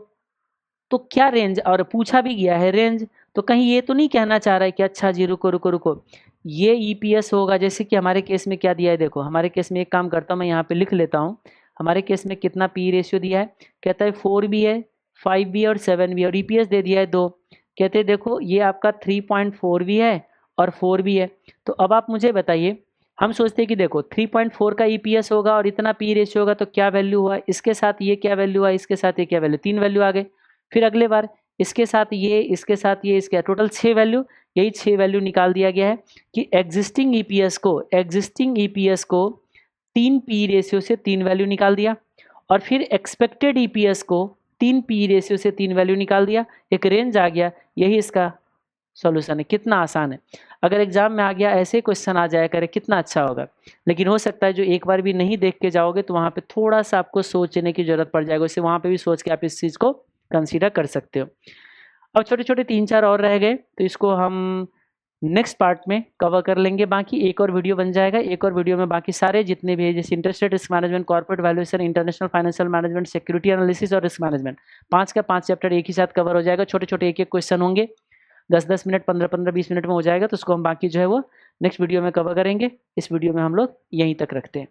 तो क्या रेंज, और पूछा भी गया है रेंज, तो कहीं ये तो नहीं कहना चाह रहा है कि अच्छा जी रुको रुको रुको ये EPS होगा, जैसे कि हमारे केस में क्या दिया है, देखो हमारे केस में एक काम करता हूँ मैं यहाँ पे लिख लेता हूँ। हमारे केस में कितना P रेशियो दिया है, कहता है 4 भी है, 5 भी है और 7 भी है, और EPS दे दिया है 2। कहते हैं देखो ये आपका 3.4 भी है और 4 भी है। तो अब आप मुझे बताइए, हम सोचते हैं कि देखो 3.4 का EPS होगा और इतना P रेशियो होगा तो क्या वैल्यू हुआ, इसके साथ ये क्या वैल्यू हुआ, इसके साथ ये क्या वैल्यू, 3 वैल्यू आ गए। फिर अगले बार इसके साथ ये, इसके साथ ये, इसके टोटल 6 वैल्यू, यही 6 वैल्यू निकाल दिया गया है कि एग्जिस्टिंग EPS को 3 P रेशियो से 3 वैल्यू निकाल दिया, और फिर एक्सपेक्टेड EPS को 3 P रेशियो से 3 वैल्यू निकाल दिया, एक रेंज आ गया। यही इसका सॉल्यूशन है। कितना आसान है, अगर एग्जाम में आ गया ऐसे क्वेश्चन आ जाया करे कितना अच्छा होगा। लेकिन हो सकता है जो एक बार भी नहीं देख के जाओगे तो वहाँ पे थोड़ा सा आपको सोचने की जरूरत पड़ जाएगी, उससे वहाँ पे भी सोच के आप इस चीज़ को कंसीडर कर सकते हो। अब छोटे छोटे 3-4 और रह गए, तो इसको हम नेक्स्ट पार्ट में कवर कर लेंगे। बाकी एक और वीडियो बन जाएगा, एक और वीडियो में बाकी सारे जितने भी है, जैसे interest rate risk management, corporate valuation, international financial management, security analysis और रिस्क मैनेजमेंट, 5 का 5 चैप्टर एक ही साथ कवर हो जाएगा। छोटे छोटे एक एक क्वेश्चन होंगे, 10-10 मिनट, 15-15, 20 मिनट में हो जाएगा। तो उसको हम बाकी जो है वो नेक्स्ट वीडियो में कवर करेंगे। इस वीडियो में हम लोग यहीं तक रखते हैं।